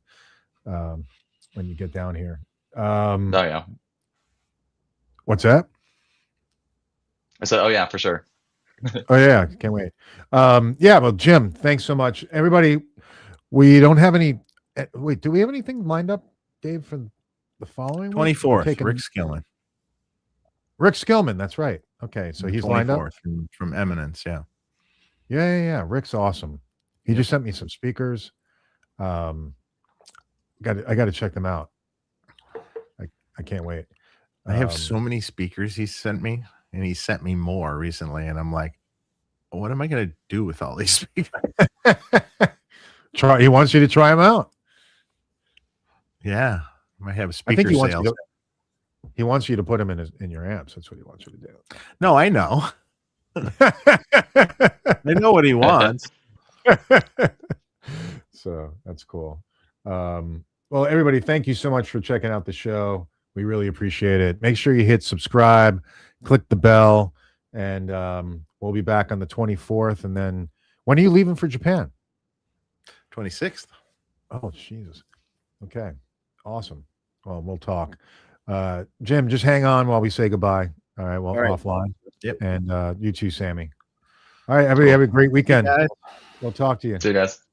when you get down here. Oh yeah. What's that? I said, oh yeah, for sure. Oh yeah, can't wait. Well, Jim, thanks so much. Everybody, we don't have any. Wait, do we have anything lined up, Dave, for the following 24th? Rick Skillman. Rick Skillman, that's right. Okay, so he's lined up from Eminence. Yeah. Rick's awesome. He just sent me some speakers. I got to check them out. I can't wait. I have so many speakers he sent me, and he sent me more recently, and I'm like, what am I going to do with all these speakers? He wants you to try them out. Yeah, I might have a speaker sales. He wants you to put them in your amps. That's what he wants you to do. No, I know. I know what he wants. So that's cool. Well, everybody, thank you so much for checking out the show. We really appreciate it. Make sure you hit subscribe, click the bell, and we'll be back on the 24th. And then when are you leaving for Japan? 26th. Oh, Jesus. Okay. Awesome. Well, we'll talk. Jim, just hang on while we say goodbye. All right. Well, offline. Yep. And you too, Sammy. All right. Everybody have a great weekend. We'll talk to you. See you guys.